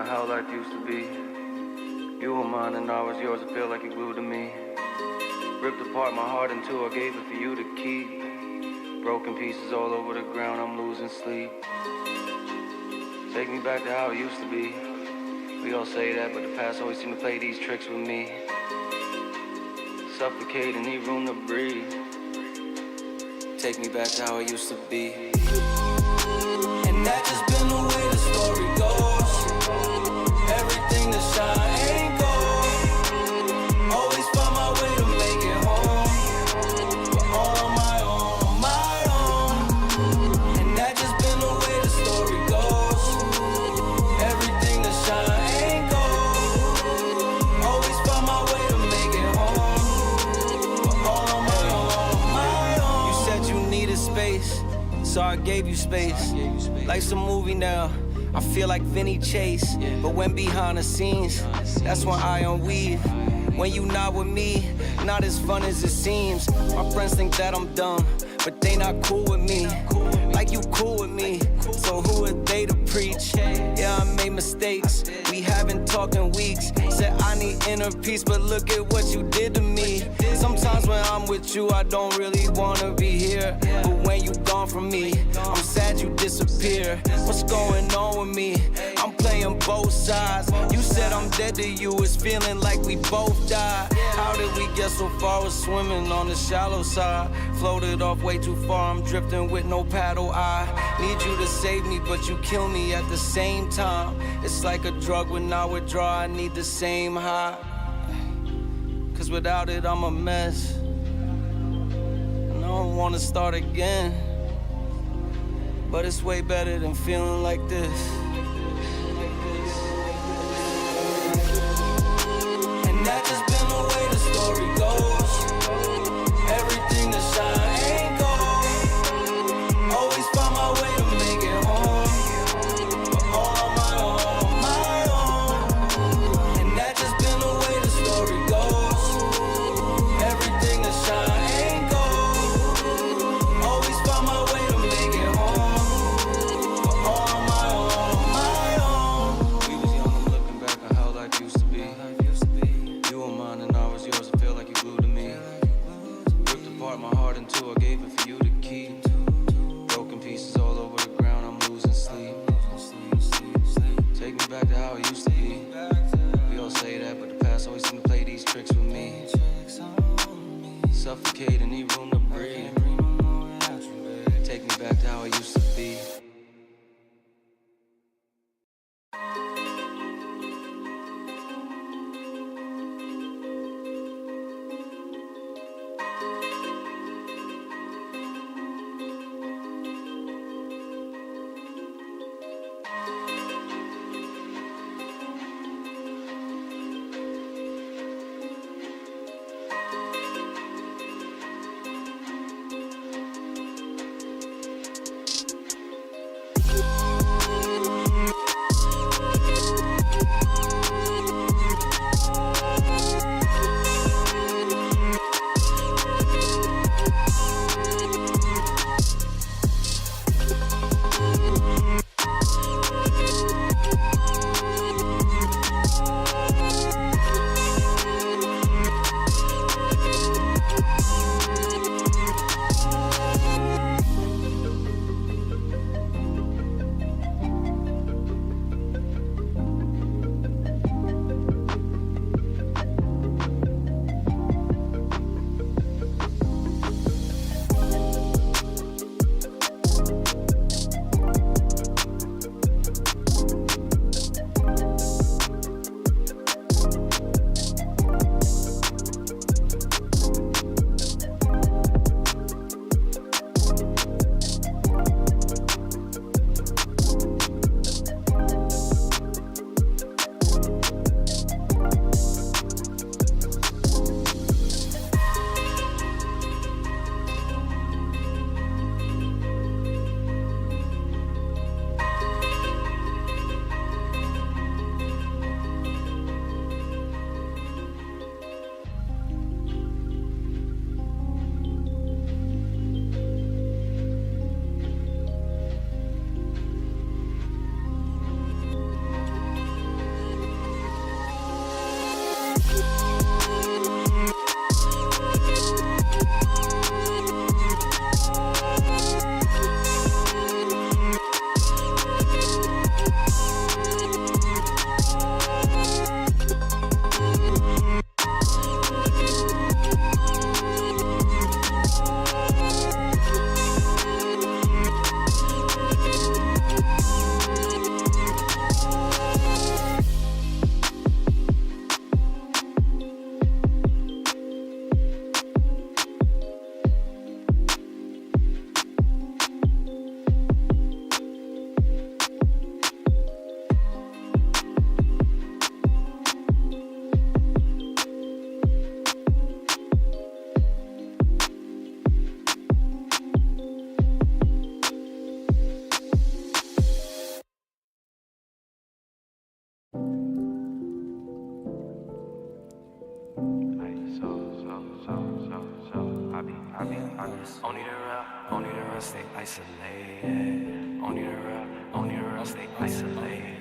of how life used to be. You were mine and I was yours, it felt like you glued to me. Ripped apart my heart in two, I gave it for you to keep. Broken pieces all over the ground, I'm losing sleep. Take me back to how it used to be. We all say that, but the past always seem to play these tricks with me. Suffocate and need room to breathe. Take me back to how it used to be. And that just been the way the story goes. Everything that shine ain't gold. Always find my way to make it home, but all on my own. And that just been the way the story goes. Everything that shine ain't gold. Always find my way to make it home, but all on my own. You said you needed space, so I gave you space. Life's a movie now, I feel like Vinny Chase. But when behind the scenes, that's when I unweave. When you not with me, not as fun as it seems. My friends think that I'm dumb, but they not cool with me. Like you cool with me, so who are they to preach? Yeah, I made mistakes, we haven't talked in weeks. Said I need inner peace, but look at what you did to me. Sometimes when I'm with you, I don't really wanna be here. But when you gone from me, I'm sad you disappear. What's going on with me? I'm playing both sides. You said I'm dead to you, it's feeling like we both died. How did we get so far with swimming on the shallow side? Floated off way too far, I'm drifting with no paddle. I need you to save me, but you kill me at the same time. It's like a drug, when I withdraw, I need the same high. Cause without it, I'm a mess, and I don't wanna start again. But it's way better than feeling like this. And that just been the way the story goes. Everything that shine ain't gold. Always find my way to make it home, but all on my own. And that just been the way the story goes. Everything that shine ain't gold. Always find my way to make it home, but all on my own. Only the real, only the real stay isolated. Only the real, only the real stay isolated.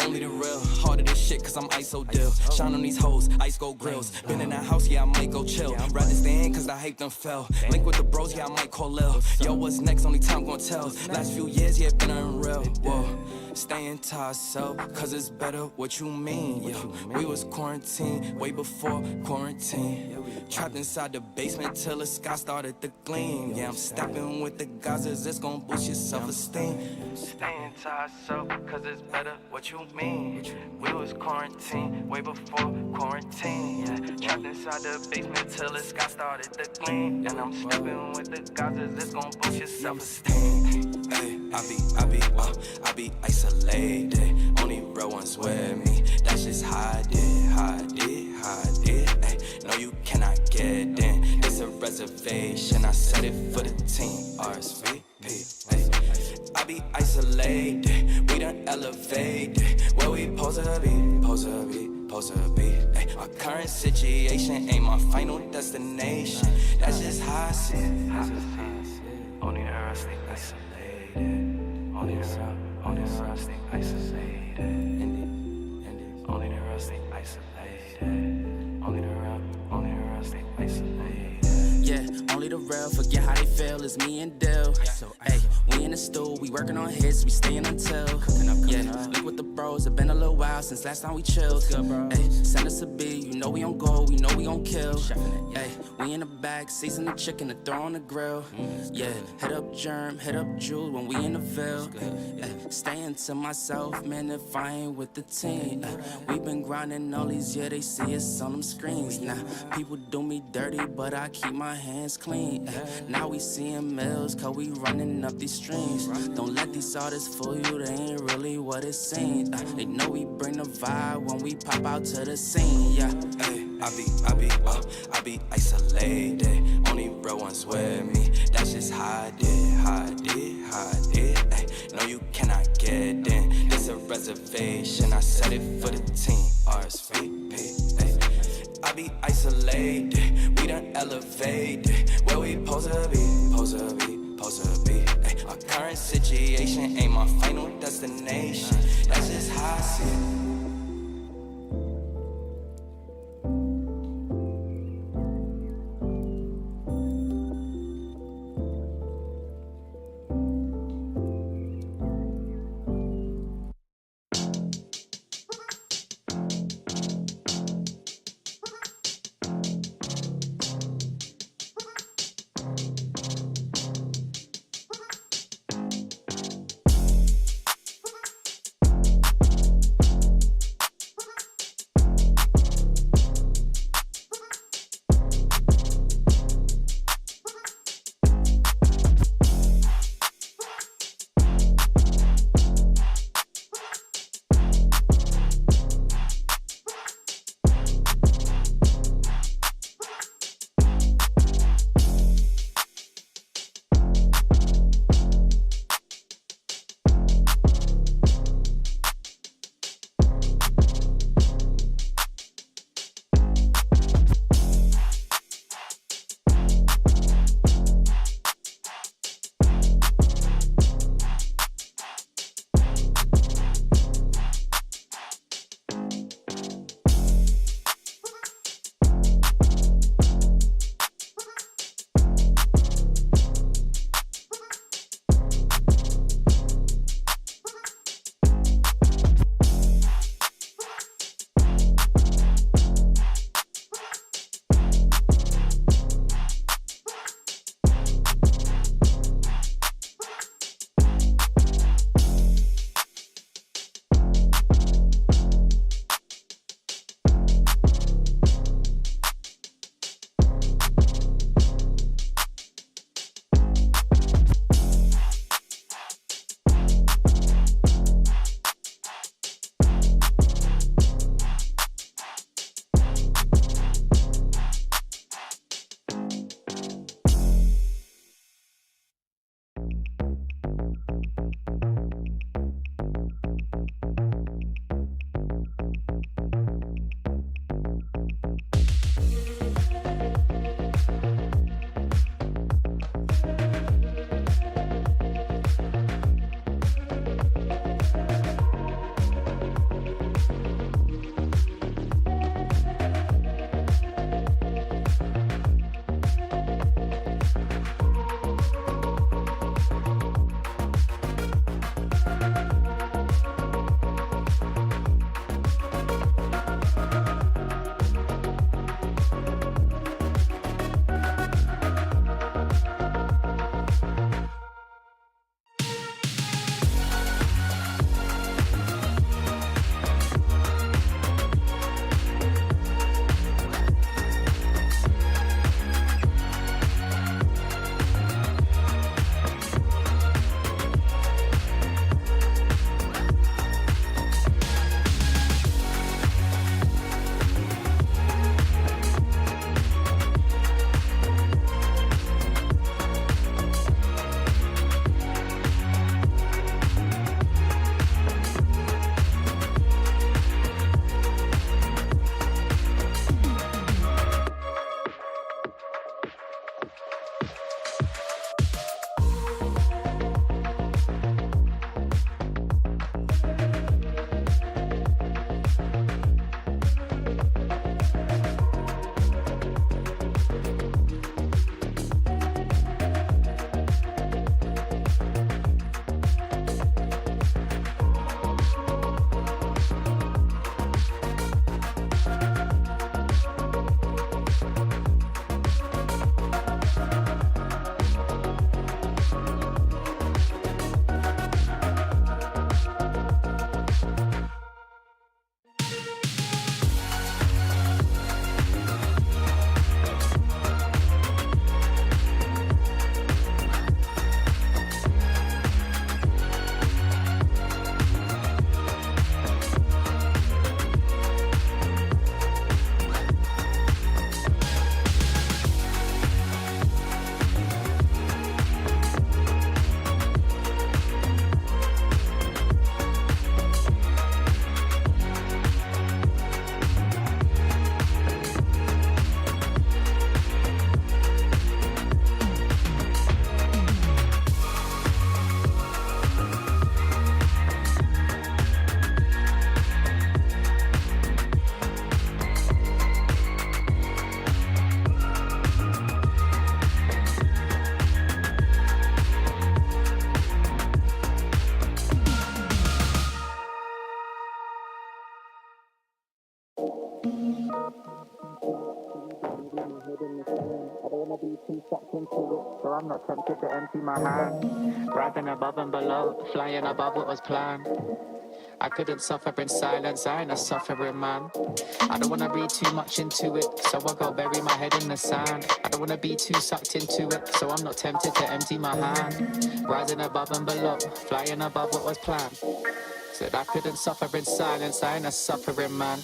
Only the real, hard of this shit cause I'm ISO deal. Shine on these hoes, ice gold grills. Been in that house, yeah I might go chill. Rather stay in cause the hype done fell. Link with the bros, yeah I might call Lil. Yo, what's next, only time gon' tell. Last few years, yeah, been unreal. Whoa, staying to ourselves cause it's better, what you mean? Yeah, we was quarantined way before quarantine. Trapped inside the basement till the sky started to gleam. Yeah, I'm stepping with the Gazas, it's gon' boost your self-esteem. Staying to ourselves cause it's better, what you mean? We was quarantined way before quarantine. Yeah, trapped inside the basement till the sky started to gleam. And I'm stepping with the Gazas, it's gon' boost your self-esteem. Hey, I be isolated. Only real ones with me. That's just how I did, how I did, how I did. Ay, no, you cannot get in. It's a reservation. I set it for the team. RSVP. Ay, I be isolated. We done elevated. Where we supposed to be, supposed to be, supposed to be. Ay, our current situation ain't my final destination. That's just how I see it. Only the earth stay isolated. Only the earth stay isolated. Only the earth stay isolated. Only the earth stay isolated. Yeah, only the real forget how they feel. It's me and Dill. Hey, we in the stool, we working on hits, we staying until. Yeah, link with the bros. It been a little while since last time we chilled. Hey, send us a beat, you know we on go, we know we gon' kill. Hey, we in the back, season the chicken to throw on the grill. Yeah, hit up Germ, hit up Jules when we in the Ville. Hey, staying to myself, man, if I ain't with the team. We been grinding all these years, they see us on them screens. Now, people do me dirty, but I keep my hands clean. Now we seeing mills, cause we running up these streams. Don't let these artists fool you, they ain't really what it seems. They know we bring the vibe when we pop out to the scene, yeah. Hey, I be isolated. Only real ones with me. That's just how I did, how I did, how I did. Ay, no, you cannot get in. This a reservation. I set it for the team. RSVP. Ay, I be isolated. We done elevated. Where we supposed to be, supposed to be, supposed to be. Ay, our current situation ain't my final destination. That's just how I see it. So I'm not tempted to empty my hand. Rising above and below, flying above what was planned. I couldn't suffer in silence, I ain't a suffering man. I don't wanna read too much into it, so I go bury my head in the sand. I don't wanna be too sucked into it, so I'm not tempted to empty my hand. Rising above and below, flying above what was planned. Said I couldn't suffer in silence, I ain't a suffering man.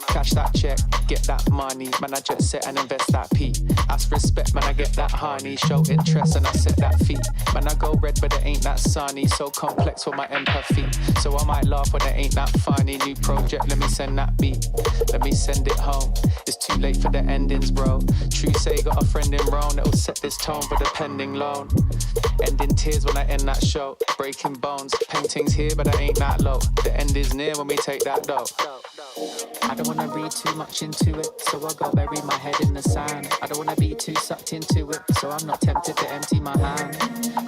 Cash that check, get that money, man I just sit and invest that P. Ask respect, man I get that honey, show interest and I set that fee. Man I go red but it ain't that sunny, so complex for my empathy. So I might laugh when it ain't that funny. New project, let me send that beat, let me send it home. It's too late for the endings bro. True say got a friend in Rome that'll set this tone for the pending loan. Ending tears when I end that show, breaking bones, paintings here but I ain't that low. The end is near when we take that dough. I don't wanna read too much into it, so I go bury my head in the sand. I don't wanna be too sucked into it, so I'm not tempted to empty my hand.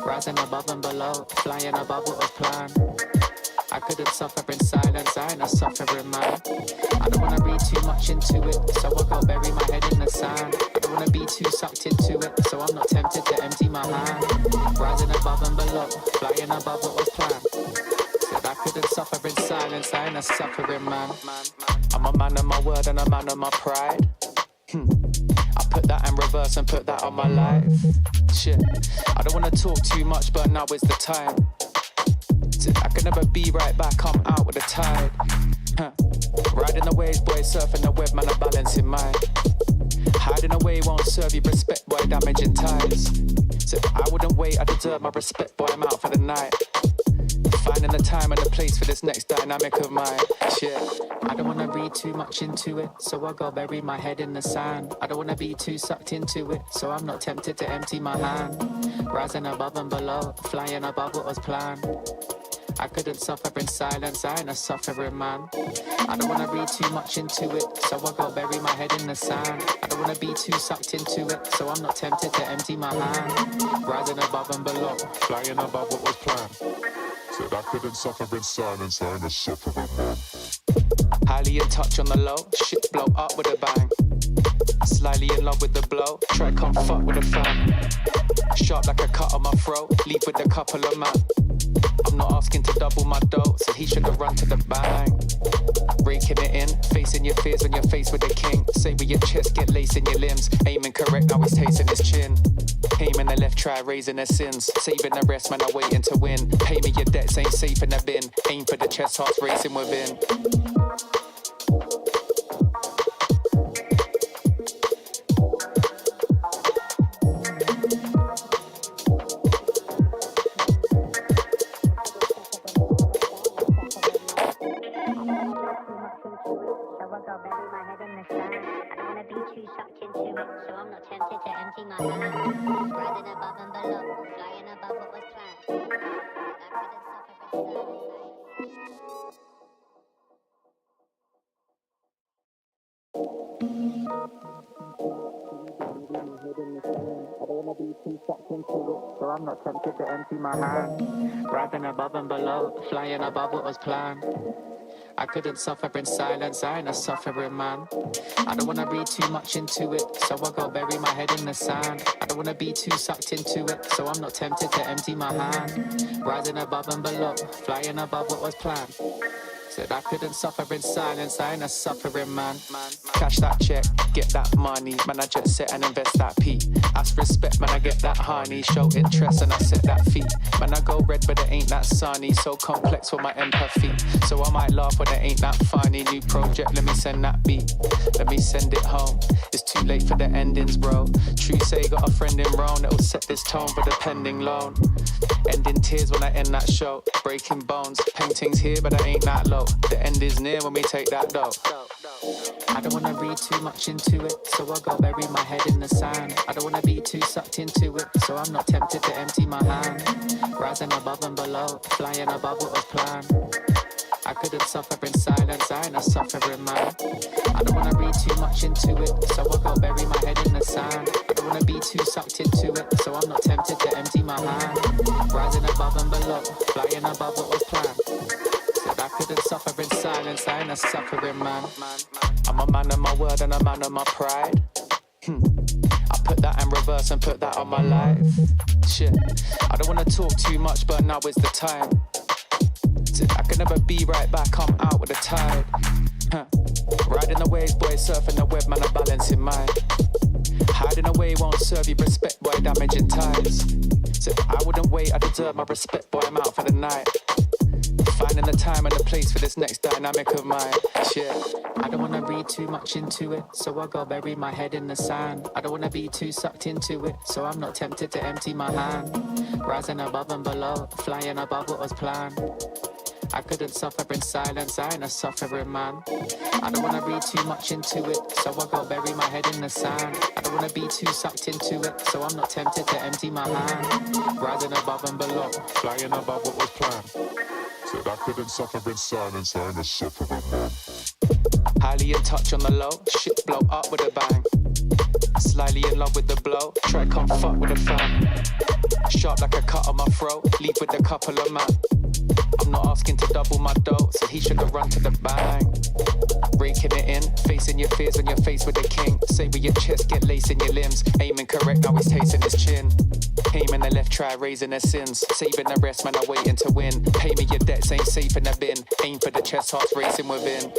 Rising above and below, flying above what was planned. I couldn't suffer in silence, I ain't a suffering man. I don't wanna read too much into it, so I go bury my head in the sand. I don't wanna be too sucked into it, so I'm not tempted to empty my hand. Rising above and below, flying above what was planned. Said I couldn't suffer in silence, I ain't a suffering man. I'm a man of my word and a man of my pride. I put that in reverse and put that on my life. Shit, I don't wanna talk too much, but now is the time. I can never be right back, I'm out with the tide. Riding the waves, boy, surfing the web, man, I'm balancing mine. Hiding away won't serve you respect, boy, damaging ties. So I wouldn't wait, I deserve my respect, boy, I'm out for the night. Finding the time and the place for this next dynamic of mine. Shit, I don't wanna read too much into it, so I go bury my head in the sand. I don't wanna be too sucked into it, so I'm not tempted to empty my hand. Rising above and below, flying above what was planned. I couldn't suffer in silence, I ain't a suffering man. I don't wanna read too much into it, so I go bury my head in the sand. I don't wanna be too sucked into it, so I'm not tempted to empty my hand. Rising above and below, flying above what was planned. Said I couldn't suffer in silence, I ain't a suffering man. Highly in touch on the low, shit blow up with a bang. Slightly in love with the blow, try come fuck with a fan. Sharp like a cut on my throat, leave with a couple of man. I'm not asking to double my dough, so he should have run to the bang. Breaking it in, facing your fears when you're faced with a king. Say with your chest, get lace in your limbs. Aiming correct, now he's tasting his chin. Aiming the left, try raising their sins. Saving the rest, man, I'm waiting to win. Pay me your debts, ain't safe in the bin. Aim for the chest, hearts racing within. So I'm not tempted to empty my hand. Rising above and below, flying above what was planned. I couldn't suffer in silence, I ain't a suffering man. I don't wanna read too much into it, so I go bury my head in the sand. I don't wanna be too sucked into it, so I'm not tempted to empty my hand. Rising above and below, flying above what was planned. Said I couldn't suffer in silence, I ain't a suffering man. Cash that check, get that money, man I just sit and invest that P. Ask respect, man I get that honey, show interest and I set that fee. Man I go red but it ain't that sunny, so complex for my empathy. So I might laugh when it ain't that funny. New project, let me send that beat, let me send it home. It's too late for the endings bro. True say got a friend in Rome that'll set this tone for the pending loan. Ending tears when I end that show, breaking bones, paintings here but I ain't that low. The end is near when we take that dough. I don't wanna read too much into it, so I go bury my head in the sand. I don't wanna be too sucked into it, so I'm not tempted to empty my hand. Rising above and below, flying above what was planned. I couldn't suffer in silence, I ain't a suffering man. I don't wanna read too much into it, so I go bury my head in the sand. I don't wanna be too sucked into it, so I'm not tempted to empty my hand. Rising above and below, flying above what was planned. Said I couldn't suffer in silence, I ain't a suffering man. I'm a man of my word and a man of my pride. I put that in reverse and put that on my life. Shit, I don't wanna talk too much, but now is the time. I can never be right back, I'm out with the tide. Riding the waves, boy, surfing the web, man, I'm balancing mine. Hiding away won't serve you respect, boy, damaging ties. So I wouldn't wait, I deserve my respect, boy, I'm out for the night. Finding the time and the place for this next dynamic of mine. Shit, I don't wanna read too much into it, so I go bury my head in the sand. I don't wanna be too sucked into it, so I'm not tempted to empty my hand. Rising above and below, flying above what was planned. I couldn't suffer in silence, I ain't a suffering man. I don't wanna read too much into it, so I go bury my head in the sand. I don't wanna be too sucked into it, so I'm not tempted to empty my hand. Rising above and below, flying above what was planned. Said I couldn't suffer in silence, I ain't a suffering man. Highly in touch on the low, shit blow up with a bang. Slightly in love with the blow, try come fuck with a fan. Sharp like a cut on my throat, leave with a couple of man. I'm not asking to double my dough, so he should have run to the bang. Breaking it in, facing your fears when you're faced with the king. Say with your chest, get lace in your limbs. Aiming correct, now he's tasting his chin. Aiming the left, try raising their sins. Saving the rest, man, I'm waiting to win. Pay me your debts, ain't safe in the bin. Aim for the chest, hearts racing within.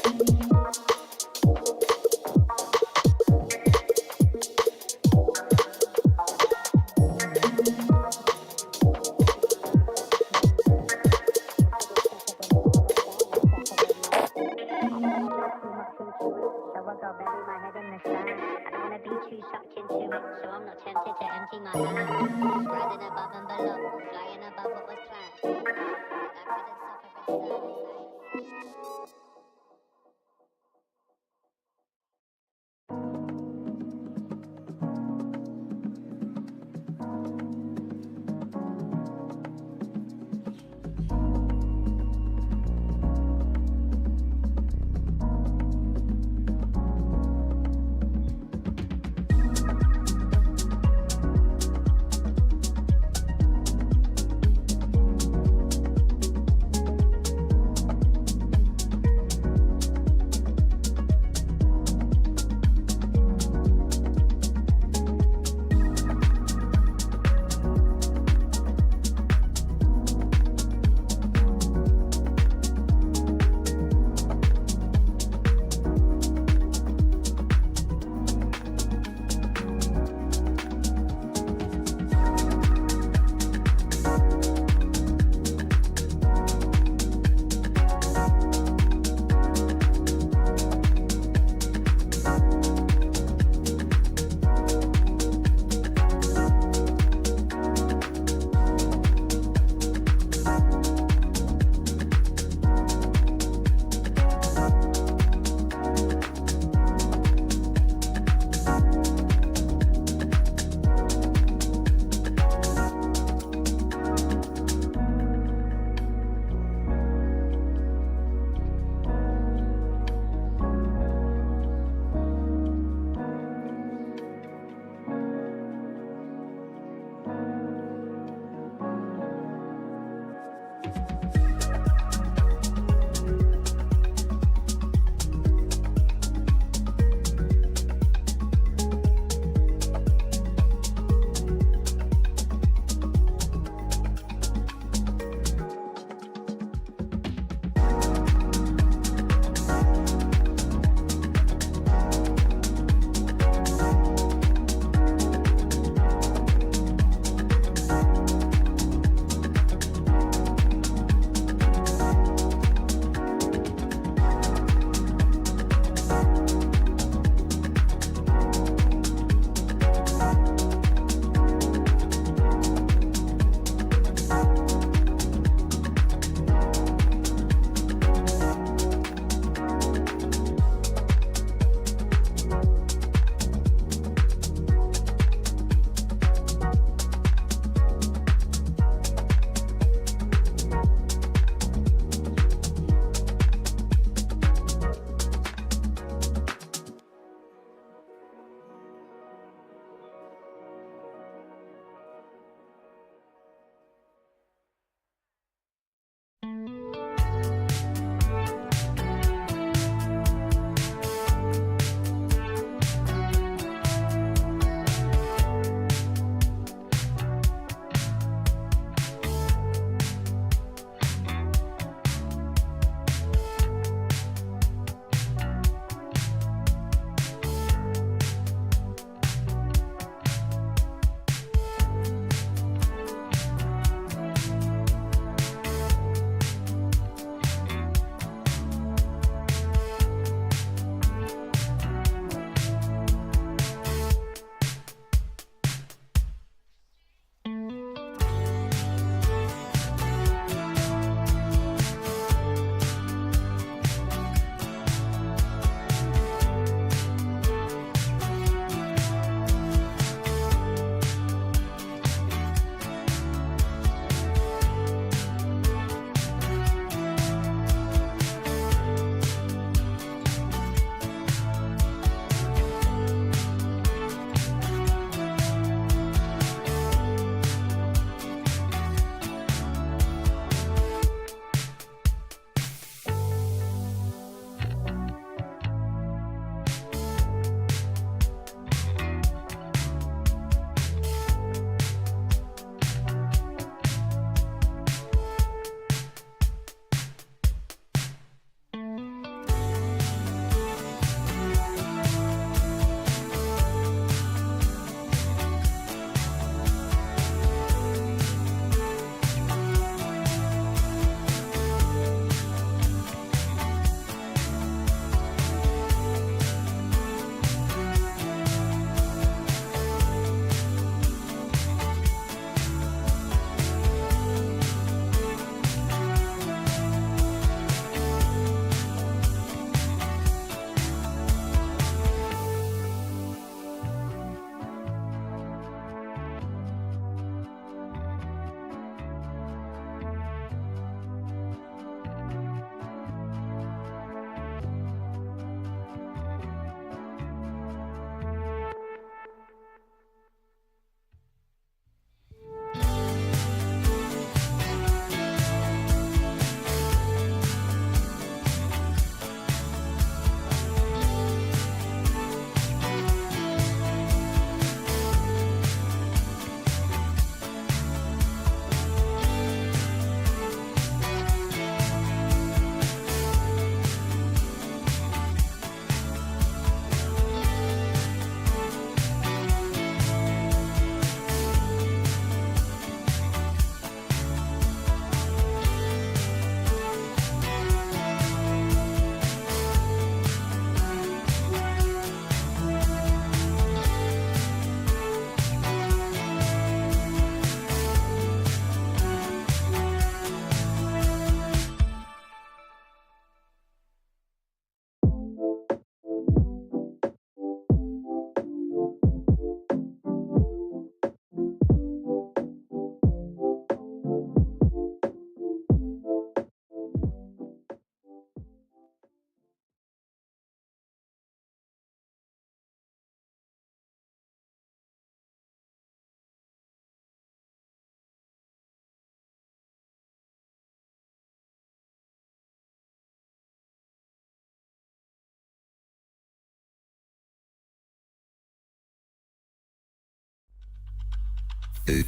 Это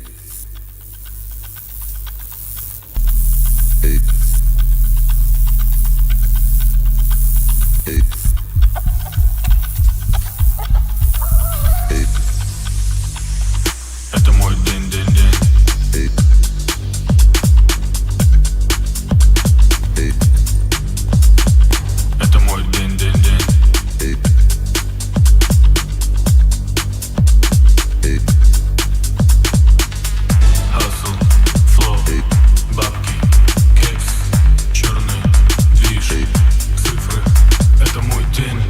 мой день-день-день. Это мой день-день-день. Hustle, flow, бабки, кекс, черный движ, цифры. Это мой день.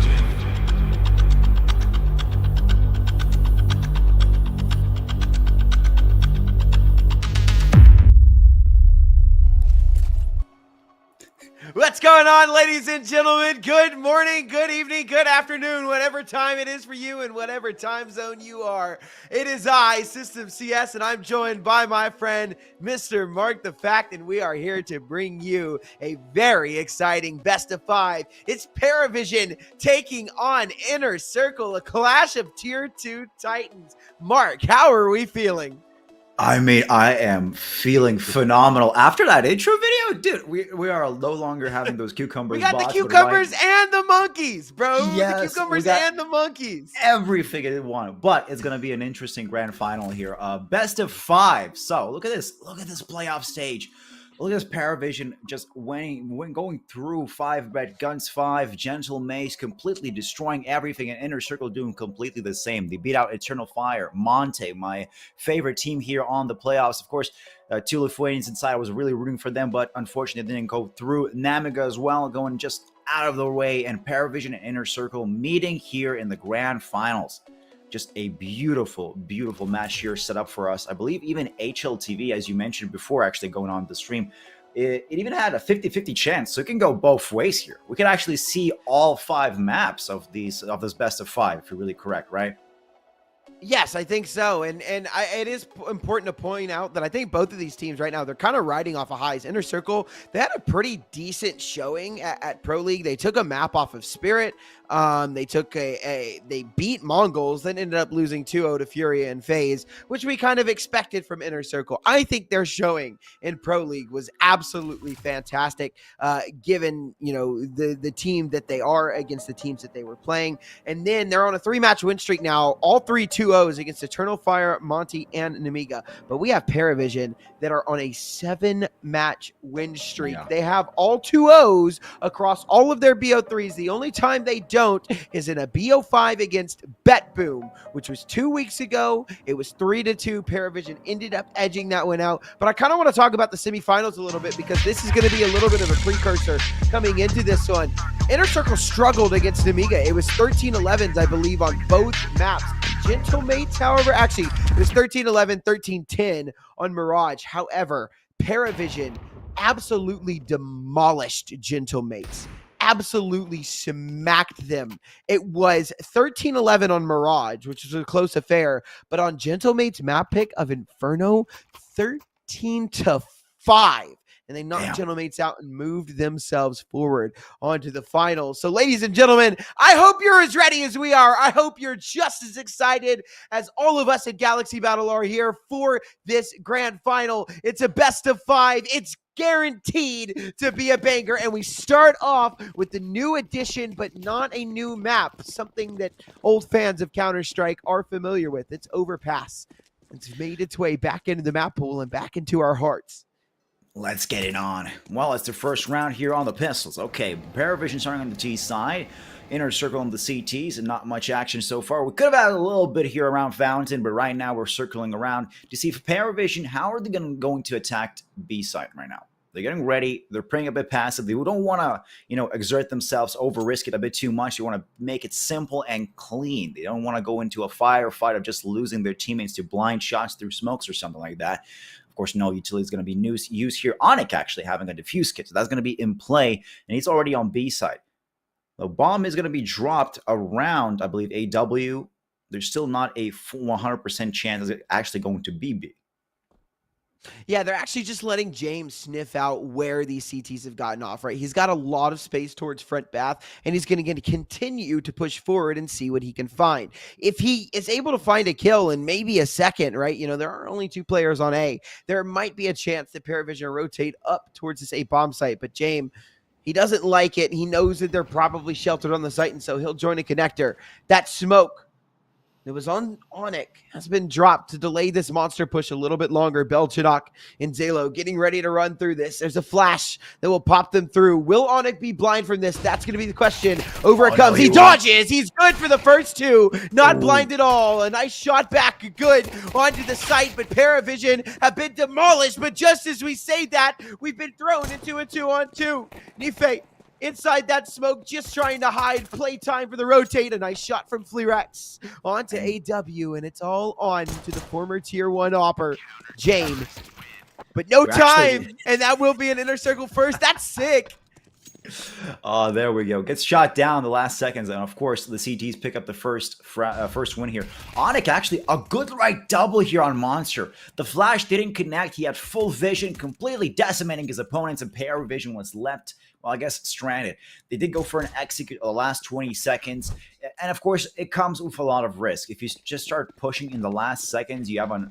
What's going on, ladies and gentlemen? Good morning, good evening, good afternoon, whatever time it is for you and whatever time zone you are. It is I, System CS, and I'm joined by my friend, Mr. Mark the Fact, and we are here to bring you a very exciting best of 5. It's PARIVISION taking on Inner Circle, a clash of Tier 2 Titans. Mark, how are we feeling? I mean, I am feeling phenomenal after that intro video, dude. We are no longer having those cucumbers. We got the bots, cucumbers and the monkeys, bro. Yes, the cucumbers and the monkeys. Everything in one, but it's gonna be an interesting grand final here. Best of 5. So look at this. Look at this playoff stage. Look at this PARIVISION just going through 5 red guns, 5 gentle mace, completely destroying everything, and Inner Circle doing completely the same. They beat out Eternal Fire, Monte, my favorite team here on the playoffs. Of course, 2 Lithuanians inside. I was really rooting for them, but unfortunately didn't go through. Namiga as well, going just out of the way, and PARIVISION and Inner Circle meeting here in the grand finals. Just a beautiful, beautiful match here set up for us. I believe even HLTV, as you mentioned before, actually going on the stream, it even had a 50-50 chance, so it can go both ways here. We can actually see all 5 maps of this best of 5, if you're really correct, right? Yes, I think so. And it is important to point out that I think both of these teams right now, they're kind of riding off of highs. Inner Circle, they had a pretty decent showing at Pro League. They took a map off of Spirit. They beat Mongols, then ended up losing 2-0 to Furia and FaZe, which we kind of expected from Inner Circle. I think their showing in Pro League was absolutely fantastic, given, you know, the team that they are against the teams that they were playing. And then they're on a 3-match win streak now, all 3 2-0s against Eternal Fire, Monty, and Namiga. But we have PARIVISION that are on a 7-match win streak. Yeah. They have all 2-0s across all of their BO3s. The only time they don't is in a BO5 against Bet Boom, which was 2 weeks ago. It was 3-2. PARIVISION ended up edging that one out. But I kind of want to talk about the semifinals a little bit, because this is going to be a little bit of a precursor coming into this one. Inner Circle struggled against Namiga. It was 13-11s, I believe, on both maps. Gentle Mates, however, actually, it was 13-11, 13-10 on Mirage. However, PARIVISION absolutely demolished Gentle Mates. Absolutely smacked them. It was 13-11 on Mirage, which was a close affair, but on Gentle Mates map pick of Inferno, 13-5. And they knocked Gentle Mates out and moved themselves forward onto the finals. So, ladies and gentlemen, I hope you're as ready as we are. I hope you're just as excited as all of us at Galaxy Battle are here for this grand final. It's a best of 5. It's guaranteed to be a banger, and we start off with the new addition, but not a new map, something that old fans of Counter-Strike are familiar with. It's Overpass. It's made its way back into the map pool and back into our hearts. Let's get it on. Well, it's the first round here on the pistols. Okay, PARIVISION starting on the T side, Inner Circle on the CTs, and not much action so far. We could have had a little bit here around Fountain, but right now we're circling around to see for PARIVISION, how are they going to attack B side right now? They're getting ready. They're playing a bit passive. They don't want to, exert themselves, over-risk it a bit too much. They want to make it simple and clean. They don't want to go into a firefight of just losing their teammates to blind shots through smokes or something like that. Of course, no utility is going to be used here. Onyx actually having a diffuse kit, so that's going to be in play, and he's already on B side. The bomb is going to be dropped around, I believe, AW. There's still not a full 100% chance it's actually going to be B. Yeah, they're actually just letting James sniff out where these CTs have gotten off, right? He's got a lot of space towards front bath, and he's going to continue to push forward and see what he can find. If he is able to find a kill in maybe a second, right? You know, there are only 2 players on A. There might be a chance that PARIVISION rotate up towards this A bomb site, but James, he doesn't like it. He knows that they're probably sheltered on the site, and so he'll join a connector. That smoke that was on Onyx has been dropped to delay this monster push a little bit longer. Belchinock and Zalo getting ready to run through this. There's a flash that will pop them through. Will Onyx be blind from this? That's going to be the question. Over it comes. No, he dodges. He's good for the first 2. Not blind at all. A nice shot back. Good onto the site, but PARIVISION have been demolished. But just as we say that, we've been thrown into a 2-on-2. Nife inside that smoke, just trying to hide. Playtime for the rotate. A nice shot from Fleerex onto AW, and it's all on to the former Tier 1 Opper, James. But no time, and that will be an inner circle first. That's sick. Oh, there we go. Gets shot down the last seconds, and of course the CTs pick up the first win here. Onyx actually a good right double here on Monster. The flash didn't connect. He had full vision, completely decimating his opponents, and PARIVISION was left, well, I guess, stranded. They did go for an execute the last 20 seconds, and of course it comes with a lot of risk. If you just start pushing in the last seconds, you have an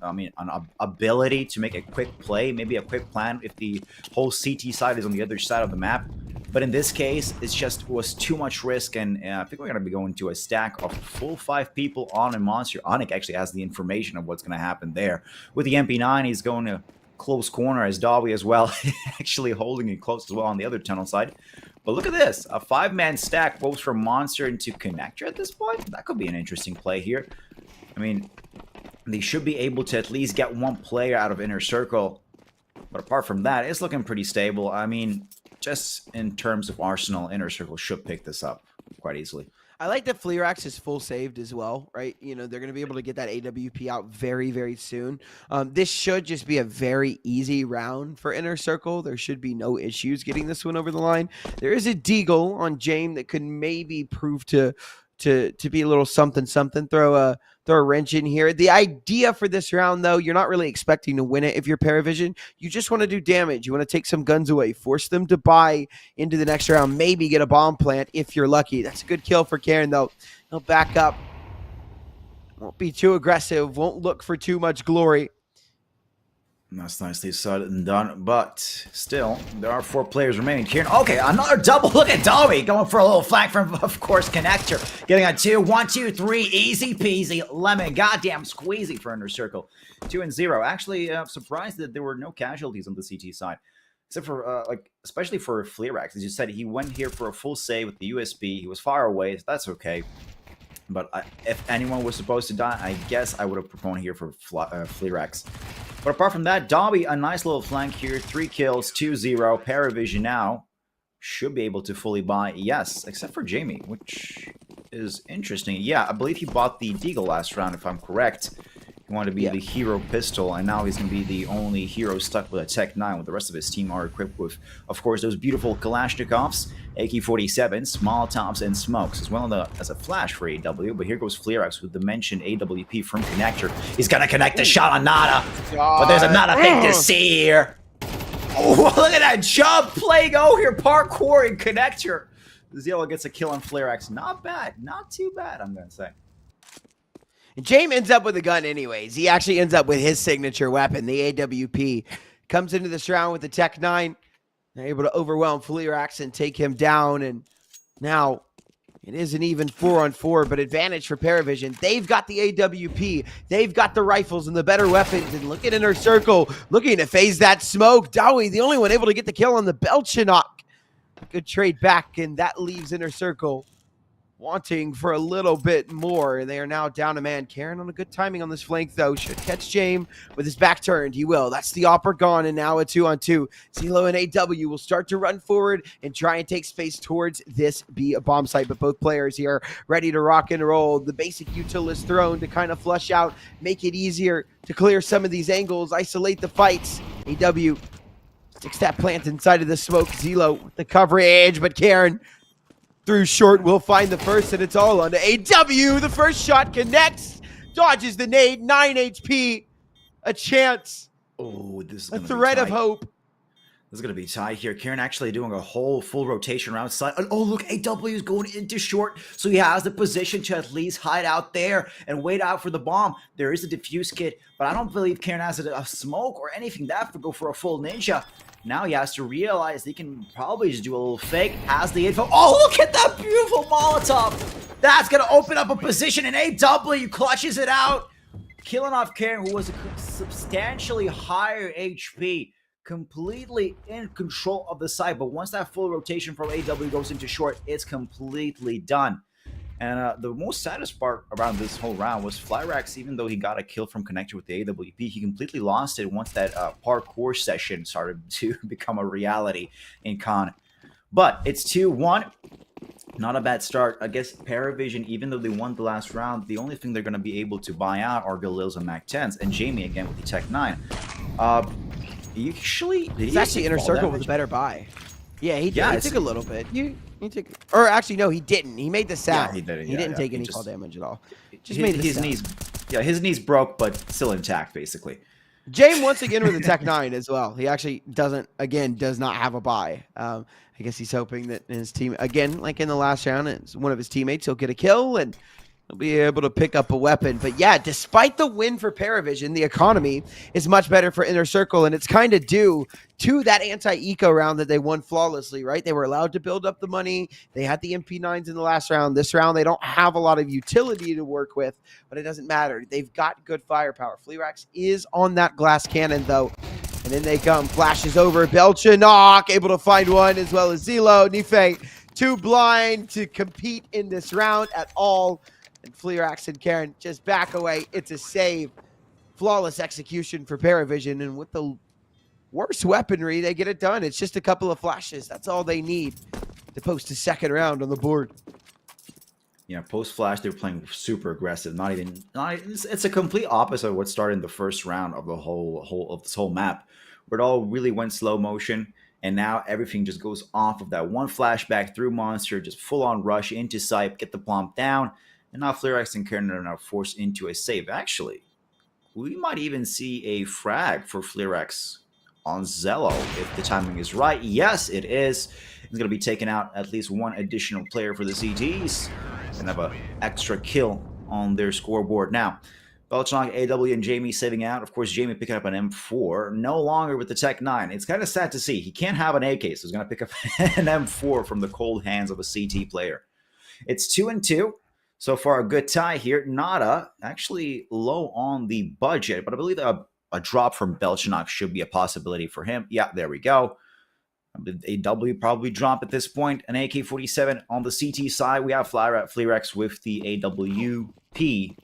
ability to make a quick play, maybe a quick plan if the whole CT side is on the other side of the map. But in this case, it was too much risk, and I think we're going to be going to a stack of full 5 people on a monster. Onyx actually has the information of what's going to happen there. With the MP9, he's going to close corner as Dobby as well, actually holding it close as well on the other tunnel side. But look at this, a 5-man stack both from Monster into Connector at this point. That could be an interesting play here. I mean, they should be able to at least get 1 player out of Inner Circle. But apart from that, it's looking pretty stable. I mean, just in terms of Arsenal, Inner Circle should pick this up quite easily. I like that Fleerex is full saved as well, right? You know, they're going to be able to get that AWP out very, very soon. This should just be a very easy round for Inner Circle. There should be no issues getting this one over the line. There is a Deagle on James that could maybe prove to be a little something. Throw a wrench in here. The idea for this round, though, you're not really expecting to win it if you're PARIVISION. You just want to do damage. You want to take some guns away, force them to buy into the next round, maybe get a bomb plant if you're lucky. That's a good kill for Karen, though. He'll back up. Won't be too aggressive. Won't look for too much glory. That's nicely said and done, but still, there are 4 players remaining. Kieran, okay, another double. Look at Dobby going for a little flank from, of course, Connector. Getting a 2, 1, 2, 3, easy peasy, lemon, goddamn squeezy for Inner Circle. 2-0. Actually, surprised that there were no casualties on the CT side, except for, especially for Fleerex. As you said, he went here for a full save with the USB. He was far away, so that's okay. But if anyone was supposed to die, I guess I would have proponed here for Fleerex. But apart from that, Dobby, a nice little flank here. 3 kills, 2-0. PARIVISION now should be able to fully buy. Yes, except for Jamie, which is interesting. Yeah, I believe he bought the Deagle last round, if I'm correct. He wanted to be the hero pistol, and now he's going to be the only hero stuck with a Tech 9, with the rest of his team are equipped with, of course, those beautiful Kalashnikovs, AK-47s, Molotovs, and smokes, as well as a flash for AW. But here goes Fleerex with the mentioned AWP from Connector. He's going to connect the shot on Nada, but there's another thing to see here. Oh, look at that jump play go here, parkour and Connector. Zero gets a kill on Fleerex. Not bad, not too bad, I'm going to say. James ends up with a gun anyways. He actually ends up with his signature weapon, the AWP. Comes into this round with the Tech 9. They're able to overwhelm Fleerex and take him down. And now it is an even 4-on-4, but advantage for PARIVISION. They've got the AWP. They've got the rifles and the better weapons. And look at Inner Circle, looking to phase that smoke. Dowie, the only one able to get the kill on the Belchinock. Good trade back, and that leaves Inner Circle wanting for a little bit more. They are now down a man. Karen on a good timing on this flank, though. Should catch James with his back turned. He will. That's the Opper gone, and now a 2-on-2. Zelo and AW will start to run forward and try and take space towards this be a bomb site, but both players here ready to rock and roll. The basic util is thrown to kind of flush out, make it easier to clear some of these angles, isolate the fights. AW sticks that plant inside of the smoke. Zelo with the coverage, but Karen through short will find the first, and it's all onto AW. The first shot connects, dodges the nade, 9 HP, a chance Oh, this is A going to be thread of tight. hope. This is going to be tight here. Karen actually doing a whole full rotation around side. Oh, look, AW is going into short. So he has the position to at least hide out there and wait out for the bomb. There is a defuse kit, but I don't believe Karen has a smoke or anything that to go for a full ninja. Now he has to realize he can probably just do a little fake. Has the info. Oh, look at that beautiful Molotov. That's going to open up a position, and AW clutches it out. Killing off Karen, who was a substantially higher HP. Completely in control of the side, but once that full rotation from AW goes into short, it's completely done. And the most saddest part around this whole round was Flyrax. Even though he got a kill from connector with the AWP, he completely lost it once that parkour session started to become a reality in Con. But it's 2-1. Not a bad start. I guess PARIVISION, even though they won the last round, the only thing they're going to be able to buy out are Galils and Mac 10s, and Jamie again with the Tech 9. Actually, It's actually Inner Circle with a better buy. Yeah, he did. Yeah, he took a little bit. He took, or actually, no, he didn't. He made the sound. Yeah, he did. He didn't take any fall damage at all. Just made his knees. Yeah, his knees broke, but still intact, basically. James once again with the Tech 9 as well. He actually does not have a buy. I guess he's hoping that his team, again, like in the last round, it's one of his teammates, he'll get a kill and he'll be able to pick up a weapon. But yeah, despite the win for PARIVISION, the economy is much better for Inner Circle, and it's kind of due to that anti-eco round that they won flawlessly, right? They were allowed to build up the money. They had the MP9s in the last round. This round, they don't have a lot of utility to work with, but it doesn't matter. They've got good firepower. Fleerax is on that glass cannon, though. And then they come, flashes over, Belchanok, able to find one, as well as Zelo. Nife, too blind to compete in this round at all. And Fleerax and Karen just back away. It's a save. Flawless execution for PARIVISION. And with the worst weaponry, they get it done. It's just a couple of flashes. That's all they need to post a second round on the board. Yeah, post-flash, they're playing super aggressive. It's a complete opposite of what started in the first round of the whole this whole map, where it all really went slow motion. And now everything just goes off of that one flashback through monster, just full-on rush into sight, get the bomb down. And now Fleerax and Karen are now forced into a save. Actually, we might even see a frag for Fleerax on Zello if the timing is right. Yes, it is. He's going to be taking out at least one additional player for the CTs and have an extra kill on their scoreboard. Now, Belchanok, AW, and Jamie saving out. Of course, Jamie picking up an M4, no longer with the Tech 9. It's kind of sad to see. He can't have an AK, so he's going to pick up an M4 from the cold hands of a CT player. It's 2-2. So far, a good tie here. Nada actually low on the budget, but I believe a drop from Belchanok should be a possibility for him. Yeah, there we go. AW probably drop at this point. An AK-47 on the CT side. We have Fleerax with the AWP.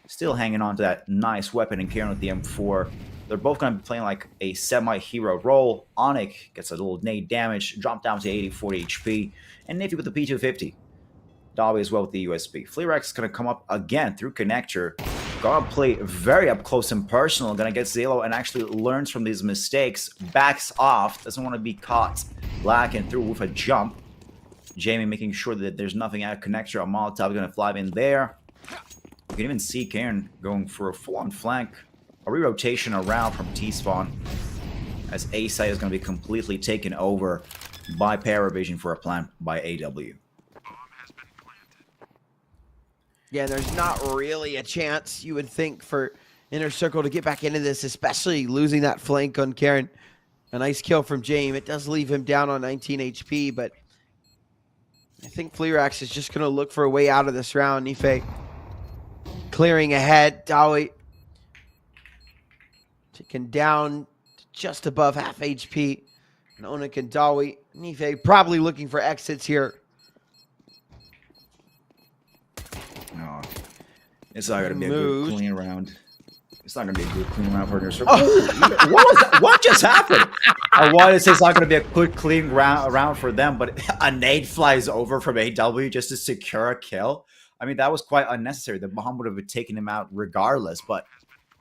Still hanging on to that nice weapon, and Karen with the M4. They're both going to be playing like a semi-hero role. Onyx gets a little nade damage, drop down to 84 HP. And Nifty with the P250. Dawi as well with the USB. Fleerax is going to come up again through connector. Gonna play very up close and personal. Gonna get Zelo and actually learns from these mistakes. Backs off. Doesn't want to be caught lacking through with a jump. Jamie making sure that there's nothing out of connector. A Molotov gonna fly in there. You can even see Karen going for a full-on flank. A re-rotation around from T-spawn. As A-side is gonna be completely taken over by PARIVISION for a plan by AW. Yeah, there's not really a chance, you would think, for Inner Circle to get back into this, especially losing that flank on Karen. A nice kill from James. It does leave him down on 19 HP, but I think Fleerax is just going to look for a way out of this round. Nife clearing ahead. Dawi taken down to just above half HP. And Onik and Dawi. Nife probably looking for exits here. No, it's not going to be a good clean round. It's not going to be a good clean round for Inner Circle. What was that? What just happened? I wanted to say it's not going to be a good clean round for them, but a nade flies over from AW just to secure a kill. I mean, that was quite unnecessary. The bomb would have taken him out regardless, but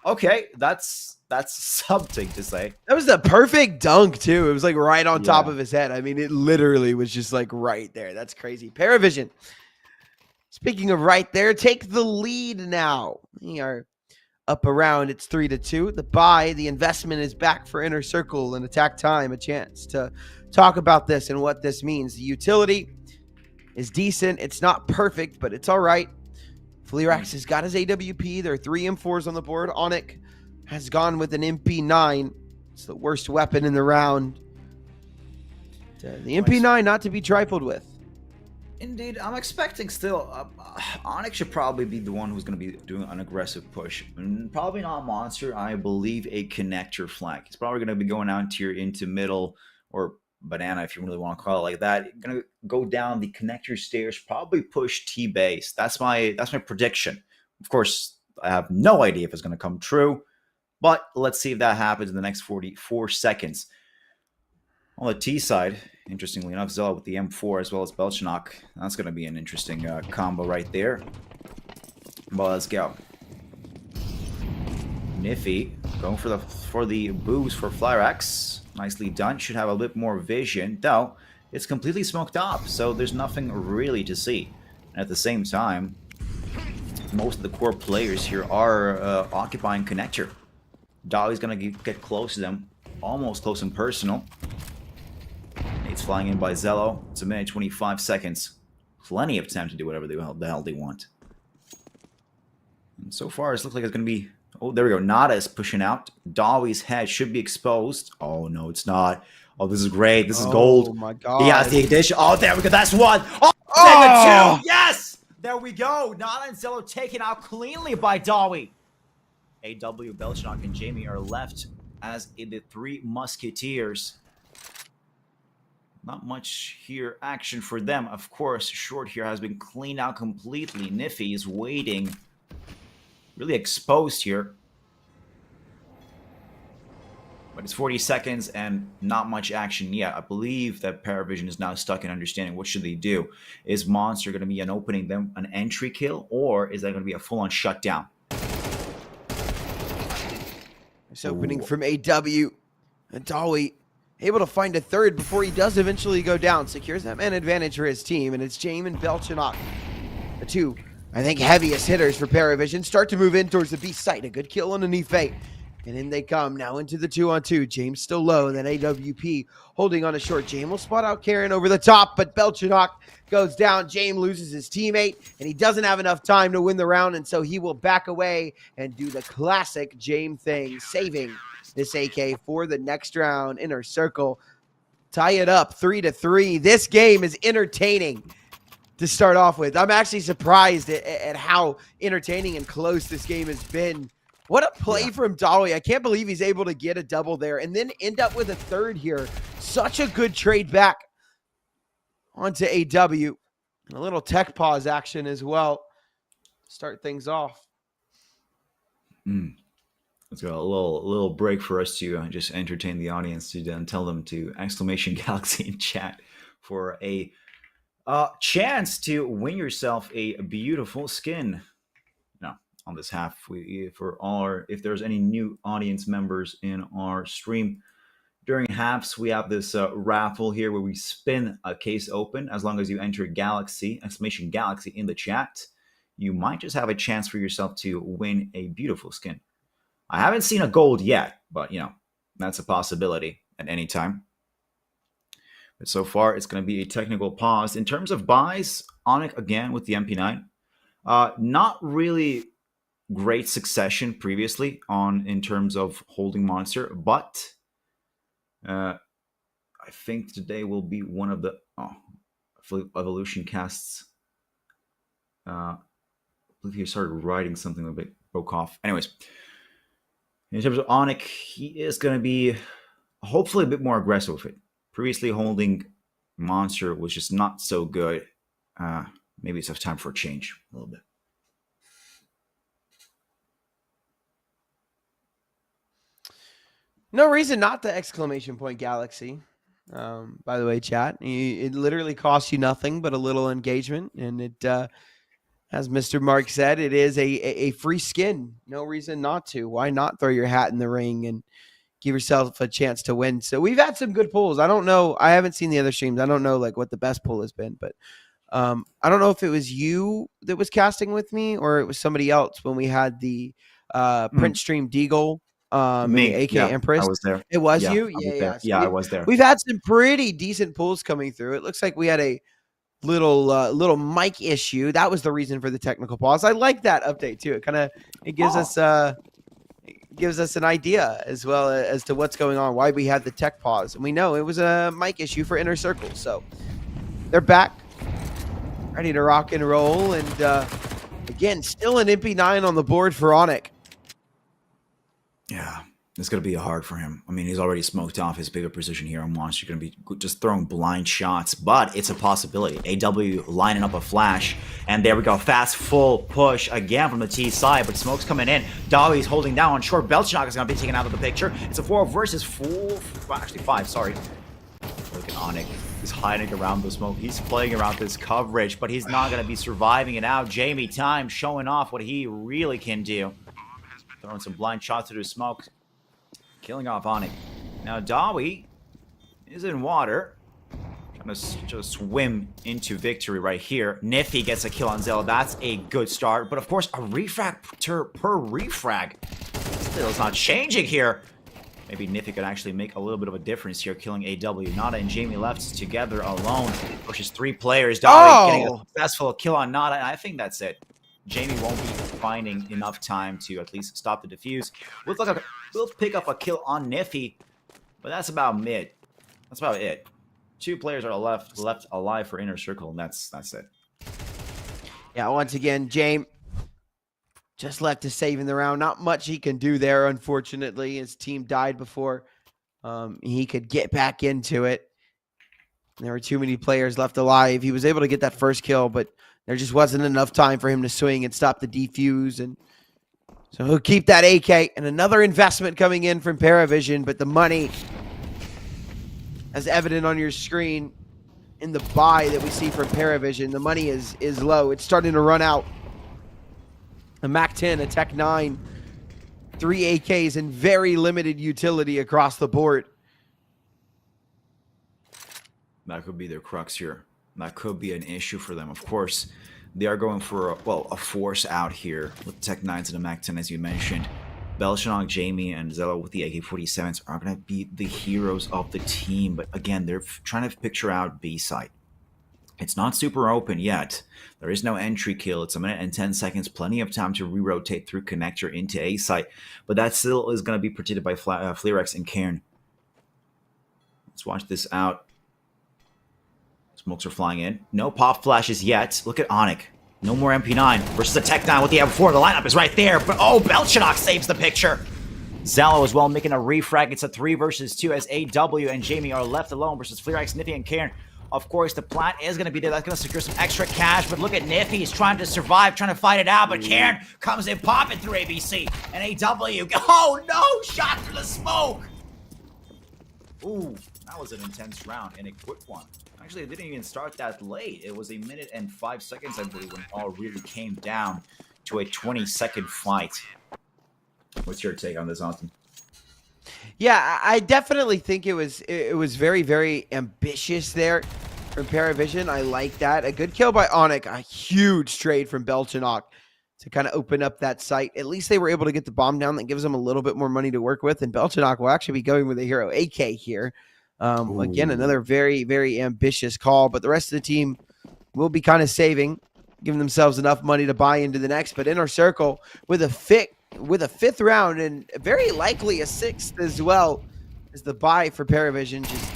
okay, that's something to say. That was the perfect dunk, too. It was like right on top of his head. I mean, it literally was just like right there. That's crazy. PARIVISION. Speaking of right there, take the lead now. We are up around. It's 3-2. The buy, the investment is back for Inner Circle and Attack Time. A chance to talk about this and what this means. The utility is decent. It's not perfect, but it's all right. Fleerax has got his AWP. There are 3 M4s on the board. Onyx has gone with an MP9. It's the worst weapon in the round. The MP9 not to be trifled with. Indeed, I'm expecting still. Onyx should probably be the one who's going to be doing an aggressive push. Probably not Monster. I believe a connector flank. He's probably going to be going out here into middle or banana, if you really want to call it like that. Going to go down the connector stairs. Probably push T base. That's my prediction. Of course, I have no idea if it's going to come true, but let's see if that happens in the next 44 seconds. On the T side, interestingly enough, Zella with the M4 as well as Belchenok. That's going to be an interesting combo right there. But let's go. Niffy going for the boost for Flyrax. Nicely done. Should have a bit more vision, though it's completely smoked up, so there's nothing really to see. And at the same time, most of the core players here are occupying connector. Dolly's going to get close to them, almost close and personal. Nate's flying in by Zello. It's 1:25 seconds. Plenty of time to do whatever the hell they want. And so far, it looks like it's going to be... Oh, there we go. Nada is pushing out. Dolly's head should be exposed. Oh, no, it's not. Oh, this is great. This is gold. Oh, my God. He has the addition. Oh, there we go. That's one. Oh, Oh! 2. Yes! There we go. Nada and Zello taken out cleanly by Dolly. AW, Belchenok, and Jamie are left as in the 3 Musketeers. Not much here action for them. Of course, Short here has been cleaned out completely. Niffy is waiting. Really exposed here. But it's 40 seconds and not much action yet. I believe that PARIVISION is now stuck in understanding what should they do. Is Monster going to be opening them an entry kill, or is that going to be a full-on shutdown? It's opening from AW. And Dolly able to find a third before he does eventually go down. Secures that man advantage for his team, and it's James and Belchenok. The 2, I think, heaviest hitters for PARIVISION start to move in towards the B site. A good kill underneath Fate. And in they come now into the 2-on-2. James still low, and then AWP holding on a short. James will spot out Karen over the top, but Belchenok goes down. James loses his teammate, and he doesn't have enough time to win the round, and so he will back away and do the classic James thing, saving this AK for the next round. Inner Circle tie it up 3-3. This game is entertaining to start off with. I'm actually surprised at how entertaining and close this game has been. What a play from Dolly. I can't believe he's able to get a double there and then end up with a third here. Such a good trade back onto AW. And a little tech pause action as well to start things off. Let's go a little break for us to just entertain the audience, to then tell them to >Galaxy in chat for a chance to win yourself a beautiful skin. No, on this half, if there's any new audience members in our stream during halves, we have this raffle here where we spin a case open. As long as you enter Galaxy !Galaxy in the chat, you might just have a chance for yourself to win a beautiful skin. I haven't seen a gold yet, but that's a possibility at any time. But so far, it's going to be a technical pause. In terms of buys, Onyx again with the MP9. Not really great succession previously in terms of holding Monster, but I think today will be one of the Evolution casts. I believe he started writing something a bit broke off. Anyways, in terms of Onyx, he is going to be hopefully a bit more aggressive with it. Previously holding Monster was just not so good. Maybe it's time for a change a little bit. No reason not to ! Galaxy. By the way, chat. It literally costs you nothing but a little engagement. And it, as Mr. Mark said, it is a free skin. No reason not to. Why not throw your hat in the ring and give yourself a chance to win? So we've had some good pulls. I don't know. I haven't seen the other streams. I don't know what the best pull has been, but I don't know if it was you that was casting with me or it was somebody else when we had the Prince Stream Deagle, and the Me, AK yeah, I Empress. was there. It was Yeah, you? I was Yeah, there. yeah. So Yeah, I was there. we've had some pretty decent pulls coming through. It looks like we had a little mic issue. That was the reason for the technical pause. I like that update too. It gives us an idea as well as to what's going on, why we had the tech pause. And we know it was a mic issue for Inner Circle. So they're back, ready to rock and roll. And again, still an MP9 on the board for Onyx. Yeah, it's going to be hard for him. I mean, he's already smoked off his bigger position here on Monster. Going to be just throwing blind shots, but it's a possibility. AW lining up a flash, and there we go. Fast, full push again from the T side, but smoke's coming in. Dolly's holding down on short. Belchnock is going to be taken out of the picture. It's a 4 versus 4, actually 5, sorry. Look at Onyx. He's hiding around the smoke. He's playing around this coverage, but he's not going to be surviving it out. Jamie Time showing off what he really can do. Throwing some blind shots through the smoke. Killing off Onyx. Now Dawi is in water. Trying to just swim into victory right here. Nifty gets a kill on Zell. That's a good start. But of course, a refrag per refrag. Still is not changing here. Maybe Nifty could actually make a little bit of a difference here, killing AW. Nada and Jamie left together alone versus 3 players. Dawi getting a successful kill on Nada, and I think that's it. Jamie won't be finding enough time to at least stop the defuse. We'll pick up a kill on Nifty, but that's about it. That's about it. 2 players are left alive for Inner Circle, and that's it. Yeah, once again, James just left to save in the round. Not much he can do there, unfortunately. His team died before he could get back into it. There were too many players left alive. He was able to get that first kill, but there just wasn't enough time for him to swing and stop the defuse. And so he'll keep that AK. And another investment coming in from PARIVISION, but the money, as evident on your screen in the buy that we see from PARIVISION, the money is low. It's starting to run out. A MAC-10, a Tech-9, 3 AKs, and very limited utility across the board. That could be their crux here. That could be an issue for them. Of course, they are going for a force out here with Tech-9s and a MAC-10, as you mentioned. Belchnock, Jamie, and Zello with the AK-47s are going to be the heroes of the team. But again, they're trying to picture out B side. It's not super open yet. There is no entry kill. It's 1 minute and 10 seconds. Plenty of time to re-rotate through connector into A site. But that still is going to be protected by Flerex and Cairn. Let's watch this out. Smokes are flying in. No pop flashes yet. Look at Onyx. No more MP9 versus a Tech-9 with the M4. The lineup is right there. But oh, Belchnock saves the picture. Zallo as well making a refrag. It's a 3 versus 2 as AW and Jamie are left alone versus Flerex, Nifty, and Cairn. Of course, the plant is going to be there. That's going to secure some extra cash. But look at Nifty. He's trying to survive, trying to fight it out. But Cairn comes in, popping through ABC. And AW. Oh, no! Shot through the smoke! Ooh, that was an intense round and a quick one. Actually, it didn't even start that late. It was 1 minute and 5 seconds, I believe, when it all really came down to a 20-second fight. What's your take on this, Austin? Yeah, I definitely think it was very, very ambitious there from PARIVISION. I like that. A good kill by Onyx. A huge trade from Belchnock to kind of open up that site. At least they were able to get the bomb down. That gives them a little bit more money to work with. And Belchnock will actually be going with a hero AK here. Again, another very, very ambitious call. But the rest of the team will be kind of saving, giving themselves enough money to buy into the next. But Inner Circle with a 5th round and very likely a 6th as well as the buy for PARIVISION. Just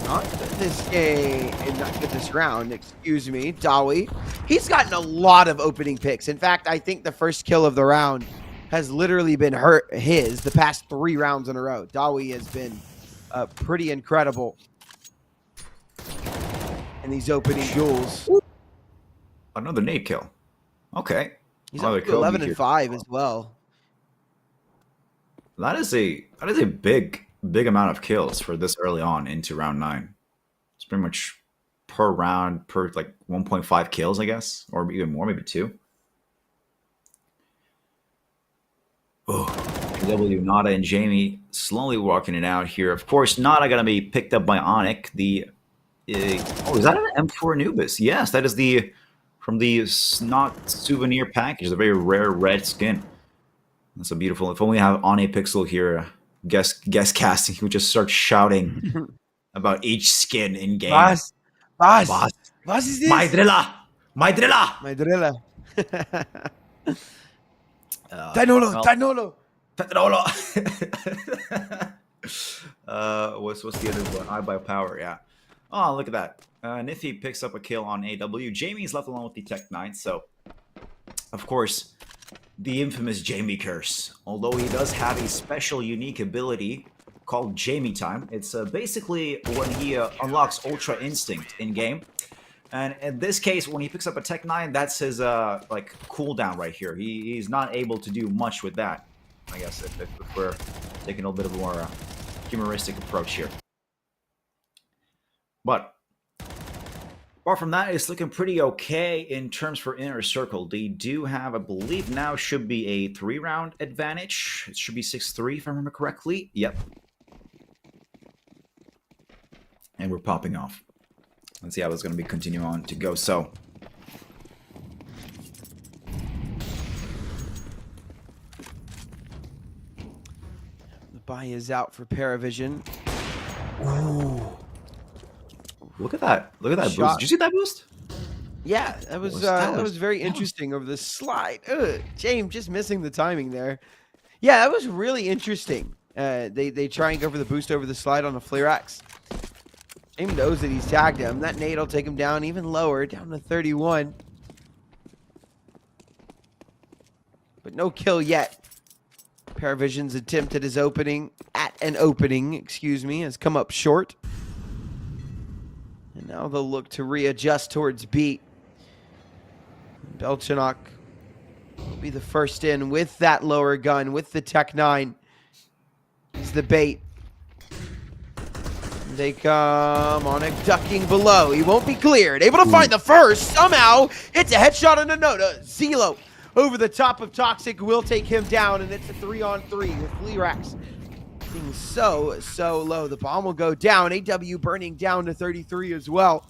not this game and not get this round. Excuse me, Dawi. He's gotten a lot of opening picks. In fact, I think the first kill of the round has literally been the past 3 rounds in a row. Dawi has been pretty incredible in these opening duels. Another nade kill. Okay. He's up to 11 and 5 as well. That is a big amount of kills for this early on into round 9. It's pretty much per round, per like 1.5 kills, I guess, or even more, maybe 2. Oh, W, Nada, and Jamie slowly walking it out here. Of course, Nada going to be picked up by Onyx. Is that an M4 Anubis? Yes, that is the from the not souvenir package. A very rare red skin. That's a beautiful. If only I have on a pixel here, guest casting, who just starts shouting about each skin in game. Was? Was? Boss, Was ist my das? driller, my driller. My driller. Uh, Danolo, well, Danolo. Pedrolo. What's the other one? I by power, yeah. Oh, look at that. Nifty picks up a kill on AW. Jamie's left alone with the Tech 9, so of course, the infamous Jamie curse. Although he does have a special unique ability called Jamie Time. It's basically when he unlocks Ultra Instinct in game. And in this case, when he picks up a Tech 9, that's his like cooldown right here. He's not able to do much with that. I guess if we're taking a little bit of a more humoristic approach here. But apart from that, it's looking pretty okay in terms for Inner Circle. They do have, I believe now should be a 3-round advantage. It should be 6-3 if I remember correctly. Yep. And we're popping off. Let's see how it's going to be continuing on to go. So, The buy is out for Paravision. Ooh. look at that. Look at that Shot. boost. Did you see that boost? Yeah, that was very interesting over the slide. James just missing the timing there. Yeah, that was really interesting. They try and go for the boost over the slide on a Fleerax. James knows that he's tagged him. That nade will take him down even lower, down to 31. But no kill yet. Paravision's attempt at an opening, has come up short. And now they'll look to readjust towards B. Belchanok will be the first in with that lower gun, with the Tech 9. He's the bait. They come on a ducking below. He won't be cleared. Able to find the first. Somehow, it's a headshot on a Noda. Zelo over the top of Toxic will take him down, and it's a 3-on-3 with Fleerax being so low. The bomb will go down. AW burning down to 33 as well,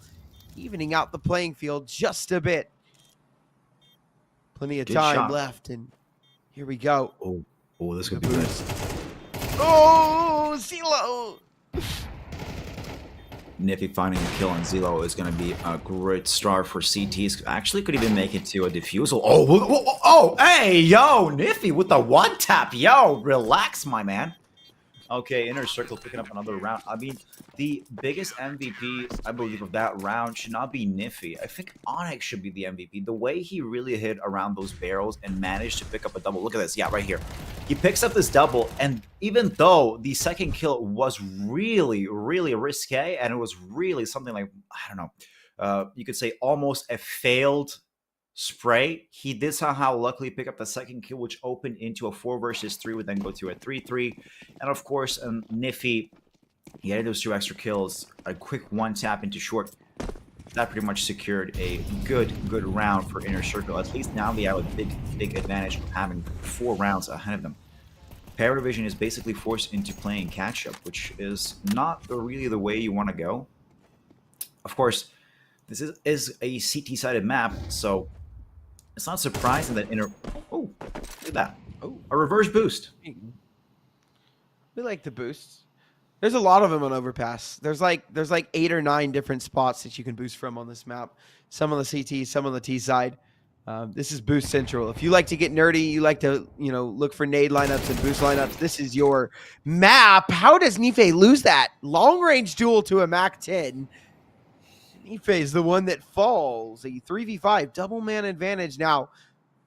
evening out the playing field just a bit. Plenty of Good time shot. left, and here we go. Oh, this could be good. Oh, Zelo! Nifty finding a kill on Zelo is going to be a great start for CTs. Actually, could even make it to a defusal. Oh, hey, yo, Nifty with the one tap. Yo, relax, my man. Okay, Inner Circle picking up another round. I mean, the biggest MVP, I believe, of that round should not be Nifty. I think Onyx should be the MVP. The way he really hit around those barrels and managed to pick up a double. Look at this. Yeah, right here. He picks up this double, and even though the second kill was really, really risque, and it was really something like, I don't know, you could say almost a failed spray, he did somehow luckily pick up the second kill, which opened into a 4 versus 3, would then go to a 3-3. And of course, Nifty, he had those 2 extra kills, a quick one tap into short. That pretty much secured a good round for Inner Circle. At least now they have a big advantage of having 4 rounds ahead of them. PARIVISION is basically forced into playing catch-up, which is not really the way you want to go. Of course, this is a CT-sided map, so it's not surprising that Oh, look at that. Oh, a reverse boost. We like the boosts. There's a lot of them on Overpass. There's like 8 or 9 different spots that you can boost from on this map. Some on the CT, some on the T side. This is Boost Central. If you like to get nerdy, you like to look for nade lineups and boost lineups, this is your map. How does Nife lose that long range duel to a Mac 10? Nife is the one that falls. A 3v5 double man advantage now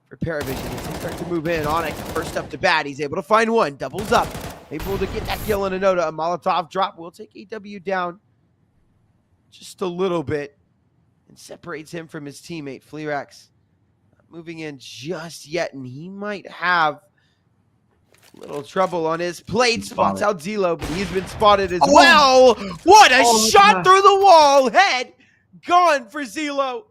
for PARIVISION as they start to move in. Onyx first up to bat. He's able to find one. Doubles up. Able to get that kill in a Noda. A Molotov drop will take AW down just a little bit and separates him from his teammate Fleerax. Not moving in just yet, and he might have a little trouble on his plate. Spots out Zelo, but he's been spotted as well. What a shot through the wall. Head gone for Zelo,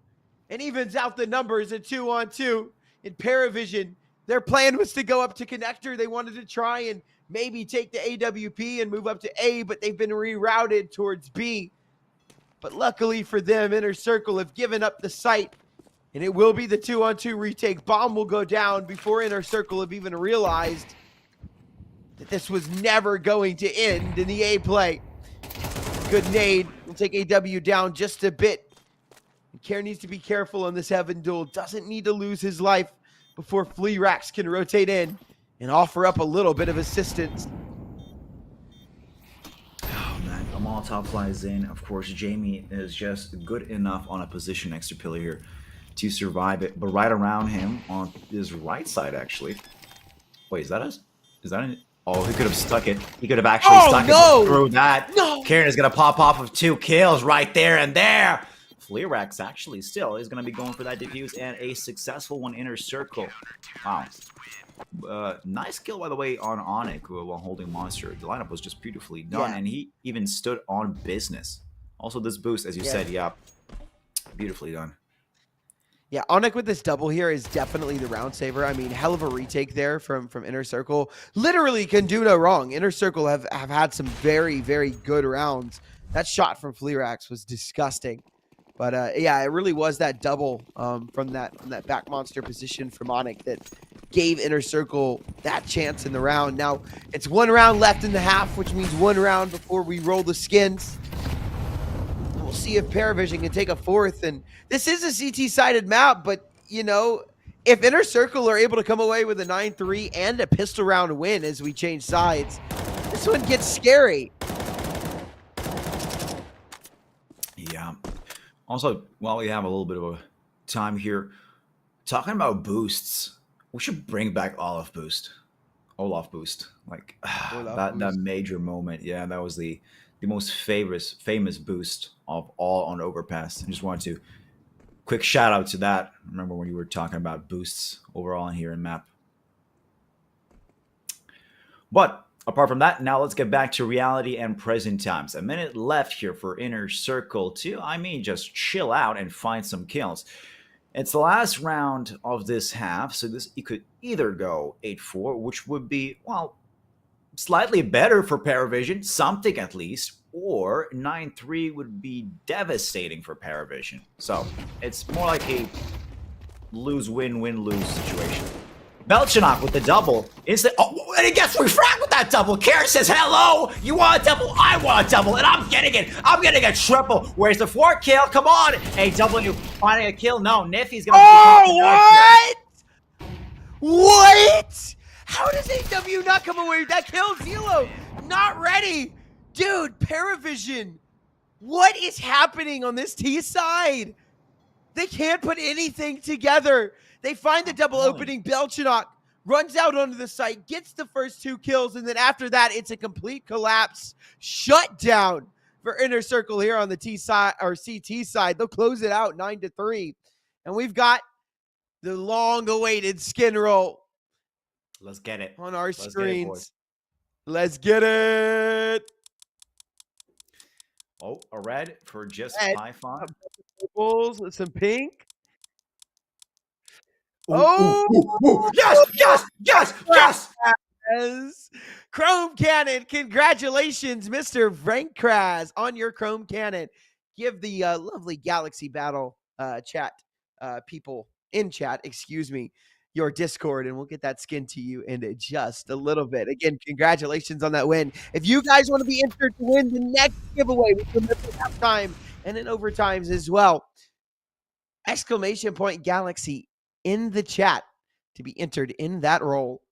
and evens out the numbers at 2-on-2 in PARIVISION. Their plan was to go up to connector. They wanted to try and maybe take the AWP and move up to A, but they've been rerouted towards B. But luckily for them, Inner Circle have given up the site And it will be the 2-on-2 retake. Bomb will go down before Inner Circle have even realized that this was never going to end in the A play. Good nade. We'll take AW down just a bit. And Care needs to be careful on this Heaven duel. Doesn't need to lose his life before Fleerax can rotate in and offer up a little bit of assistance. Oh man, a Molotov flies in. Of course, Jamie is just good enough on a position next to Pillar here to survive it. But right around him on his right side, actually. Wait, is that us? Is that an... Oh, he could have stuck it. He could have actually stuck it through that. No! Karen is going to pop off of 2 kills right there and there. Fleerax actually still is going to be going for that defuse and a successful one. Inner Circle. Wow. Nice kill, by the way, on Onyx while holding Monster. The lineup was just beautifully done, and he even stood on business. Also, this boost, as you said, beautifully done. Yeah, Onyx with this double here is definitely the round saver. I mean, hell of a retake there from Inner Circle. Literally can do no wrong. Inner Circle have had some very, very good rounds. That shot from Fleerax was disgusting. But yeah, it really was that double from that back monster position from Onyx that gave Inner Circle that chance in the round. Now, it's 1 round left in the half, which means 1 round before we roll the skins. We'll see if PARIVISION can take a 4th. And this is a CT-sided map, but, you know, if Inner Circle are able to come away with a 9-3 and a pistol round win as we change sides, this one gets scary. Yeah. Also, while we have a little bit of a time here, talking about boosts, we should bring back Olaf boost. Like that major moment. Yeah, that was the most famous boost of all on Overpass. I just wanted to quick shout out to that. Remember when you were talking about boosts overall in here in map. But apart from that, now let's get back to reality and present times. A minute left here for Inner Circle to, just chill out and find some kills. It's the last round of this half, so it could either go 8-4, which would be, well, slightly better for PARIVISION, something at least, or 9-3 would be devastating for PARIVISION. So it's more like a lose-win, win-lose situation. Belchanok with the double. Oh, and he gets refragged with that double. Karen says, hello, you want a double? I want a double, and I'm getting it. I'm getting a triple. Where's the 4 kill? Come on. AW finding a kill. No, Nifty's going to... Oh, what? What? How does AW not come away with that kill? Zelo, not ready. Dude, PARIVISION, what is happening on this T side? They can't put anything together. They find the double opening. Belchanok runs out onto the site, gets the first 2 kills, and then after that, it's a complete collapse. Shut down for Inner Circle here on the T side or CT side. They'll close it out 9-3. And we've got the long-awaited skin roll. Let's get it on our screens. Let's get it. Oh, a red for just Python. Purples with some pink. Ooh. Yes! Yes! Chrome Cannon, congratulations, Mr. Frank Kraz, on your Chrome Cannon. Give the lovely Galaxy Battle chat people in chat, your Discord, and we'll get that skin to you in just a little bit. Again, congratulations on that win. If you guys want to be entered to win the next giveaway, we can live at halftime and in overtimes as well. ! Galaxy in the chat to be entered in that role.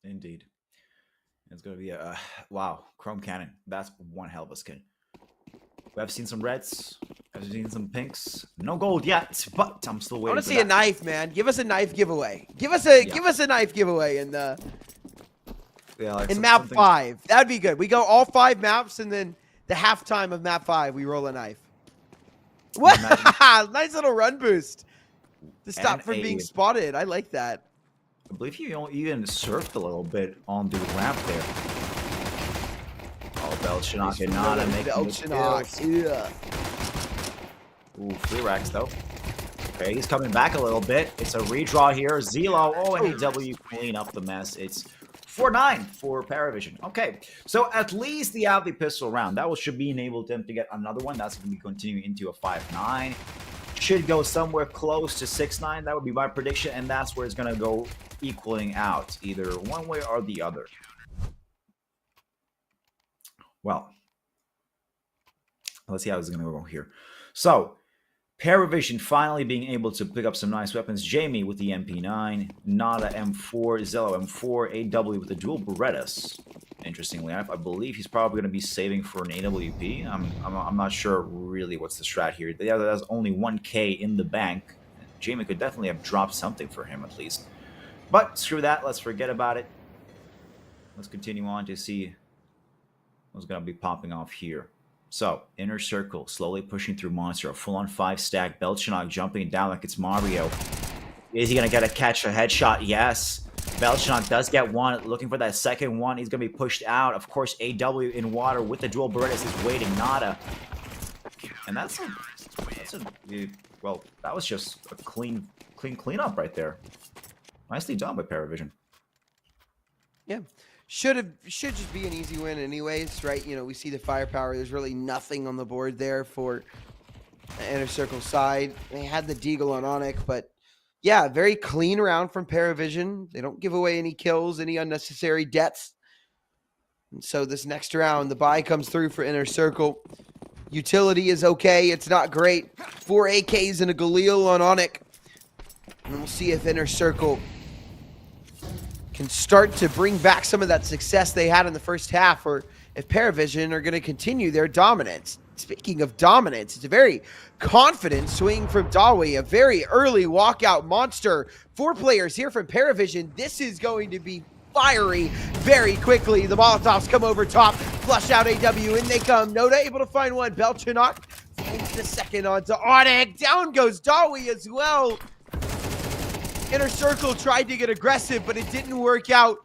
Indeed. It's going to be a, wow, Chrome Cannon. That's one hell of a skin. We have seen some reds. I've seen some pinks. No gold yet, but I'm still waiting. I want to see a knife, man. Give us a knife giveaway. Give us a knife giveaway in the in map 5. That'd be good. We go all 5 maps, and then the halftime of map 5, we roll a knife. What? Nice little run boost to stop from being spotted. I like that. I believe you even surfed a little bit on the ramp there. Oh, Belchanok and Nana making Belchanok. Yeah. Ooh, Fleerax though. Okay, he's coming back a little bit. It's a redraw here. Zelo. Oh, and AW clean up the mess. It's 4-9 for PARIVISION. Okay, so at least the out the pistol round. That should be enable them to get another one. That's going to be continuing into a 5-9. should go somewhere close to 6-9. That would be my prediction, and that's where it's going to go equaling out, either one way or the other. Well, let's see how this is going to go here. So, PARIVISION finally being able to pick up some nice weapons. Jamie with the MP9, Nada M4, Zello M4, AW with the dual Berettas. Interestingly enough, I believe he's probably going to be saving for an AWP. I'm not sure really what's the strat here. Yeah, there's only 1K in the bank. Jamie could definitely have dropped something for him at least. But screw that. Let's forget about it. Let's continue on to see what's going to be popping off here. So, Inner Circle, slowly pushing through Monster, a full-on 5-stack, Belchanok jumping down like it's Mario. Is he going to get a catch, a headshot? Yes. Belchanok does get one, looking for that second one. He's going to be pushed out. Of course, AW in water with the dual Berettas is waiting, Nada. And well, that was just a clean cleanup right there. Nicely done by PARIVISION. Yeah. Should just be an easy win anyways, right? You know, we see the firepower. There's really nothing on the board there for the Inner Circle side. They had the Deagle on Onyx, but yeah, very clean round from PARIVISION. They don't give away any kills, any unnecessary deaths. And so this next round, the buy comes through for Inner Circle. Utility is okay. It's not great. 4 AKs and a Galil on Onyx. And we'll see if Inner Circle can start to bring back some of that success they had in the first half, or if PARIVISION are going to continue their dominance. Speaking of dominance, it's a very confident swing from Dawi, a very early walkout monster. 4 players here from PARIVISION. This is going to be fiery very quickly. The Molotovs come over top, flush out AW, in they come. Noda able to find one. Belchanok finds the second onto Onyx. Down goes Dawi as well. Inner Circle tried to get aggressive, but it didn't work out.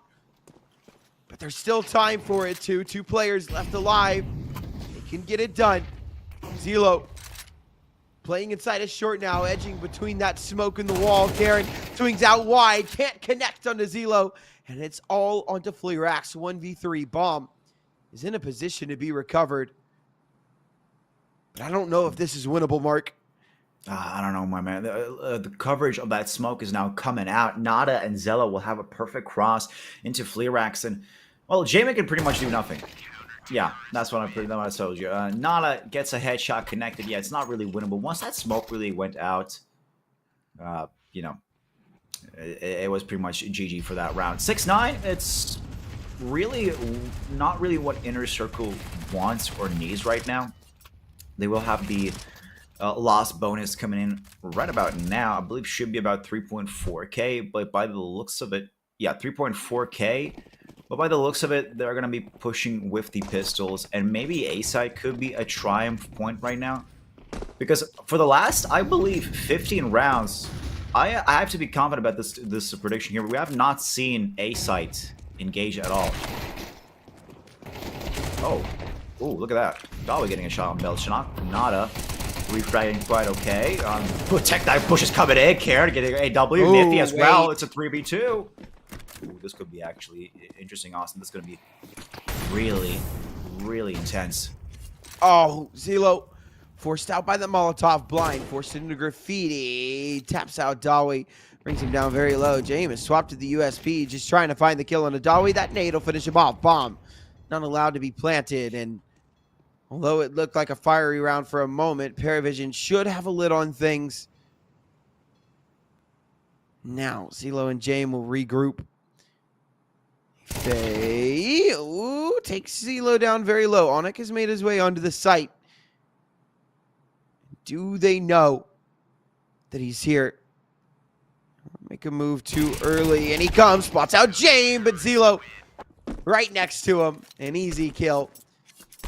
But there's still time for it too. 2 players left alive. They can get it done. Zelo playing inside a short now, edging between that smoke and the wall. Karen swings out wide, can't connect onto Zelo, and it's all onto Fleerax. 1v3. Bomb is in a position to be recovered. But I don't know if this is winnable, Mark. I don't know, my man. The coverage of that smoke is now coming out. Nada and Zello will have a perfect cross into Fleerax, and well, Jamie can pretty much do nothing. Yeah, that's what I told you. Nada gets a headshot connected. Yeah, it's not really winnable. Once that smoke really went out, you know, it was pretty much GG for that round. 6-9. It's really not really what Inner Circle wants or needs right now. They will have the loss bonus coming in right about now. I believe should be about 3.4k, but by the looks of it, yeah, 3.4k. But by the looks of it, they're going to be pushing with the pistols, and maybe A-side could be a triumph point right now. Because for the last, I believe, 15 rounds, I have to be confident about this prediction here. We have not seen A-side engage at all. Oh, look at that. Dawi getting a shot on Belchanok. Nada refragging quite okay. Tech Dive push is coming in. Karen getting a W. Nifty as well. It's a 3v2. Ooh, this could be actually interesting, Austin. This is going to be really, really intense. Oh, Zelo forced out by the Molotov, blind, forced into graffiti, taps out Dawi, brings him down very low. James swapped to the USP, just trying to find the kill on a Dawi. That nade will finish him off. Bomb not allowed to be planted, and although it looked like a fiery round for a moment, PARIVISION should have a lid on things. Now, Zelo and James will regroup. Faye, takes Zelo down very low. Onyx has made his way onto the site. Do they know that he's here? Make a move too early, and he comes, spots out James, but Zelo right next to him. An easy kill.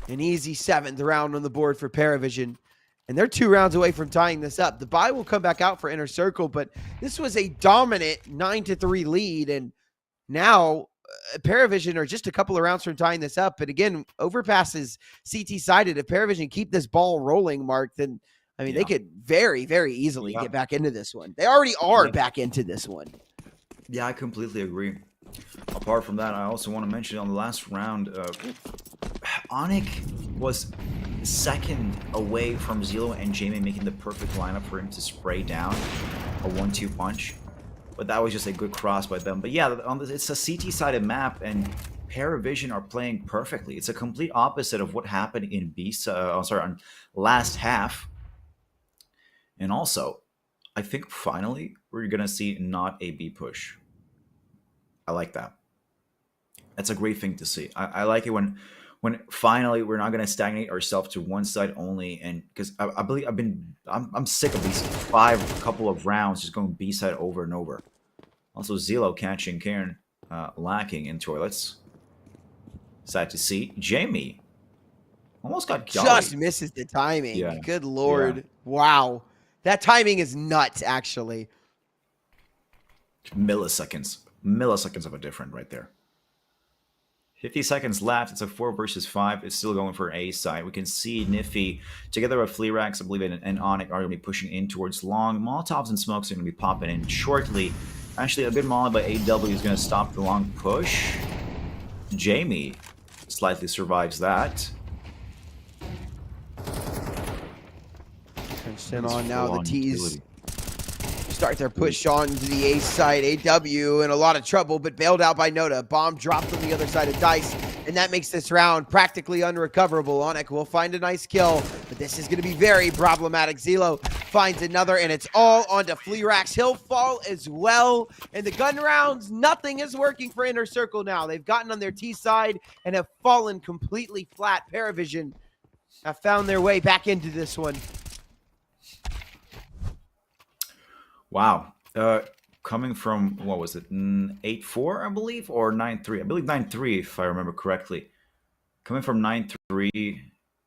An easy 7th round on the board for PARIVISION. And they're 2 rounds away from tying this up. The bye will come back out for Inner Circle, but this was a dominant 9-3 lead. And now PARIVISION are just a couple of rounds from tying this up. But again, Overpass is CT-sided. If PARIVISION keep this ball rolling, Mark, then, I mean, they could very, very easily get back into this one. They already are back into this one. Yeah, I completely agree. Apart from that, I also want to mention on the last round, Onyx was second away from Zelo and Jamie making the perfect lineup for him to spray down a 1-2 punch. But that was just a good cross by them. But yeah, it's a CT-sided map, and PARIVISION are playing perfectly. It's a complete opposite of what happened in on last half. And also, I think finally we're gonna see not a B push. I like that. That's a great thing to see. I like it when finally we're not gonna stagnate ourselves to one side only, and because I believe I'm sick of these couple of rounds just going B side over and over. Also, Zelo catching Karen lacking in toilets. Sad to see. Jamie almost got Just misses the timing. Yeah. Good Lord. Yeah. Wow. That timing is nuts, actually. Milliseconds of a difference right there. 50 seconds left. It's a 4 versus 5. It's still going for A side. We can see Niffy together with Fleerax, I believe, and Onyx are going to be pushing in towards long. Molotovs and smokes are going to be popping in shortly. Actually, a good molly by AW is going to stop the long push. Jamie slightly survives that. Turn on now. The T's start their push on to the A side. AW in a lot of trouble, but bailed out by Noda. Bomb dropped on the other side of Dice, and that makes this round practically unrecoverable. Onyx will find a nice kill, but this is going to be very problematic. Zelo finds another, and it's all onto Fleerax. He'll fall as well. And the gun rounds, nothing is working for Inner Circle now. They've gotten on their T side and have fallen completely flat. PARIVISION have found their way back into this one. Wow. Coming from, what was it, 8-4, I believe, or 9-3? I believe 9-3, if I remember correctly. Coming from 9-3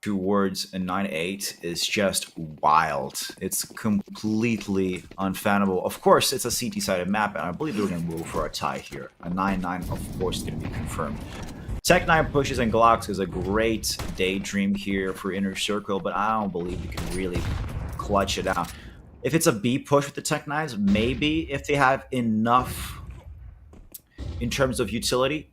towards a 9-8 is just wild. It's completely unfathomable. Of course, it's a CT-sided map, and I believe they're going to move for a tie here. A 9-9, of course, is going to be confirmed. Tech 9 pushes and Glocks is a great daydream here for Inner Circle, but I don't believe you can really clutch it out. If it's a B push with the Tech Knives, maybe if they have enough in terms of utility.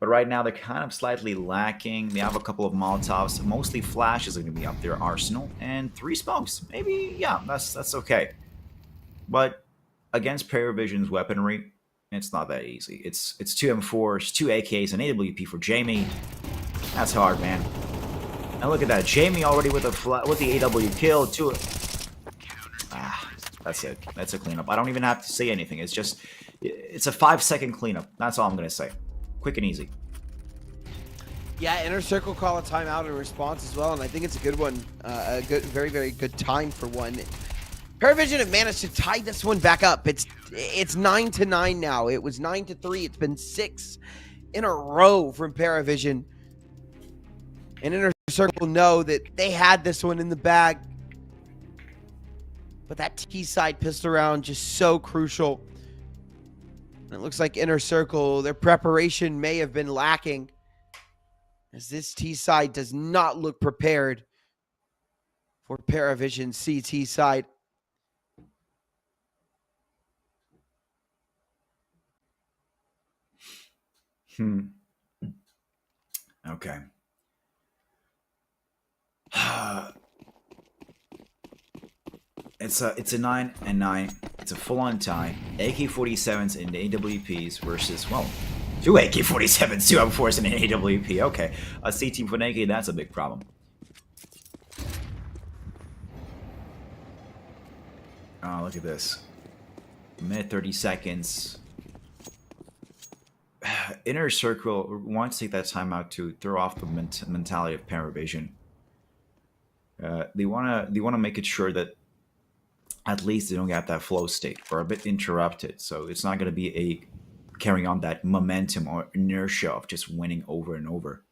But right now, they're kind of slightly lacking. They have a couple of Molotovs. Mostly Flash is going to be up their arsenal. And 3 smokes. Maybe, yeah, that's okay. But against PARIVISION's weaponry, it's not that easy. It's 2 M4s, 2 AKs, and AWP for Jamie. That's hard, man. And look at that. Jamie already with the AW kill. That's it. That's a cleanup. I don't even have to say anything. It's a 5-second cleanup. That's all I'm going to say. Quick and easy. Yeah, Inner Circle call a timeout in response as well, and I think it's a good one. A good, very, very good time for one. PARIVISION have managed to tie this one back up. It's 9-9 now. It was 9-3. It's been 6 in a row from PARIVISION. And Inner Circle know that they had this one in the bag. But that T-side pistol round just so crucial. And it looks like Inner Circle, their preparation may have been lacking, as this T-side does not look prepared for PARIVISION CT side. Okay. It's a 9-9. It's a full-on tie. AK-47s and AWPs versus, well, 2 AK-47s, 2 M4s, and an AWP. Okay, a CT for an AK, that's a big problem. Oh, look at this. A minute 30 seconds. Inner Circle wants to take that time out to throw off the mentality of PARIVISION. They wanna make it sure that at least they don't get that flow state or a bit interrupted. So it's not going to be a carrying on that momentum or inertia of just winning over and over.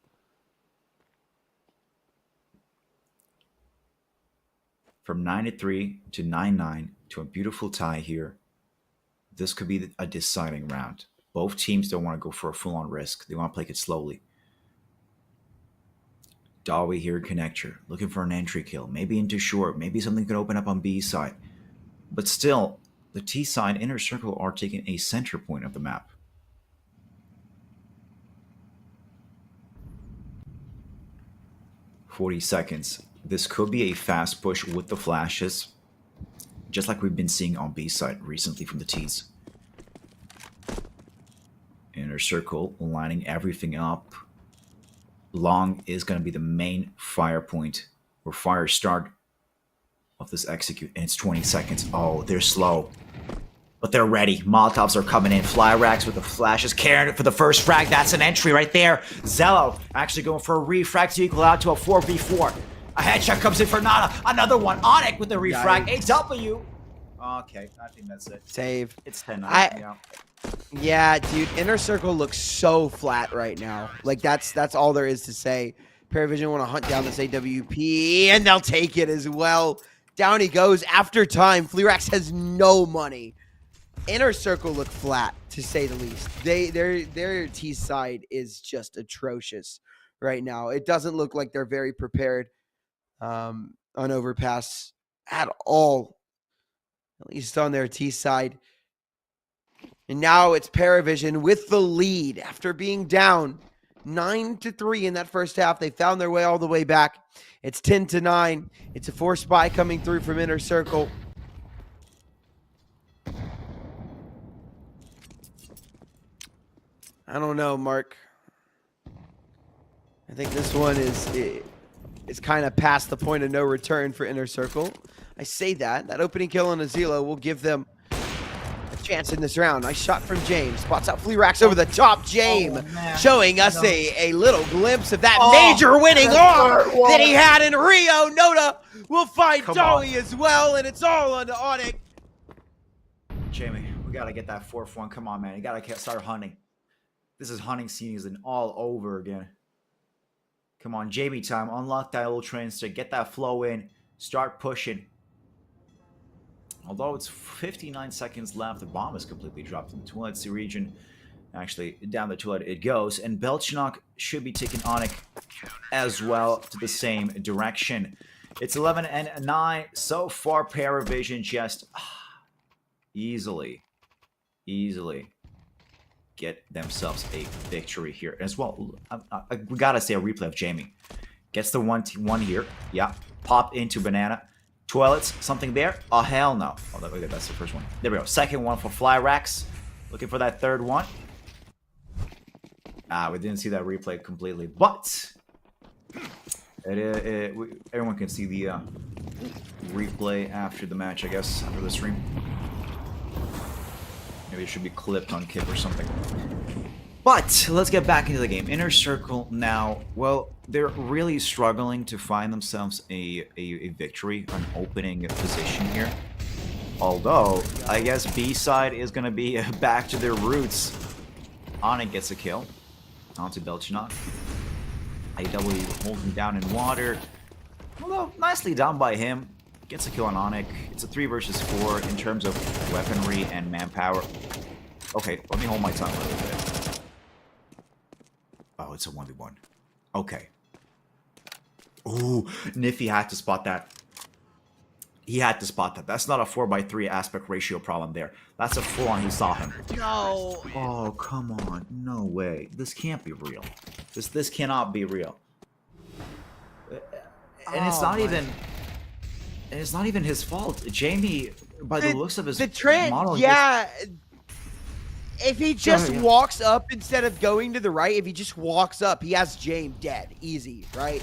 From 9-3 to 9-9 to a beautiful tie here. This could be a deciding round. Both teams don't want to go for a full-on risk. They want to play it slowly. Dawi here, Connector, looking for an entry kill. Maybe into short. Maybe something could open up on B side. But still, the T side, Inner Circle are taking a center point of the map. 40 seconds. This could be a fast push with the flashes, just like we've been seeing on B side recently from the T's. Inner circle, lining everything up. Long is going to be the main fire point or fire start of this execute, and it's 20 seconds. Oh, they're slow, but they're ready. Molotovs are coming in. Fly racks with the flashes. Karen for the first frag. That's an entry right there. Zello actually going for a refrag to equal out to a 4v4. A headshot comes in for Nana. Another one. Onyx with the refrag. AW. Okay, I think that's it. Save. It's 10-9. Yeah. Yeah, dude, Inner Circle looks so flat right now. Like, that's all there is to say. PARIVISION want to hunt down this AWP, and they'll take it as well. Down he goes after time. Fleerax has no money. Inner Circle look flat, to say the least. Their T side is just atrocious right now. It doesn't look like they're very prepared on overpass at all, at least on their T side. And now it's PARIVISION with the lead after being down 9-3 in that first half. They found their way all the way back. It's 10-9. It's a force spy coming through from Inner Circle. I don't know, Mark. I think this one is kind of past the point of no return for Inner Circle. I say that opening kill on Azilo will give them a chance in this round. Nice shot from James. Spots out Fleerax over the top. James showing us a little glimpse of that major winning arm that he had in Rio. Noda will find Dowie as well, and it's all on to Onyx. Jamie, we got to get that 4th one. Come on, man. You got to start hunting. This is hunting season all over again. Come on, JB time. Unlock that Ultra Instinct. Get that flow in. Start pushing. Although it's 59 seconds left, the bomb is completely dropped in the Twilight Sea region. Actually, down the Twilight it goes. And Belchnok should be taking Onyx as well to the same direction. It's 11-9 so far. PARIVISION just easily get themselves a victory here as well. We gotta say a replay of Jamie. Gets the one here. Yeah. Pop into Banana. Toilets, something there? Oh, hell no. Oh, okay, that's the first one. There we go. Second one for Flyrax. Looking for that third one. We didn't see that replay completely, but everyone can see the replay after the match, I guess, after the stream. Maybe it should be clipped on Kip or something. But let's get back into the game. Inner Circle now, well, they're really struggling to find themselves a victory, an opening position here. Although, I guess B side is going to be back to their roots. Onyx gets a kill. Onto Belchnok. AW holding down in water. Although, nicely done by him. Gets a kill on Onyx. It's a 3 versus 4 in terms of weaponry and manpower. Okay, let me hold my tongue a little bit. Oh, it's a 1v1. Okay. Ooh, Niffy had to spot that. He had to spot that. That's not a 4x3 aspect ratio problem there. That's a full-on he saw him. No. Oh, come on. No way. This can't be real. This cannot be real. And it's not even... And it's not even his fault. Jamie, by the looks of his model... Yeah. If he just walks up instead of going to the right, if he just walks up, he has James dead. Easy, right?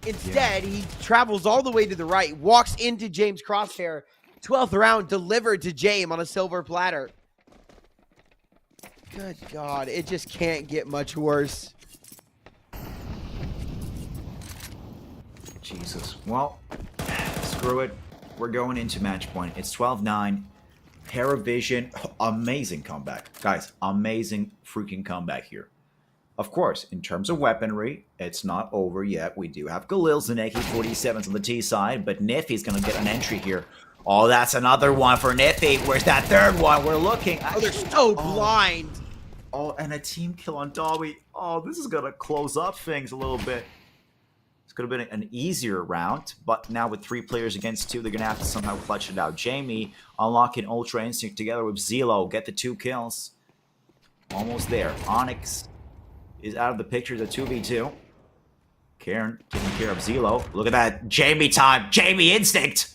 Instead, he travels all the way to the right, walks into James' crosshair. 12th round delivered to James on a silver platter. Good God, it just can't get much worse. Jesus. Well, screw it. We're going into match point. It's 12-9. PARIVISION, amazing comeback. Guys, amazing freaking comeback here. Of course, in terms of weaponry, it's not over yet. We do have Galil Zaneki 47s on the T side, but Niffy's going to get an entry here. Oh, that's another one for Niffy. Where's that third one? We're looking. Oh, they're so blind. Oh, and a team kill on Dowie. Oh, this is going to close up things a little bit. Could have been an easier round, but now with 3 players against 2, they're going to have to somehow clutch it out. Jamie unlocking Ultra Instinct together with Zelo, get the 2 kills. Almost there. Onyx is out of the picture, the 2v2. Karen taking care of Zelo. Look at that Jamie time. Jamie instinct.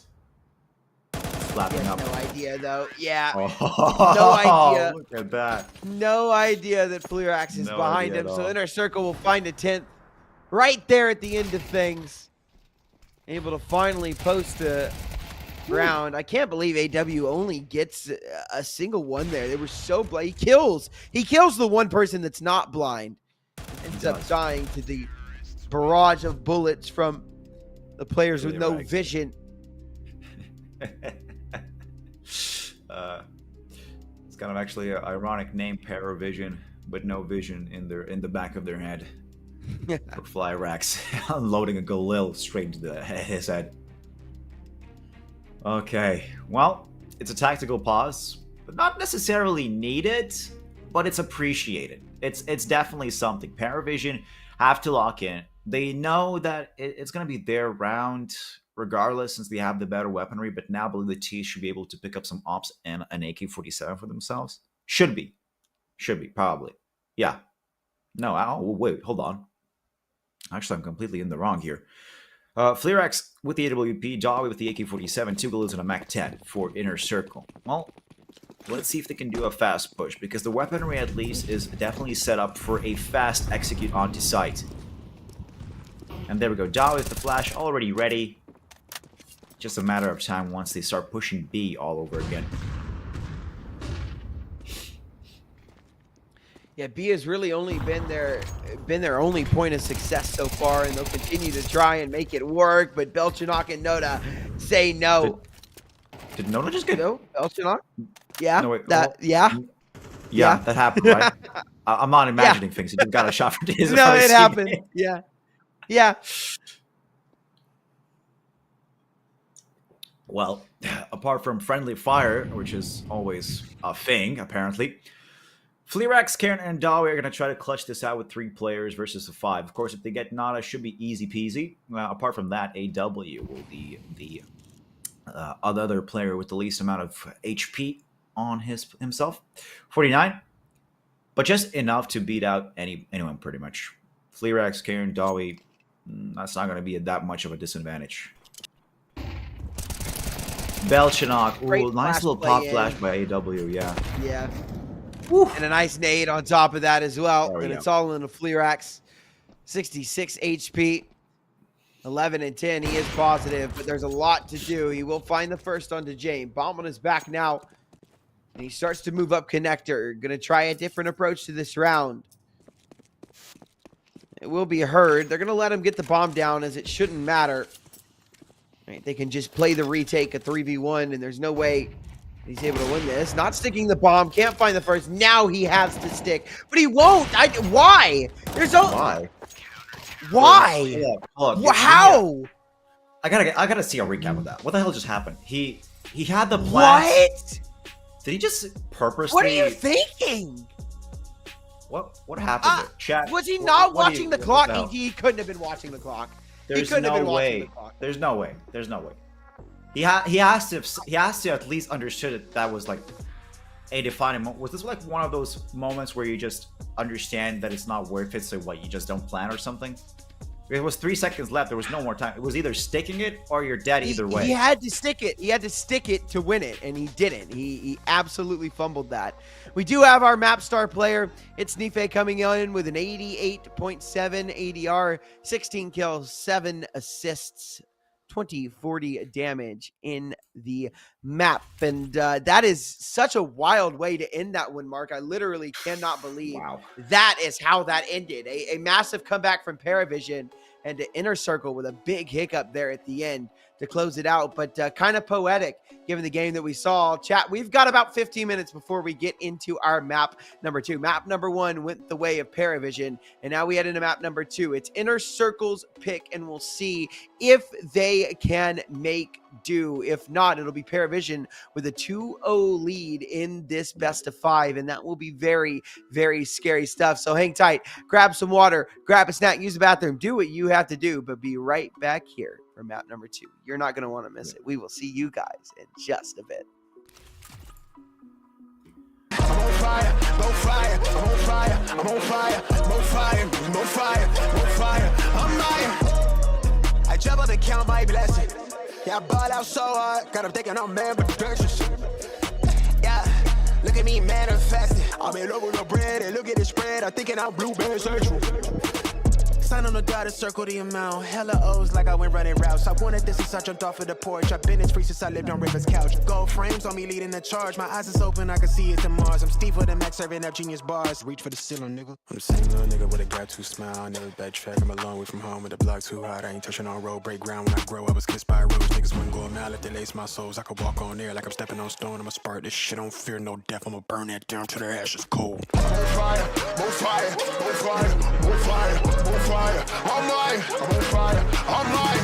Slapping up. No idea though. Yeah. Oh, No idea. Look at that. No idea that Fleerax is No behind idea him. at So all. Inner Circle will find a 10th right there at the end of things. Able to finally post a round. I can't believe AW only gets a single one there. They were so blind. He kills the one person that's not blind. Ends up dying to the barrage of bullets from the players with no Fleerax. vision. It's kind of actually an ironic name, Paravision, but no vision in the back of their head. For Flyrax, unloading a Galil straight into his head. Okay, well, it's a tactical pause, but not necessarily needed, but it's appreciated. It's definitely something. Paravision have to lock in. They know that it's going to be their round regardless, since they have the better weaponry, but now I believe the T should be able to pick up some ops and an AK-47 for themselves. Should be, probably. Yeah. No, wait, hold on. Actually, I'm completely in the wrong here. Fleerax with the AWP, Dawi with the AK-47, 2 Galils and a MAC-10 for Inner Circle. Well, let's see if they can do a fast push, because the weaponry at least is definitely set up for a fast execute onto site. And there we go, Dawi with the flash already ready. Just a matter of time once they start pushing B all over again. Yeah, B has really only been their only point of success so far, and they'll continue to try and make it work. But Belchanok and Noda say no. Did Noda just get... No, Belchanok? Yeah, No, wait, yeah. Yeah, that happened, right? I'm not imagining things. He just got a shot from his No, it happened. Yeah. Yeah. Well, apart from friendly fire, which is always a thing, apparently, Fleerax, Karen, and Dawi are going to try to clutch this out with 3 players versus the 5. Of course, if they get Nada, it should be easy peasy. Apart from that, AW will be the other player with the least amount of HP on himself. 49. But just enough to beat out anyone, pretty much. Fleerax, Karen, Dawi, that's not going to be that much of a disadvantage. Belchanok, ooh, nice little pop flash by AW, yeah. Yeah. Woo. And a nice nade on top of that as well. And it's all in the Fleerax. 66 HP. 11 and 10. He is positive, but there's a lot to do. He will find the first onto Jane. Bomb on his back now. And he starts to move up connector. Going to try a different approach to this round. It will be heard. They're going to let him get the bomb down, as it shouldn't matter. Right, they can just play the retake, a 3v1, and there's no way he's able to win this. Not sticking the bomb. Can't find the first. Now he has to stick. But he won't. Why? There's no... Why? Why? Yeah, look, how? I gotta see a recap of that. What the hell just happened? He had the plan. What? Did he just purposely... What are you thinking? What happened there? Chat. Was he not what watching the clock? He couldn't have been watching the clock. There's no way. There's no way. There's no way. He has to at least understood that was like a defining moment. Was this like one of those moments where you just understand that it's not worth it, so what, you just don't plan or something? It was 3 seconds left. There was no more time. It was either sticking it or you're dead either way. He had to stick it. He had to stick it to win it, and he didn't. He absolutely fumbled that. We do have our map star player. It's Nife coming in with an 88.7 ADR, 16 kills, 7 assists, 2040 damage in the map. And that is such a wild way to end that one, Mark. I literally cannot believe that is how that ended. A massive comeback from PARIVISION and to Inner Circle with a big hiccup there at the end to close it out. But kind of poetic given the game that we saw. Chat, we've got about 15 minutes before we get into our map number 2. Map number 1 went the way of PARIVISION, and now we head into map number 2. It's Inner Circle's pick, and we'll see if they can make do. If not, it'll be PARIVISION with a 2-0 lead in this best of 5, and that will be very, very scary stuff. So hang tight, grab some water, grab a snack, use the bathroom, do what you have to do, but be right back here for map number 2. You're not going to want to miss it. We will see you guys in just a bit. I'm on fire, no fire, I'm on fire, I'm on fire, no fire, no fire, no fire, I'm fire. Jump up and count my blessings. Yeah, I ball out so hard, got them thinking I'm man productions. Yeah, look at me manifesting. I'm in love with the bread and look at the spread. I'm thinking I'm blueberry central. Sign on the dotted circle the amount. Hella O's like I went running routes. I wanted this since I jumped off of the porch. I've been in free since I lived on River's couch. Gold frames on me leading the charge. My eyes is open, I can see it to Mars. I'm Steve with the Max serving up genius bars. Reach for the ceiling, nigga. I'm the same little nigga with a gap tooth smile. Never backtrack, I'm a long way from home with the block too hot. I ain't touching on road, break ground when I grow. I was kissed by a rose. Niggas wouldn't go a mile if they lace my souls. I could walk on air like I'm stepping on stone. I'ma spark this shit, don't fear no death. I'ma burn that down till the ashes cold. More fire, more fire, more fire, more fire, more fire. I'm on fire, I'm on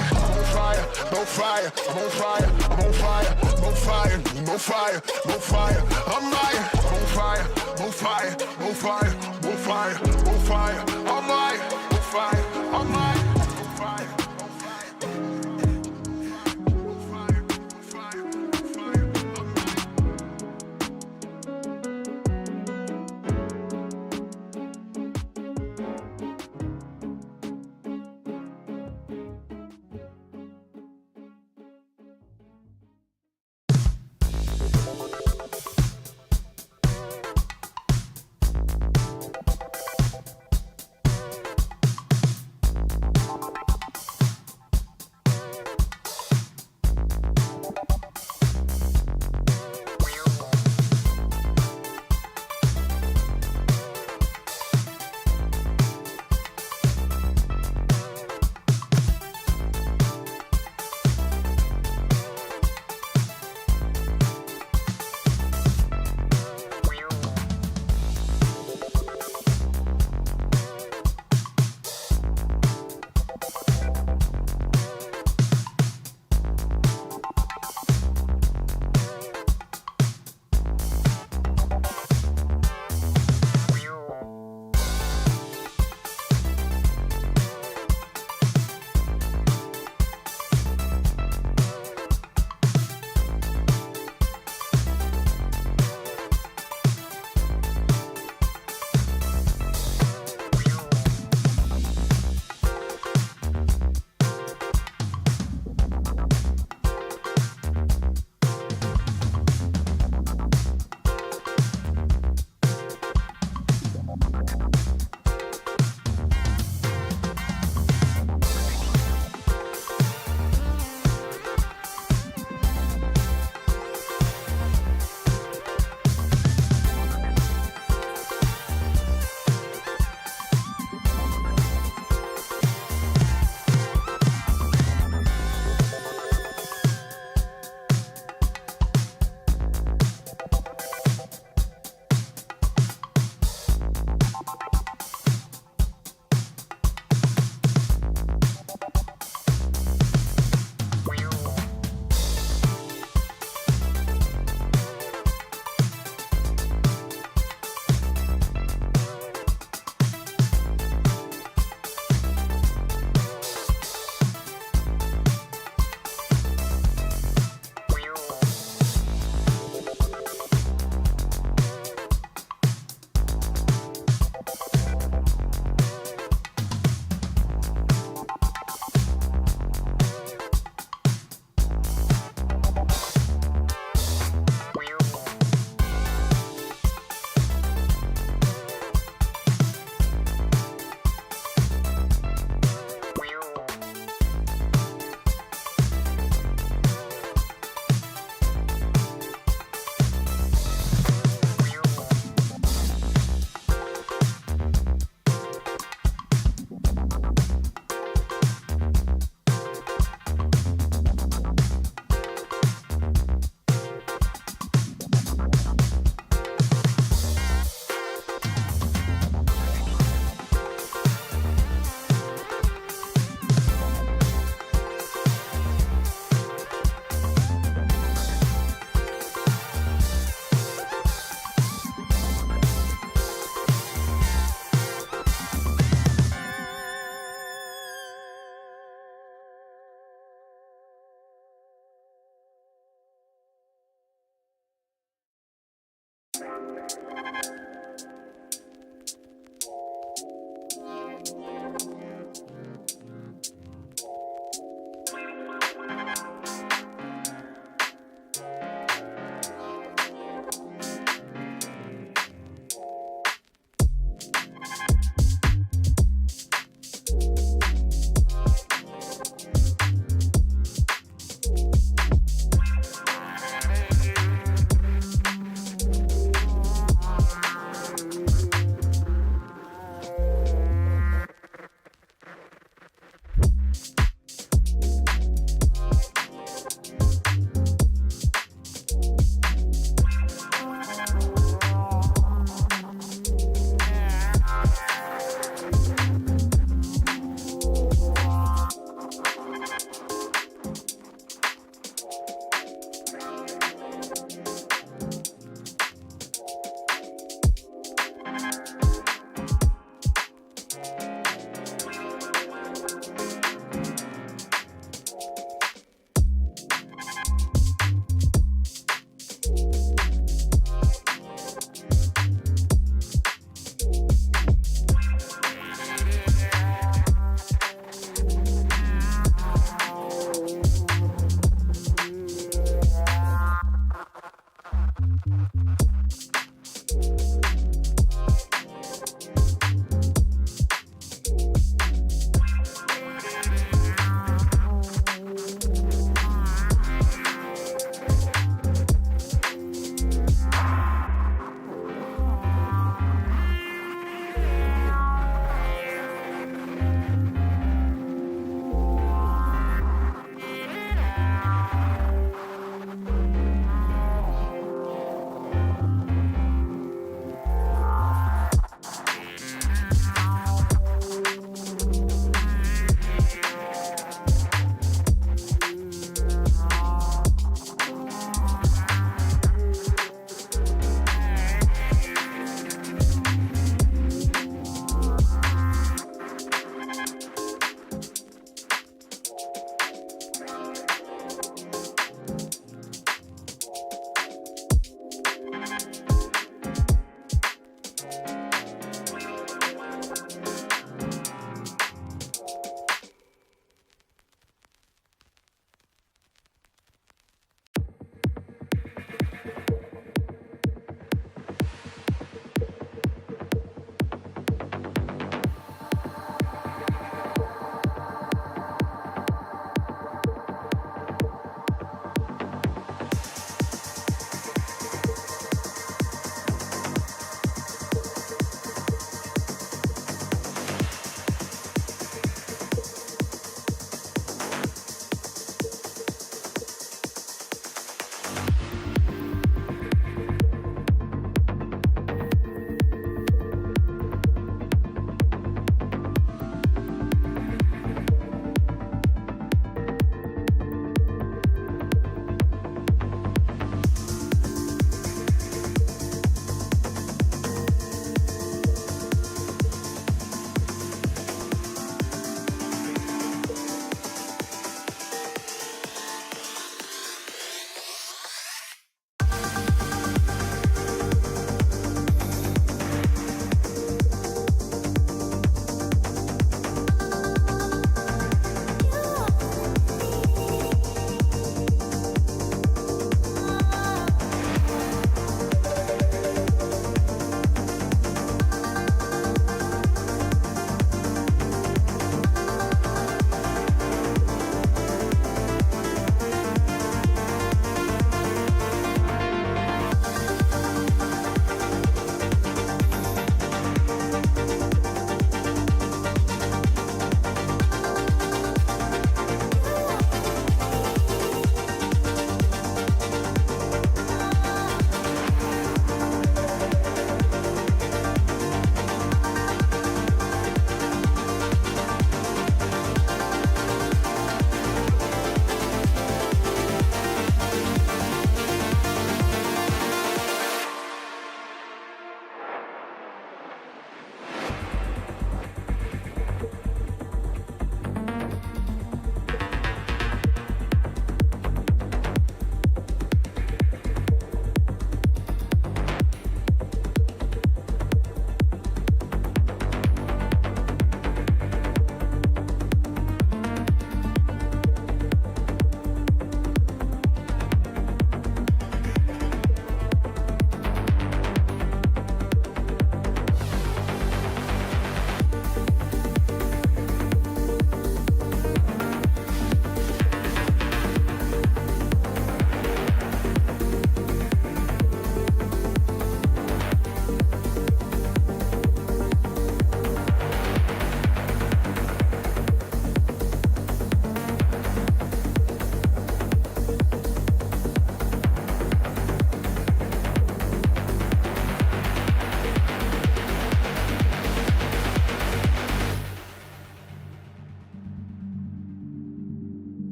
fire, no fire, I'm on fire, I'm on fire, no fire, no fire, no fire, I'm on fire, no fire, no fire, no fire, no fire, I'm on fire, I'm on fire.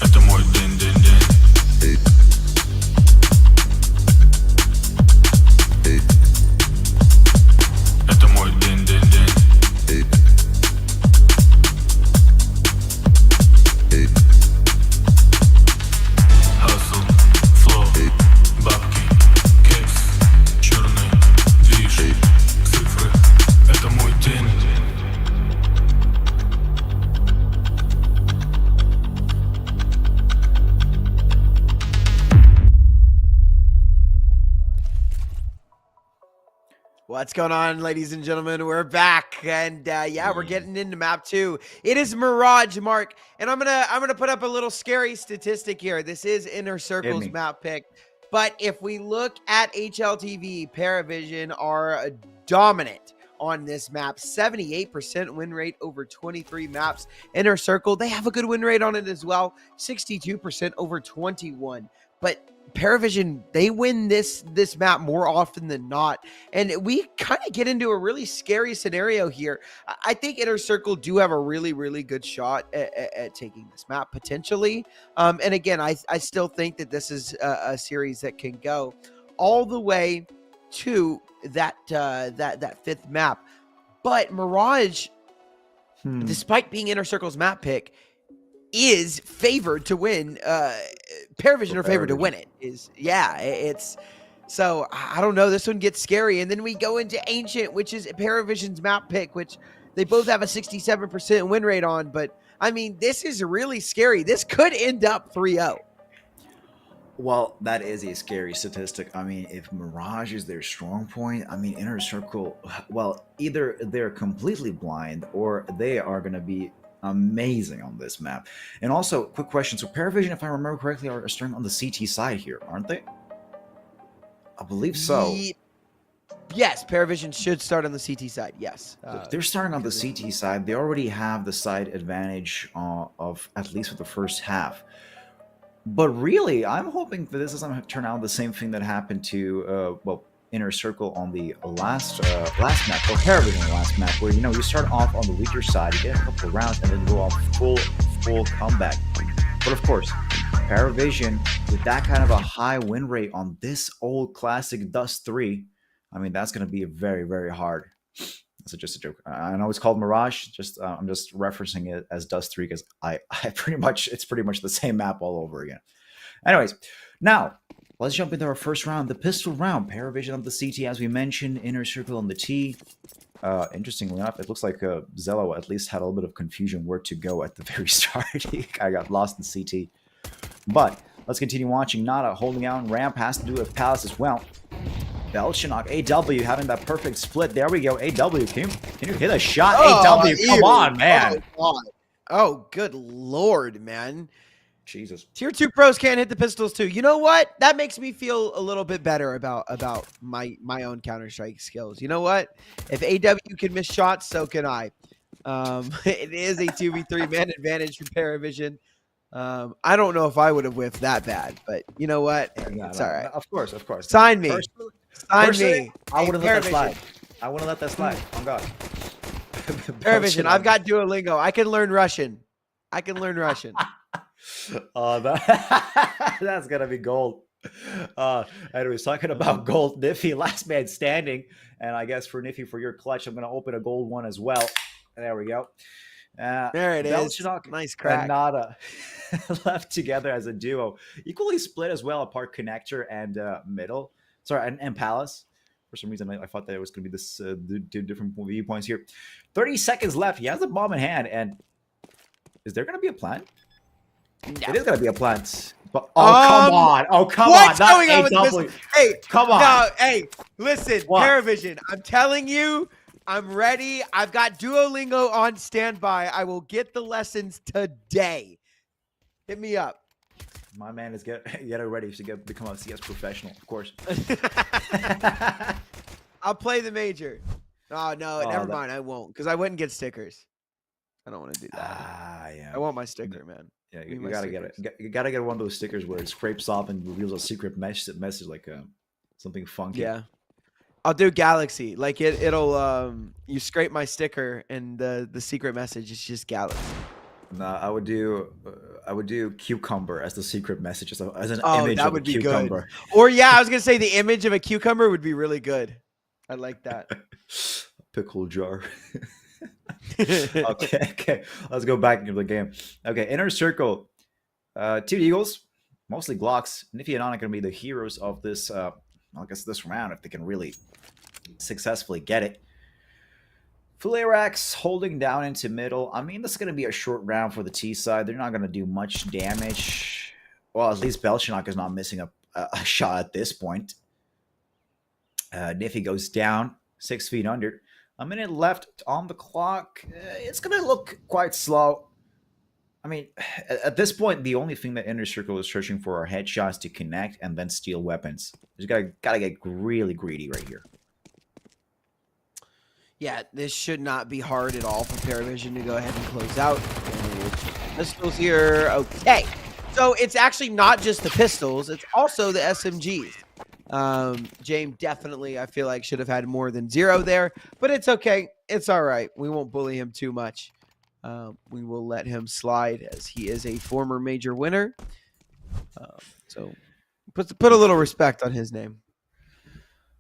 Это мой день-день-день. Это мой день-день-день. Hustle, flow, бабки, кекс, черный движ, цифры. Это мой день. What's going on, ladies and gentlemen? We're back, and yeah, we're getting into map 2. It is Mirage, Mark, and I'm gonna put up a little scary statistic here. This is Inner Circle's me. map pick, but if we look at HLTV, PARIVISION are dominant on this map. 78% win rate over 23 maps. Inner Circle, they have a good win rate on it as well. 62% over 21. but PARIVISION, they win this map more often than not, and we kind of get into a really scary scenario here. I think Inner Circle do have a really, really good shot at taking this map potentially. And again, I still think that this is a series that can go all the way to that 5th map. But Mirage, despite being Inner Circle's map pick, is favored to win. PARIVISION are favored to win it. It's so I don't know. This one gets scary, and then we go into Ancient, which is PARIVISION's map pick, which they both have a 67% win rate on. But I mean, this is really scary. This could end up 3-0. Well, that is a scary statistic. I mean, if Mirage is their strong point, I mean, Inner Circle, well, either they're completely blind or they are going to be amazing on this map. And also, quick question. So PARIVISION, if I remember correctly, are starting on the CT side here, aren't they? I believe so. Yes, PARIVISION should start on the CT side. Yes. If they're starting on the CT side, they already have the side advantage of at least for the first half. But really, I'm hoping that this doesn't turn out the same thing that happened to, Inner Circle on the last map, or PARIVISION on the last map, where, you start off on the weaker side, you get a couple of rounds, and then go off full comeback. But of course, PARIVISION, with that kind of a high win rate on this old classic Dust 3, I mean, that's going to be very, very hard. That's just a joke. I know it's called Mirage. I'm just referencing it as Dust 3 because it's pretty much the same map all over again. Anyways, now let's jump into our first round, the pistol round. PARIVISION on the CT, as we mentioned, Inner Circle on the T. Interestingly enough, it looks like Zello at least had a little bit of confusion where to go at the very start. I got lost in CT. But let's continue watching. Nada holding out on ramp, has to do with Palace as well. Belchinok, AW having that perfect split. There we go. AW, can you hit a shot? AW, come on, man. Oh, good lord, man. Jesus. Tier 2 pros can't hit the pistols too. You know what? That makes me feel a little bit better about my own Counter-Strike skills. You know what? If AW can miss shots, so can I. It is a 2v3 man advantage for PARIVISION. I don't know if I would have whiffed that bad, but you know what? It's all right. Of course. Sign me. Sign me. I wouldn't let that slide. I wouldn't let that slide. Oh, God. PARIVISION, I've got Duolingo. I can learn Russian. Oh, that's gonna be gold. Anyways, talking about gold, Niffy, last man standing, and I guess for Niffy, for your clutch, I'm gonna open a gold one as well. There we go. There it is. Nice crack. And Nada left together as a duo, equally split as well, apart connector and middle. Sorry, and Palace. For some reason, I thought that it was going to be this different viewpoints here. 30 seconds left. He has the bomb in hand, and is there going to be a plant? No. It is going to be a plant. But come on! Oh, come what's on! Going on with this? Hey, come on! No, hey, listen, PARIVISION. I'm telling you, I'm ready. I've got Duolingo on standby. I will get the lessons today. Hit me up. My man is getting ready to become a CS professional, of course. I'll play the major. Oh, no, never mind. I won't, because I wouldn't get stickers. I don't want to do that. Yeah. I want my sticker, man. Yeah, you gotta get it. You gotta get one of those stickers where it scrapes off and reveals a secret message like something funky. Yeah. I'll do Galaxy. Like it'll you scrape my sticker and the secret message is just Galaxy. No, I would do cucumber as the secret message as an image that of would a be cucumber. Good. Or yeah, I was gonna say the image of a cucumber would be really good. I like that. Pickle jar. Okay. Let's go back into the game. Okay, Inner Circle. 2 Eagles, mostly Glocks. Niffy and Ana are gonna be the heroes of this. I guess this round if they can really successfully get it. Fulerax holding down into middle. I mean, this is going to be a short round for the T side. They're not going to do much damage. Well, at least Belchinok is not missing a shot at this point. Niffy goes down 6 feet under. A minute left on the clock. It's going to look quite slow. I mean, at this point, the only thing that Inner Circle is searching for are headshots to connect and then steal weapons. You gotta get really greedy right here. Yeah, this should not be hard at all for PARIVISION to go ahead and close out. Pistols here. Okay. So it's actually not just the pistols; it's also the SMGs. James definitely, I feel like, should have had more than 0 there, but it's okay. It's all right. We won't bully him too much. We will let him slide as he is a former major winner. So put a little respect on his name.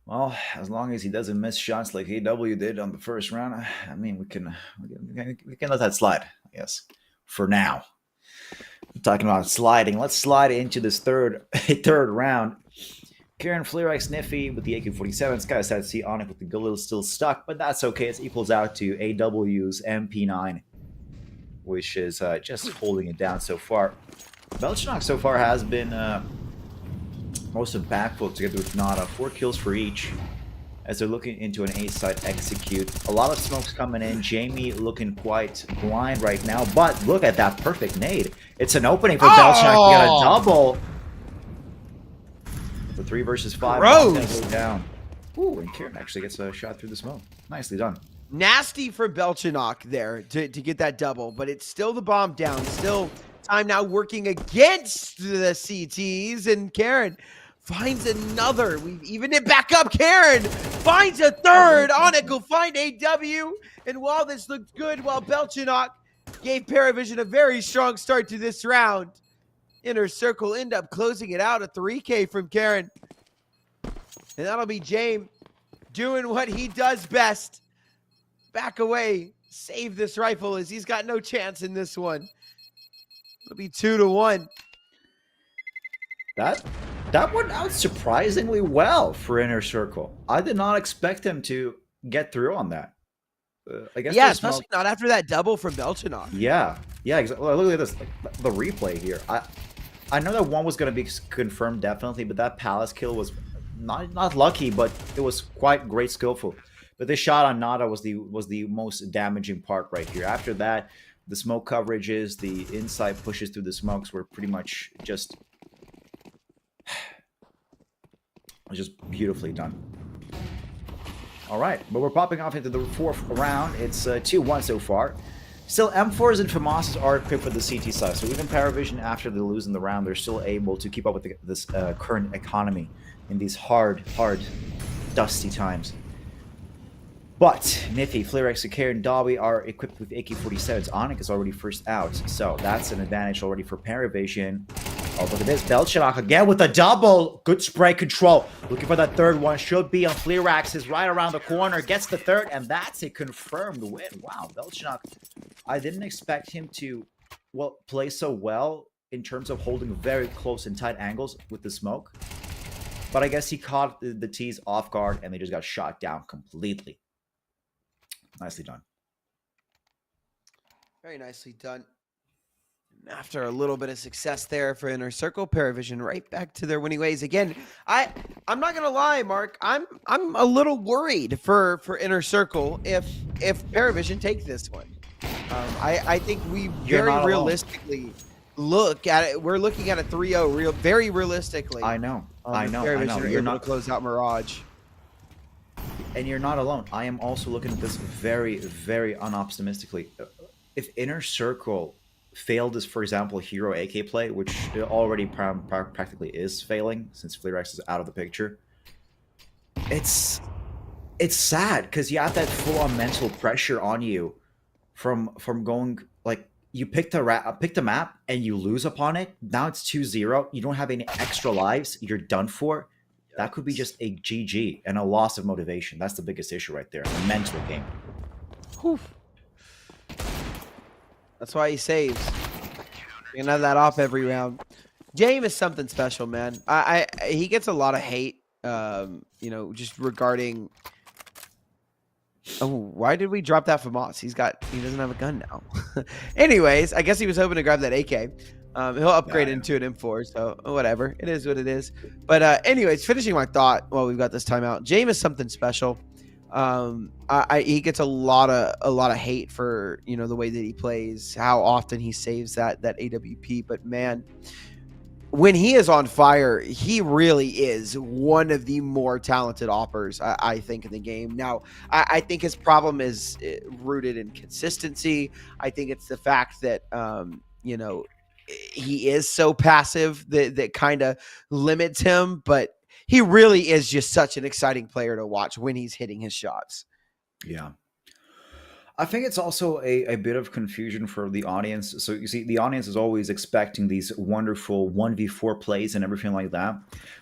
Well, as long as he doesn't miss shots like AW did on the first round, I mean, we can let that slide, I guess, for now. We're talking about sliding. Let's slide into this third round. Karen Flerex Niffy with the AK-47. It's kind of sad to see Onyx with the Galil still stuck, but that's okay. It equals out to AW's MP9, which is just holding it down so far. Belchenok so far has been most impactful together with Nada. 4 kills for each as they're looking into an A-side execute. A lot of smokes coming in. Jamie looking quite blind right now, but look at that perfect nade. It's an opening for Belchenok to get a double. The 3 versus 5. Gross. Go down. Ooh, and Kieran actually gets a shot through the smoke. Nicely done. Nasty for Belchenok there to get that double, but it's still the bomb down. Still time now working against the CTs, and Karen finds another. We've evened it back up. Karen finds a third. Onyx will find AW, and while this looked good, while Belchenok gave PARIVISION a very strong start to this round, Inner Circle end up closing it out. A 3K from Karen. And that'll be James doing what he does best. Back away. Save this rifle as he's got no chance in this one. It'll be 2-1. That went out surprisingly well for Inner Circle. I did not expect him to get through on that. I guess. Yeah, especially not after that double from Belchenok. Yeah, exactly. Look at this, like, the replay here. I know that one was going to be confirmed definitely, but that Palace kill was not lucky, but it was quite great skillful. But this shot on Nada was the most damaging part right here. After that, the smoke coverages, the inside pushes through the smokes were pretty much just beautifully done. All right, but we're popping off into the 4th round. It's 2-1 so far. Still, M4s and FAMASs are equipped for the CT side, so even PARIVISION, after they lose in the round, they're still able to keep up with this current economy in these hard, dusty times. But Niffy, Flarex, Sakir, and Dobby are equipped with AK-47s. Onyx is already first out, so that's an advantage already for PARIVISION. Oh, look at this. Belchenok again with a double. Good spray control. Looking for that third one. Should be on Fleerax. Is right around the corner. Gets the third, and that's a confirmed win. Wow, Belchenok. I didn't expect him to, play so well in terms of holding very close and tight angles with the smoke. But I guess he caught the T's off guard, and they just got shot down completely. Nicely done. Very nicely done. After a little bit of success there for Inner Circle, PARIVISION right back to their winning ways again. I'm not gonna lie, Mark. I'm a little worried for Inner Circle if PARIVISION take this one. I think we very realistically look at it. We're looking at a 3-0 very realistically. I know. PARIVISION You're able not to close out Mirage. And you're not alone. I am also looking at this very, very unoptimistically. If Inner Circle failed as, for example, hero AK play, which already practically is failing since Fleerax is out of the picture, it's sad because you have that full-on mental pressure on you from going, like, you picked a map and you lose upon it. Now it's 2-0. You don't have any extra lives. You're done for. That could be just a GG and a loss of motivation. That's the biggest issue right there. A mental game. Whew. That's why he saves. You can have that off every round. James is something special, man. He gets a lot of hate, just regarding. Oh, why did we drop that FAMAS? He doesn't have a gun now. Anyways, I guess he was hoping to grab that AK. He'll upgrade into an M4, so whatever. It is what it is. But anyways, finishing my thought while we've got this timeout. James is something special. He gets a lot of hate for the way that he plays, how often he saves that AWP. But man, when he is on fire, he really is one of the more talented oppers, I think, in the game. Now, I think his problem is rooted in consistency. I think it's the fact that he is so passive that kind of limits him, but he really is just such an exciting player to watch when he's hitting his shots. Yeah. I think it's also a bit of confusion for the audience. So you see, the audience is always expecting these wonderful 1v4 plays and everything like that.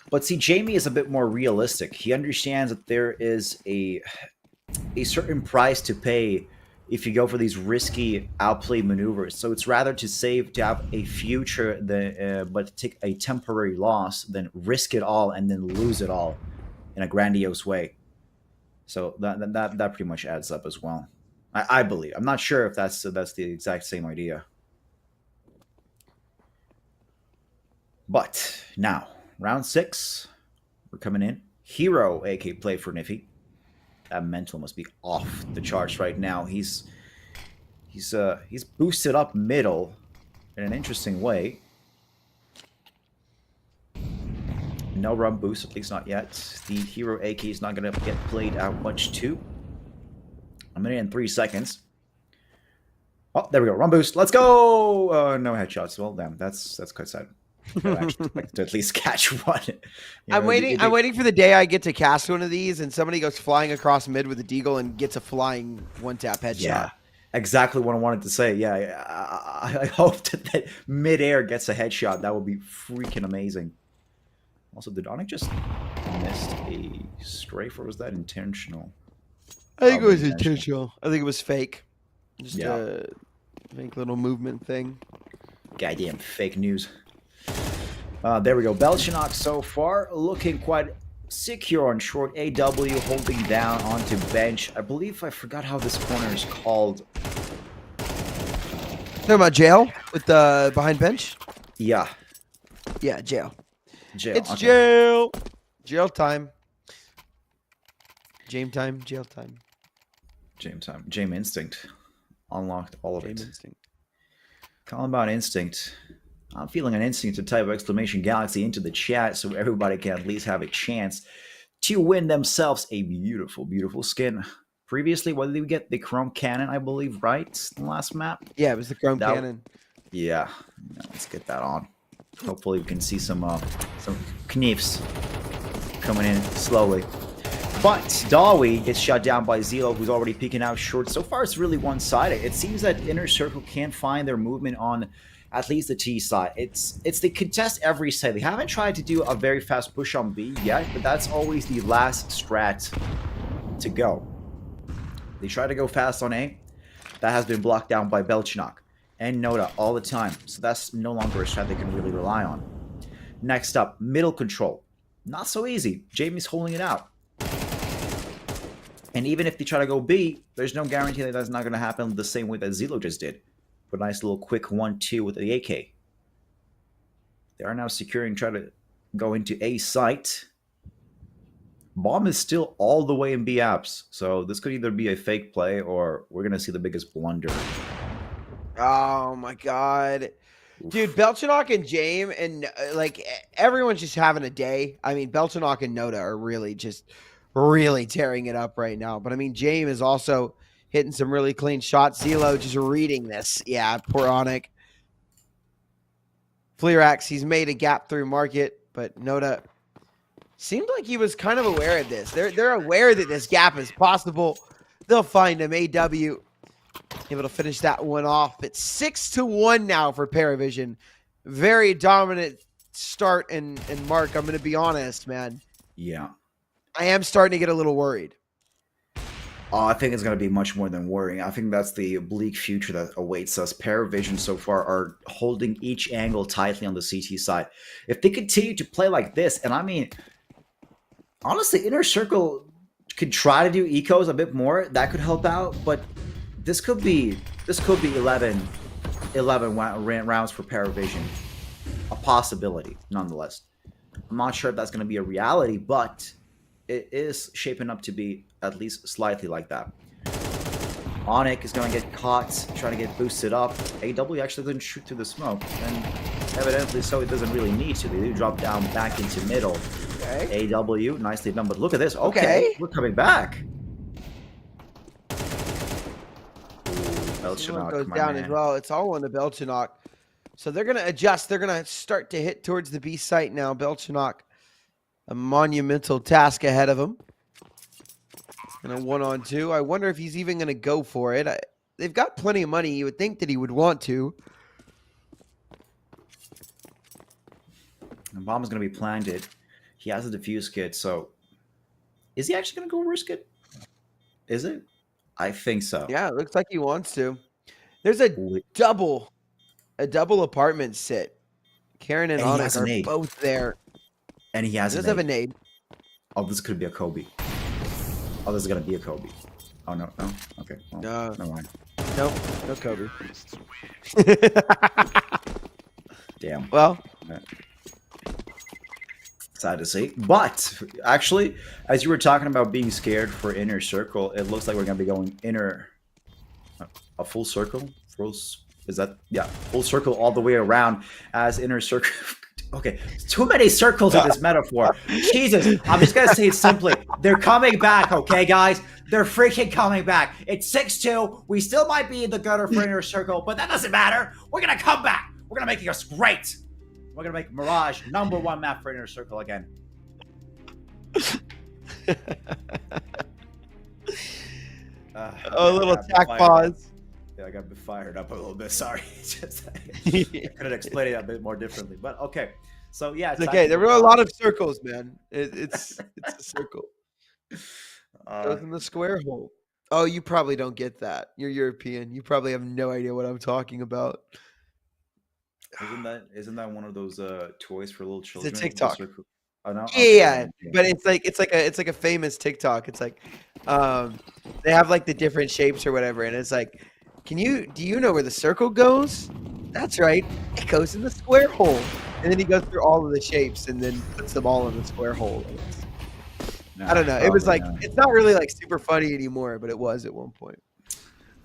But see, Jamie is a bit more realistic. He understands that there is a certain price to pay if you go for these risky outplay maneuvers. So it's rather to save to have a future than but take a temporary loss than risk it all and then lose it all in a grandiose way. So that pretty much adds up as well. I believe. I'm not sure if that's the exact same idea. But now, round 6, we're coming in. Hero, AK play for Niffy. That mental must be off the charts right now. He's boosted up middle in an interesting way. No run boost, at least not yet. The Hero AK is not going to get played out much too. A minute and 3 seconds. Oh, there we go. Run boost. Let's go. No headshots. Well, damn. That's quite sad. I'd actually like to at least catch one. I'm waiting for the day I get to cast one of these and somebody goes flying across mid with a deagle and gets a flying one-tap headshot. Yeah, exactly what I wanted to say. Yeah, I hope that mid-air gets a headshot. That would be freaking amazing. Also, did Onyx just missed a strafe, or was that intentional? I think it was intentional. I think it was fake. Just Yeah. a fake little movement thing. Goddamn fake news. There we go. Belchinok so far looking quite secure on short. AW holding down onto bench. I believe I forgot how this corner is called. Talking about jail with the behind bench? Yeah. Yeah, jail. Jail. It's okay. jail. Jail time. Jame time. Jail time. Jame time. Jame Instinct. Unlocked all of Jame it. instinct. Calling about Instinct. I'm feeling an instinct to type exclamation galaxy into the chat so everybody can at least have a chance to win themselves a beautiful, beautiful skin. Previously, what did we get? The Chrome Cannon, I believe, right? The last map? Yeah, it was the Chrome That- Cannon. Yeah. Let's get that on. Hopefully we can see some knives coming in slowly. But Dawi gets shot down by Zelo, who's already peeking out short. So far, it's really one-sided. It seems that Inner Circle can't find their movement on at least the T side. It's they contest every side. They haven't tried to do a very fast push on B yet, but that's always the last strat to go. They try to go fast on A. That has been blocked down by Belchinok and Noda all the time. So that's no longer a strat they can really rely on. Next up, middle control. Not so easy. Jamie's holding it out. And even if they try to go B, there's no guarantee that that's not going to happen the same way that Zelo just did. But nice little quick 1-2 with the AK. They are now securing, try to go into A site. Bomb is still all the way in B apps. So this could either be a fake play or we're going to see the biggest blunder. Oh my god. Dude, Belchinok and Jame and like everyone's just having a day. I mean, Belchinok and Noda are really tearing it up right now. But I mean, Jame is also hitting some really clean shots. Zelo just reading this. Yeah, poor Onyx. Fleerax, he's made a gap through market, but Noda seemed like he was kind of aware of this. They're aware that this gap is possible. They'll find him. AW able to finish that one off. It's 6-1 now for PARIVISION. Very dominant start and Mark, I'm going to be honest, man. Yeah. I am starting to get a little worried. I think it's going to be much more than worrying. I think that's the bleak future that awaits us. PARIVISION so far are holding each angle tightly on the CT side. If they continue to play like this, and I mean, honestly, Inner Circle could try to do ecos a bit more. That could help out, but this could be 11 rounds for PARIVISION. A possibility, nonetheless. I'm not sure if that's going to be a reality, but it is shaping up to be at least slightly like that. Onyx is going to get caught, trying to get boosted up. AW actually didn't shoot through the smoke, and evidently so it doesn't really need to. They do drop down back into middle. Okay. AW, nicely done, but look at this. Okay. We're coming back. Belchinok goes down as well. It's all on the Belchinok. So they're going to adjust. They're going to start to hit towards the B site now. Belchenok, a monumental task ahead of him. And a 1-on-2. I wonder if he's even going to go for it. They've got plenty of money. You would think that he would want to. The bomb is going to be planted. He has a defuse kit, so is he actually going to go risk it? Is it? I think so. Yeah, it looks like he wants to. There's a double apartment sit. Karen and Onyx are both there. And he has a nade. Have a nade. Oh, this could be a Kobe. Oh, this is going to be a Kobe. Oh, no. Okay. Well, never mind. No Kobe. Damn. Well, sad to see. But actually, as you were talking about being scared for inner circle, it looks like we're going to be going a full circle. Full circle all the way around as inner circle. Okay, too many circles in this metaphor. Jesus, I'm just going to say it simply. They're coming back, okay, guys? They're freaking coming back. It's 6-2. We still might be in the gutter for inner circle, but that doesn't matter. We're going to come back. We're going to make us great. We're going to make Mirage #1 map for inner circle again. a little attack pause. Yeah, I got fired up a little bit. Sorry. I couldn't explain it a bit more differently. But okay. So yeah, it's okay. There were a lot of circles, man. It's a circle. Goes in the square hole. Oh, you probably don't get that. You're European. You probably have no idea what I'm talking about. Isn't that one of those toys for little children? It's a TikTok. Oh, no? Yeah, but it's like a famous TikTok. It's like they have like the different shapes or whatever, and it's like, do you know where the circle goes? That's right. It goes in the square hole. And then he goes through all of the shapes and then puts them all in the square hole. I don't know. It was like, it's not really like super funny anymore, but it was at one point.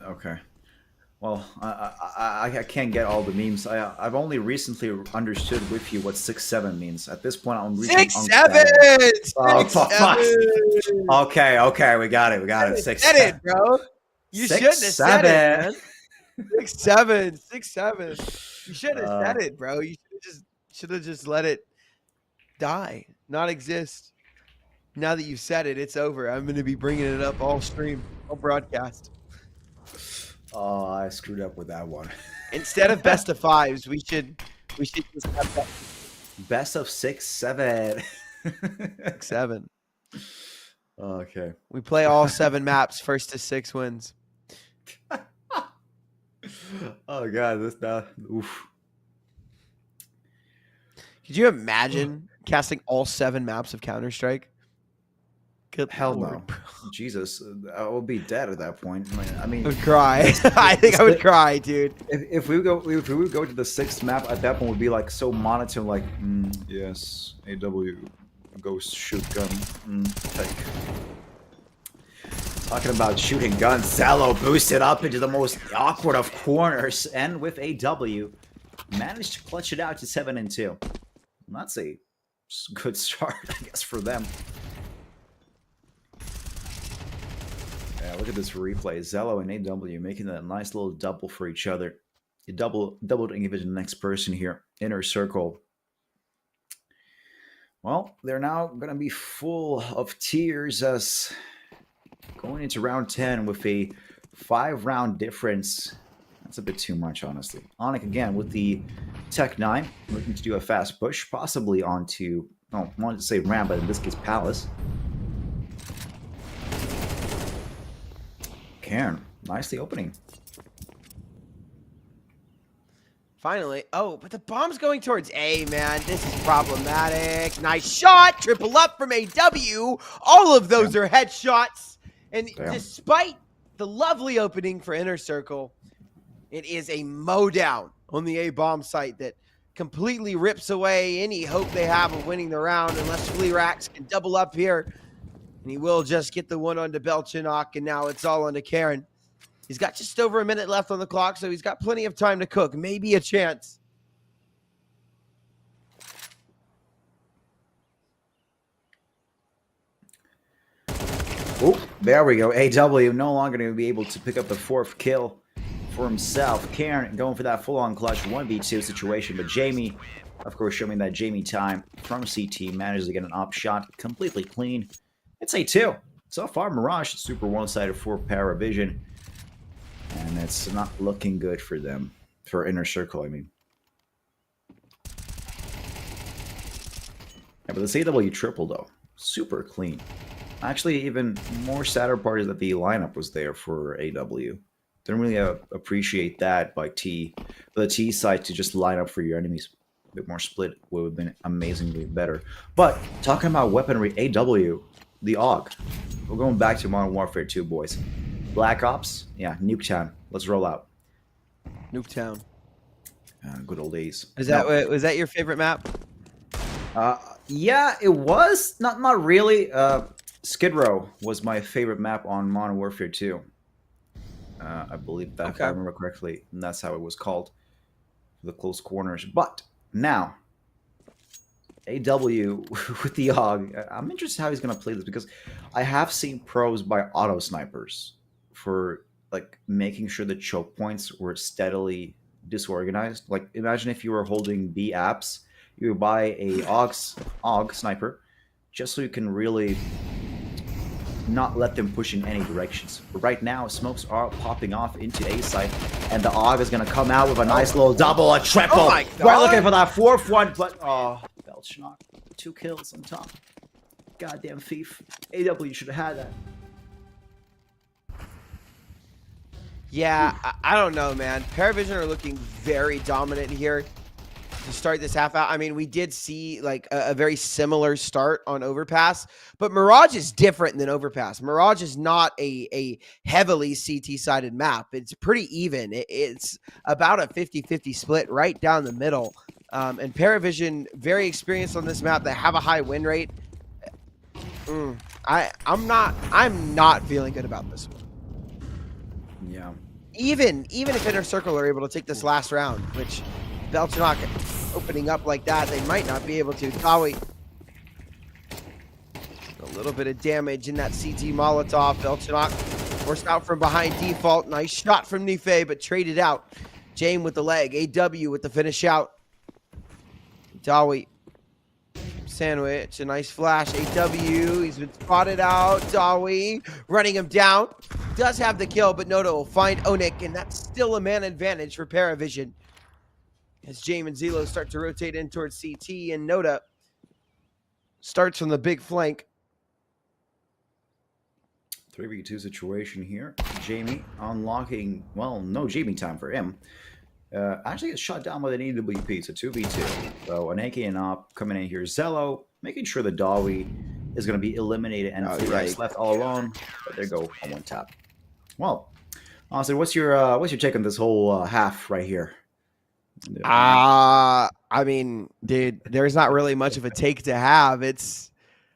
Okay. Well, I can't get all the memes. I've only recently understood with you what 6-7 means. At this point, I'm reaching 6-7. Oh, fuck. Okay, we got it. 6-7, bro. You shouldn't have said it, man. 6-7. You shouldn't have said it, bro. You should have just let it die, not exist. Now that you've said it, it's over. I'm going to be bringing it up all stream, all broadcast. Oh, I screwed up with that one. Instead of best of 5s, we should just have that. Best of 6-7. 6-7. Okay. We play all 7 maps. 1st to 6 wins. Oh god, this now. Oof. Could you imagine casting all 7 maps of Counter-Strike? Hell no. Jesus, I will be dead at that point. I mean, I would cry. I think I would cry, dude. If we would go to the 6th map, at that point would be like so monotone, like yes, AW, ghost shoot gun, take. Talking about shooting guns, Zalo boosted up into the most awkward of corners, and with AW, managed to clutch it out to 7-2. That's a good start, I guess, for them. Yeah, look at this replay. Zello and AW making a nice little double for each other. You double to give it to the next person here. Inner circle. Well, they're now going to be full of tears as going into round 10 with a 5-round difference. That's a bit too much, honestly. Onyx again with the Tech 9, looking to do a fast push, possibly onto, I wanted to say Ram, but in this case, Palace. Karen, nicely opening. Finally. Oh, but the bomb's going towards A, man. This is problematic. Nice shot. Triple up from AW. All of those are headshots. And despite the lovely opening for Inner Circle, it is a mow down on the A bomb site that completely rips away any hope they have of winning the round unless Fleerax can double up here. And he will just get the one onto Belchenok, and now it's all onto Karen. He's got just over a minute left on the clock, so he's got plenty of time to cook. Maybe a chance. Oh, there we go. AW no longer going to be able to pick up the 4th kill for himself. Karen going for that full-on clutch 1v2 situation, but Jamie, of course, showing that Jamie time from CT, manages to get an up shot completely clean. It's a 2. So far, Mirage is super one-sided for PARIVISION, and it's not looking good for them. For Inner Circle, I mean. Yeah, but this AW triple, though, super clean. Actually, even more sadder part is that the lineup was there for AW. Didn't really appreciate that by T. For the T side to just line up for your enemies. A bit more split would have been amazingly better. But talking about weaponry, AW, the AUG. We're going back to Modern Warfare 2, boys. Black Ops, yeah, Nuketown. Let's roll out. Nuketown. Good old days. Was that your favorite map? Yeah, it was. Not really. Skid Row was my favorite map on Modern Warfare 2. I believe that, if I remember correctly, and that's how it was called. The close corners. But now, AW with the AUG, I'm interested how he's going to play this, because I have seen pros by auto snipers for like making sure the choke points were steadily disorganized. Like, imagine if you were holding B apps, you would buy a AUG sniper just so you can really not let them push in any directions. But right now, smokes are popping off into A site, and the AUG is going to come out with a nice little double, a triple. Oh my God. We're looking for that 4th one, but Belchnock, 2 kills on top. Goddamn thief. AW should have had that. Yeah, I don't know, man. PARIVISION are looking very dominant here to start this half out. I mean, we did see like a very similar start on Overpass, but Mirage is different than Overpass. Mirage is not a heavily CT-sided map. It's pretty even. It's about a 50-50 split right down the middle. And PARIVISION, very experienced on this map. They have a high win rate. I'm not feeling good about this one. Yeah. Even if Inner Circle are able to take this last round, which Belchnock opening up like that, they might not be able to. Tawi, a little bit of damage in that CT Molotov. Belchnock forced out from behind default. Nice shot from Nife, but traded out. Jame with the leg. AW with the finish out. Tawi. Sandwich, a nice flash. AW, he's been spotted out. Tawi running him down. Does have the kill, but Noda will find Onik, and that's still a man advantage for PARIVISION. As Jame and Zelo start to rotate in towards CT, and Noda starts from the big flank. 3v2 situation here. Jamie unlocking, well, no Jamie time for him. Actually gets shot down with an EWP, so 2v2. So an AK and op coming in here. Zello making sure the Dawi is going to be eliminated, and Felix left all alone. But there go on one tap. Well, honestly, what's your take on this whole half right here? I mean, dude, there's not really much of a take to have. It's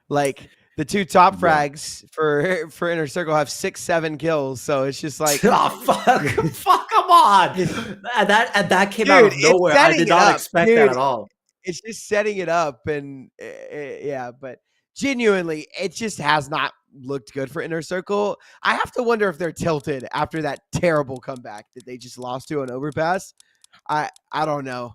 like the 2 top frags for Inner Circle have 6-7 kills, so it's just like, oh fuck, come on! And that came out of nowhere. I did not expect that at all. It's just setting it up, and yeah, but genuinely, it just has not looked good for Inner Circle. I have to wonder if they're tilted after that terrible comeback that they just lost to an Overpass. I don't know.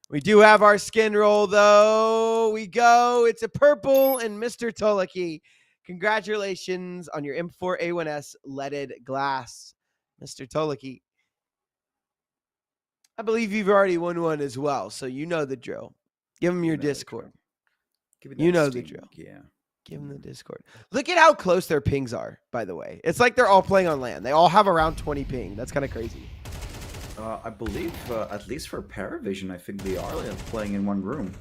We do have our skin roll, though. We go. It's a purple, and Mr. Toliki, congratulations on your M4A1S leaded glass, Mr. Toliki. I believe you've already won one as well, so you know the drill. Give him your Discord. You know the drill. Yeah. Give them the Discord. Look at how close their pings are, by the way. It's like they're all playing on LAN. They all have around 20 ping. That's kind of crazy. I believe, at least for PARIVISION, I think they are playing in one room.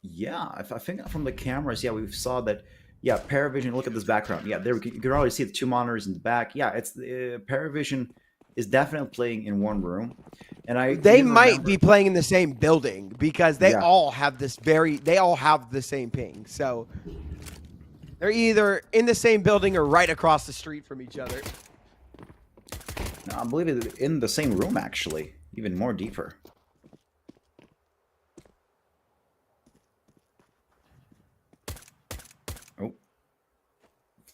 Yeah, I think from the cameras, yeah, we saw that. Yeah, PARIVISION, look at this background. Yeah, there you can already see the 2 monitors in the back. Yeah, it's PARIVISION is definitely playing in one room. And they might be playing in the same building, because they all have they all have the same ping. So they're either in the same building or right across the street from each other. No, I believe it's in the same room, actually. Even more deeper. Oh.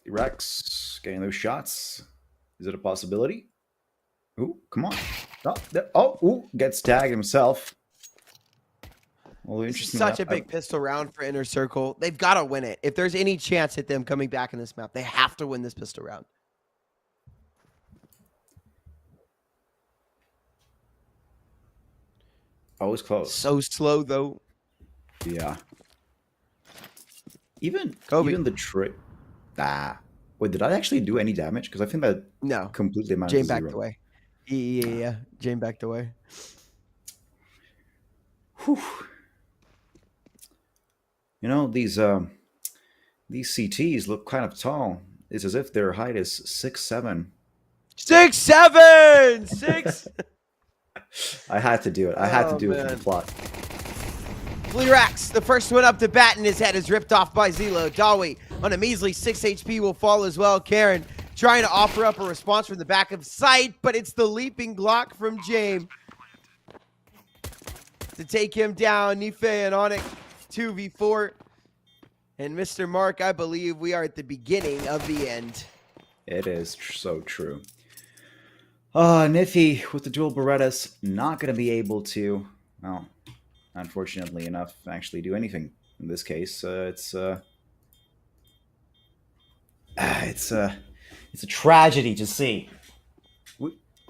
Rex getting those shots. Is it a possibility? Ooh, come on. Ooh, gets tagged himself. Well, This is interesting. such a big pistol round for Inner Circle. They've got to win it. If there's any chance at them coming back in this map, they have to win this pistol round. Always close. So slow, though. Yeah. Even Kobe. the trick. Ah. Wait, did I actually do any damage? Because I think that No. completely amounted Jane to backed zero. away. Yeah. Jane backed away. Whew. You know, these CTs look kind of tall. It's as if their height is 6'7". 6'7". 6. I had to do it. I had to Oh, do it for the man. plot. Fleerax, the first one up to bat, and his head is ripped off by Zelo. Dawi on a measly 6 HP will fall as well. Karen trying to offer up a response from the back of sight, but it's the leaping Glock from James to take him down. Nife and Onyx 2v4. And Mr. Mark, I believe we are at the beginning of the end. It is so true. Niffy with the dual Berettas not going to be able to, well, unfortunately enough, actually do anything. In this case, it's a tragedy to see.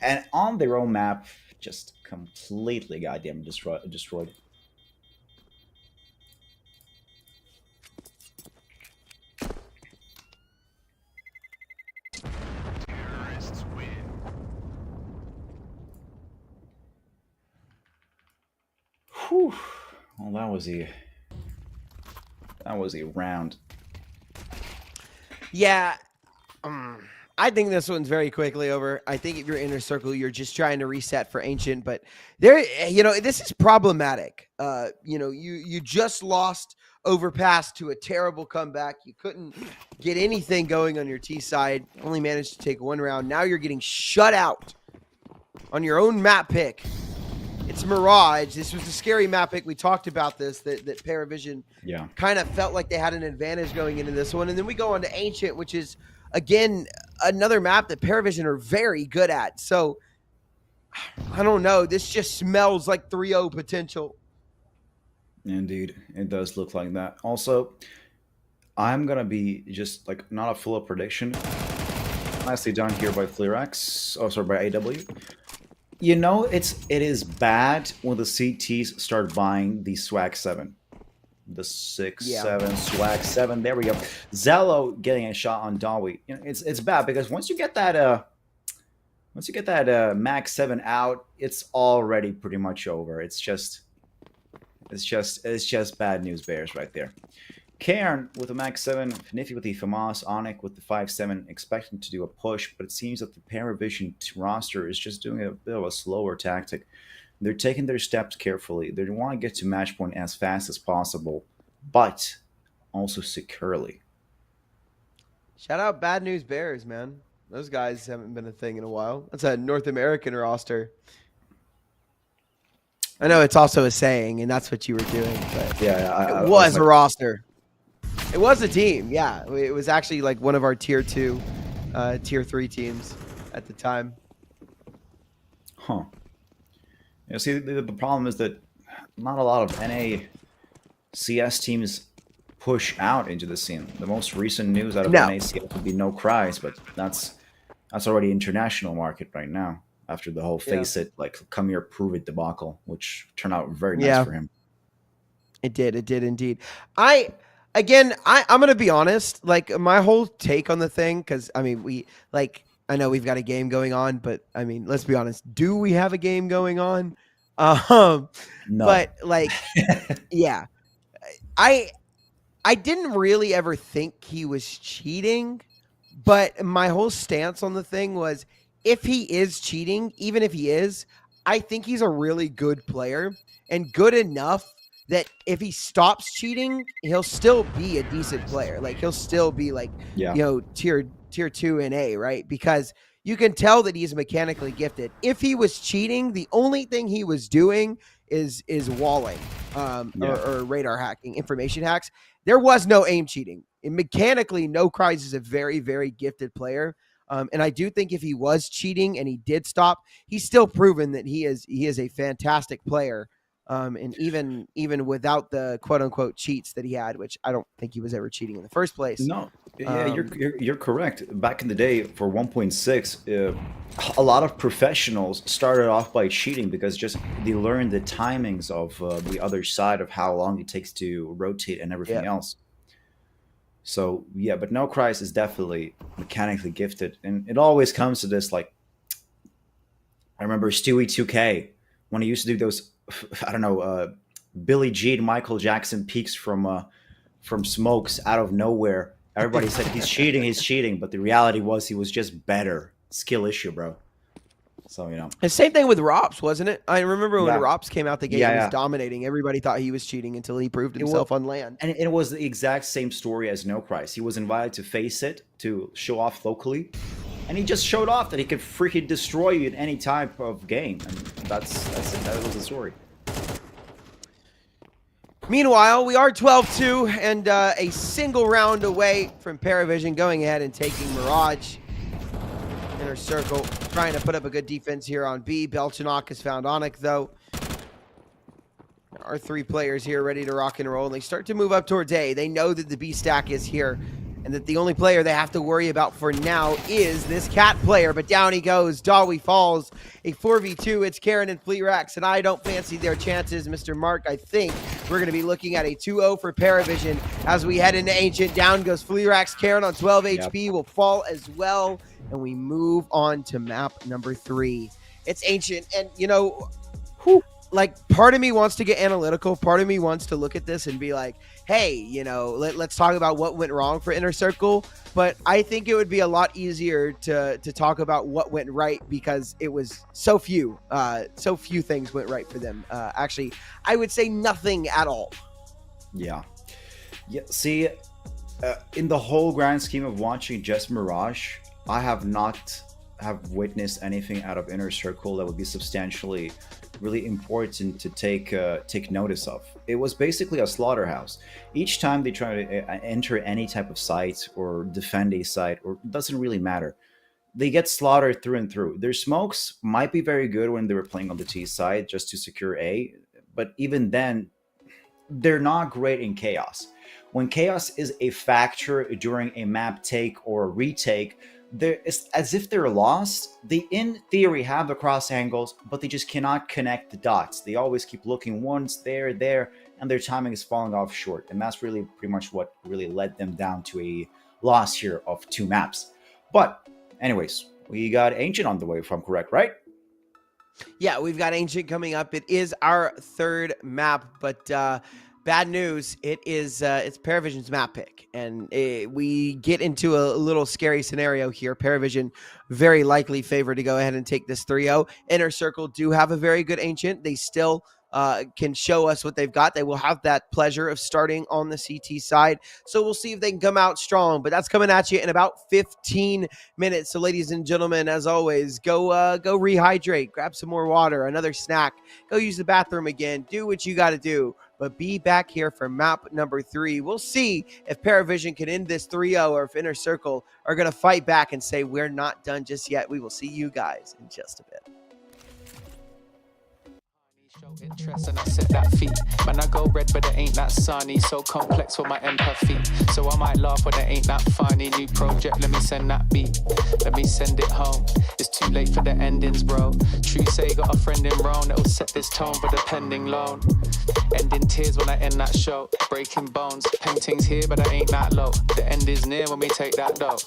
And on their own map, just completely goddamn destroyed. Whew. Well, that was a round. Yeah, I think this one's very quickly over. I think if you're Inner Circle, you're just trying to reset for Ancient, but this is problematic. You just lost Overpass to a terrible comeback. You couldn't get anything going on your T side. Only managed to take one round. Now you're getting shut out on your own map pick. It's Mirage. This was a scary map pick. We talked about this, that PARIVISION kind of felt like they had an advantage going into this one. And then we go on to Ancient, which is, again, another map that PARIVISION are very good at. So, I don't know. This just smells like 3-0 potential. Indeed, it does look like that. Also, I'm going to be just, like, not a full-up prediction. Nicely done here by Fleerax. Oh, sorry, by AW. You know, it is bad when the CTs start buying the Swag 7. The 6-7 Swag 7. There we go. Zello getting a shot on Dawi. You know, it's bad because once you get that Max 7 out, it's already pretty much over. It's just bad news bears right there. Cairn with the Max 7, Niffy with the FAMAS, Onyx with the 5-7, expecting to do a push, but it seems that the PARIVISION roster is just doing a bit of a slower tactic. They're taking their steps carefully. They want to get to match point as fast as possible, but also securely. Shout out Bad News Bears, man. Those guys haven't been a thing in a while. That's a North American roster. I know it's also a saying, and that's what you were doing, but it was a roster. It was a team, yeah. It was actually like one of our tier 2, tier 3 teams at the time. Huh. You see, the problem is that not a lot of NA CS teams push out into the scene. The most recent news out of NA CS would be No Cries, but that's already international market right now after the whole Face It, like, come here, prove it debacle, which turned out very nice for him. It did indeed. I'm going to be honest, like, my whole take on the thing, because, I mean, I know we've got a game going on, but, I mean, let's be honest. Do we have a game going on? No. But, like, yeah. I didn't really ever think he was cheating, but my whole stance on the thing was, if he is cheating, even if he is, I think he's a really good player and good enough that if he stops cheating, he'll still be a decent player. Like, he'll still be like, tier 2 in A, right? Because you can tell that he's mechanically gifted. If he was cheating, the only thing he was doing is walling or radar hacking, information hacks. There was no aim cheating. And mechanically, No Cries is a very, very gifted player. And I do think if he was cheating and he did stop, he's still proven that he is a fantastic player. And even without the quote unquote cheats that he had, which I don't think he was ever cheating in the first place. No, yeah, you're correct. Back in the day, for 1.6, a lot of professionals started off by cheating because just they learned the timings of the other side of how long it takes to rotate and everything else. So yeah, but No Christ is definitely mechanically gifted, and it always comes to this. Like, I remember Stewie 2K when he used to do those, I don't know, Billie Jean, Michael Jackson peaks from smokes out of nowhere. Everybody said he's cheating, but the reality was he was just better. Skill issue, bro. So, you know. The same thing with Rops, wasn't it? I remember when Yeah. Rops came out the gate, he was dominating. Everybody thought he was cheating until he proved himself on land. And it was the exact same story as No Christ. He was invited to face it, to show off locally. And he just showed off that he could freaking destroy you in any type of game. And that's it. That was the story. Meanwhile, we are 12-2 and a single round away from PARIVISION going ahead and taking Mirage. Inner circle, trying to put up a good defense here on B. Belchanok has found Onyx, though. There are 3 players here ready to rock and roll, and they start to move up towards A. They know that the B stack is here, and that the only player they have to worry about for now is this Cat player. But down he goes. Dawi falls. A 4v2. It's Karen and Fleerax, and I don't fancy their chances, Mr. Mark. I think we're going to be looking at a 2-0 for PARIVISION as we head into Ancient. Down goes Fleerax. Karen on 12 HP will fall as well, and we move on to map number 3. It's Ancient, and, you know, like, part of me wants to get analytical. Part of me wants to look at this and be like, hey, you know, let's talk about what went wrong for Inner Circle. But I think it would be a lot easier to talk about what went right, because it was so few things went right for them. Actually, I would say nothing at all. Yeah. See, in the whole grand scheme of watching just Mirage, I have not witnessed anything out of Inner Circle that would be substantially really important to take notice of. It was basically a slaughterhouse. Each time they try to enter any type of site or defend a site, or it doesn't really matter, they get slaughtered through and through. Their smokes might be very good when they were playing on the T side just to secure A, but even then, they're not great in chaos. When chaos is a factor during a map take or a retake, it's as if they're lost. They, in theory, have the cross angles, but they just cannot connect the dots. They always keep looking once, there, and their timing is falling off short. And that's really pretty much what really led them down to a loss here of 2 maps. But anyways, we got Ancient on the way, if I'm correct, right? Yeah, we've got Ancient coming up. It is our 3rd map, but bad news, it's PARIVISION's map pick, and we get into a little scary scenario here. PARIVISION very likely favored to go ahead and take this 3-0. Inner Circle do have a very good Ancient. They still can show us what they've got. They will have that pleasure of starting on the CT side, so we'll see if they can come out strong, but that's coming at you in about 15 minutes. So ladies and gentlemen, as always, go rehydrate, grab some more water, another snack, go use the bathroom again, do what you got to do, but be back here for map number 3. We'll see if PARIVISION can end this 3-0 or if Inner Circle are going to fight back and say, we're not done just yet. We will see you guys in just a bit. Show interest and I set that feet. Man, I go red, but it ain't that sunny. So complex with my empathy. So I might laugh when it ain't that funny. New project, let me send that beat. Let me send it home. It's too late for the endings, bro. True say, got a friend in Rome that'll set this tone for the pending loan. Ending tears when I end that show. Breaking bones. Paintings here, but I ain't that low. The end is near when we take that dough.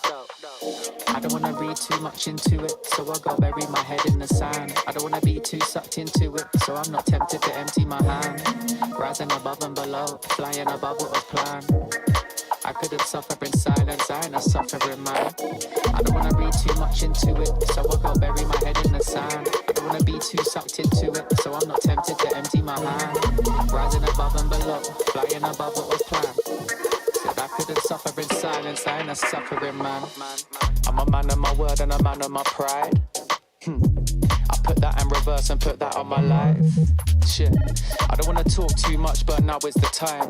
I don't wanna read too much into it, so I go bury my head in the sand. I don't wanna be too sucked into it, so I'm not tempted to empty my hand. Rising above and below, flying above what was planned. I couldn't suffer in silence, I ain't a suffering man. I don't wanna read too much into it, so I go bury my head in the sand. I don't wanna be too sucked into it, so I'm not tempted to empty my hand. Rising above and below, flying above what was planned. Said I couldn't suffer in silence, I ain't a suffering man. I'm a man of my word and a man of my pride. I put that in reverse and put that on my life. Shit, I don't wanna talk too much, but now is the time.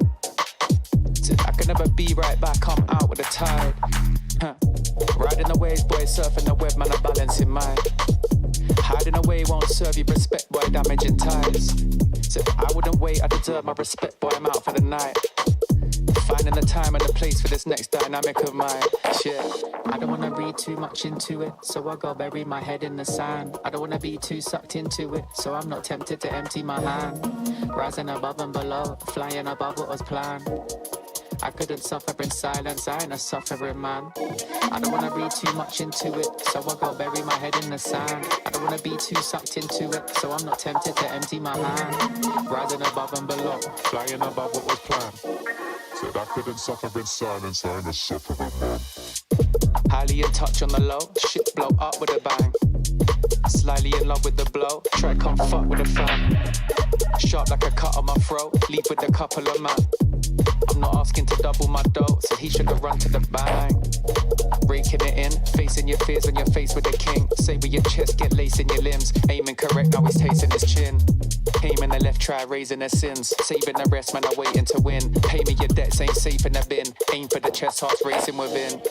I can never be right back, I'm out with the tide. Riding the waves, boy, surfing the web, man, I'm balancing mine. Hiding away won't serve you respect, boy, damaging ties. So I wouldn't wait, I deserve my respect, boy, I'm out for the night. Finding the time and the place for this next dynamic of mine. Shit. I don't wanna read too much into it, so I go bury my head in the sand. I don't wanna be too sucked into it, so I'm not tempted to empty my hand. Rising above and below, flying above what was planned. I couldn't suffer in silence, I ain't a suffering man. I don't wanna read too much into it, so I go bury my head in the sand. I don't wanna be too sucked into it, so I'm not tempted to empty my hand. Rising above and below, flying above what was planned. Said I couldn't suffer in silence, I ain't a suffering man. Highly in touch on the low, shit blow up with a bang. Slightly in love with the blow, try come fuck with a fan. Sharp like a cut on my throat, leave with a couple of man. I'm not asking to double my dough, so he should have run to the bank. Breaking it in, facing your fears on your face with the king. Say with your chest, get lace in your limbs. Aiming correct, now he's tasting his chin. Aiming the left, try raising their sins. Saving the rest, man, I'm waiting to win. Pay me your debts, ain't safe in the bin. Aim for the chest, hearts racing within.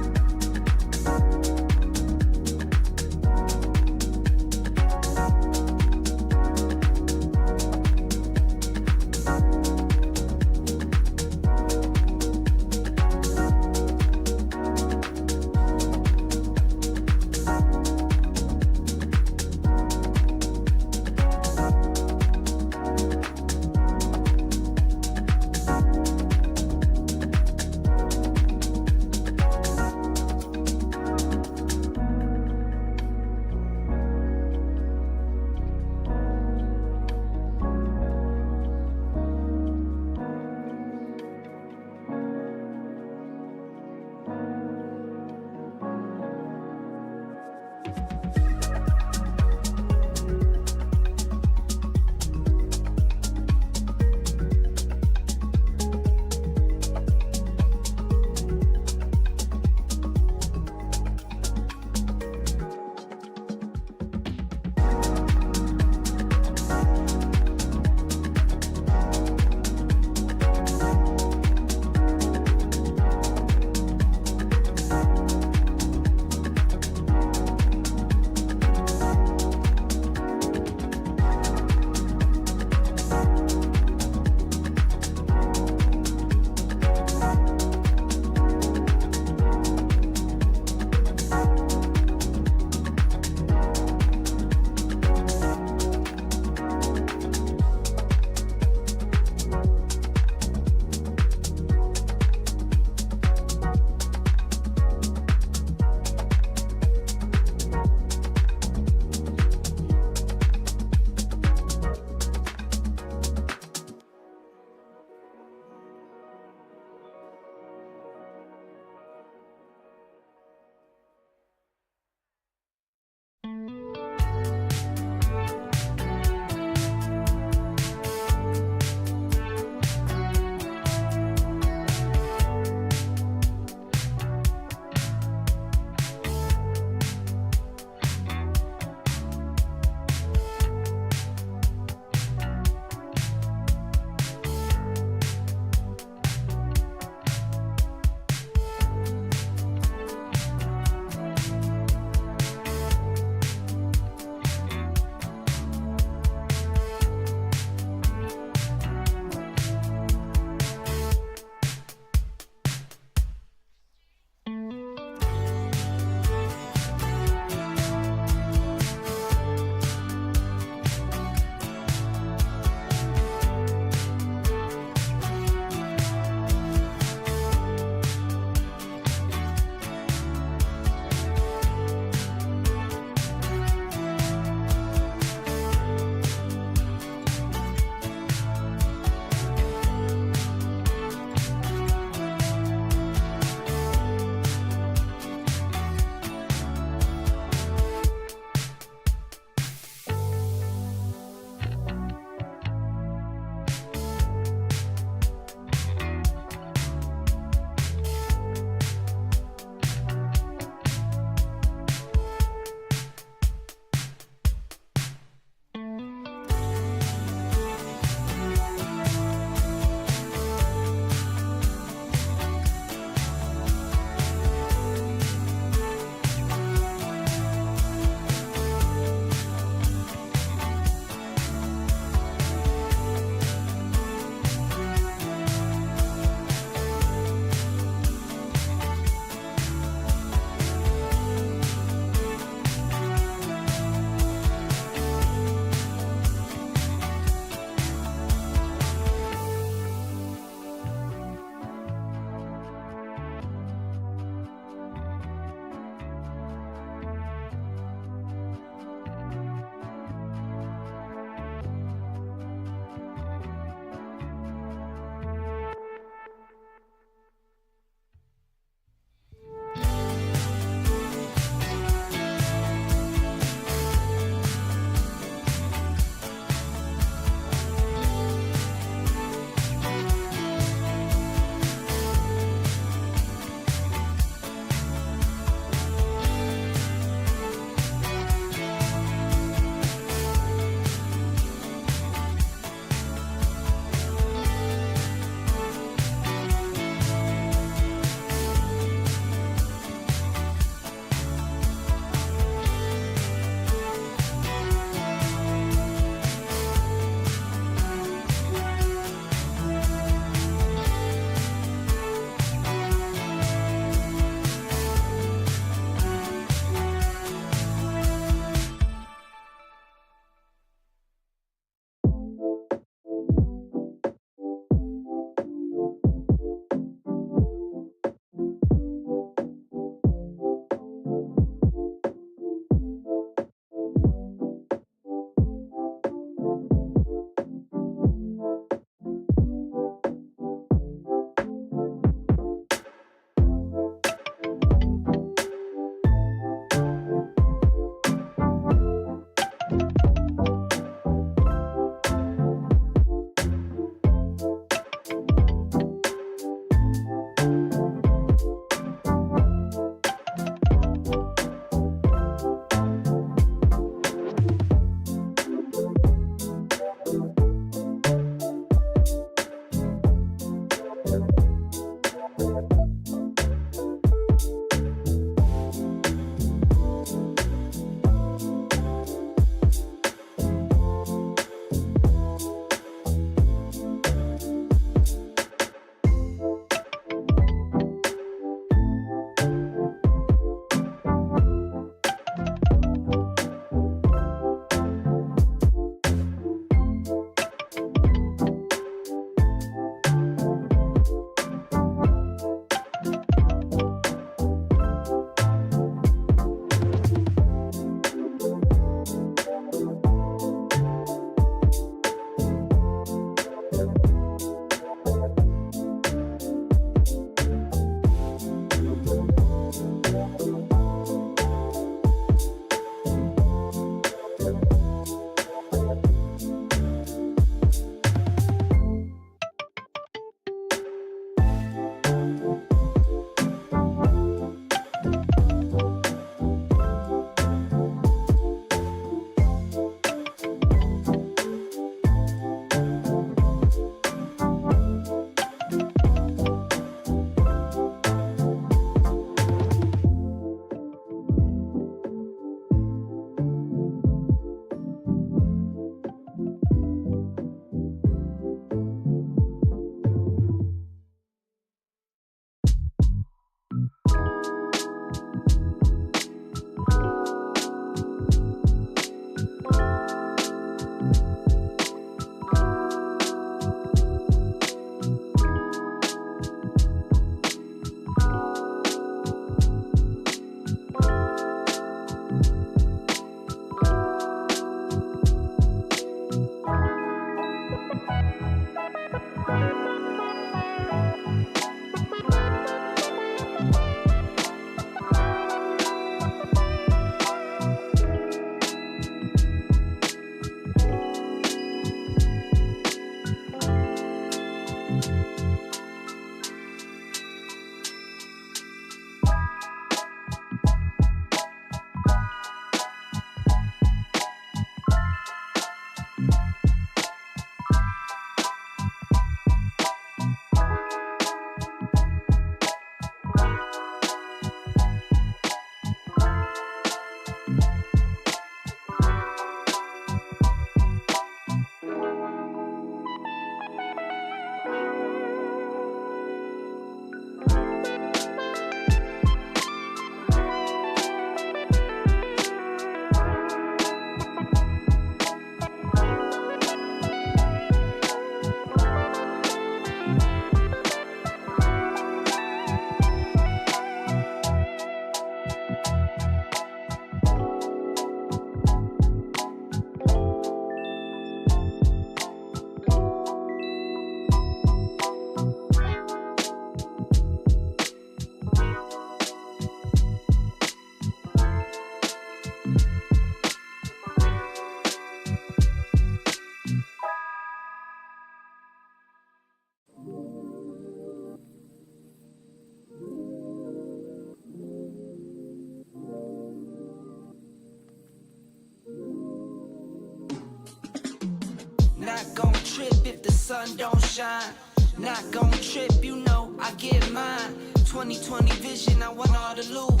Not gon' trip if the sun don't shine. Not gon' trip, you know I get mine. 2020 vision, I want all the loot.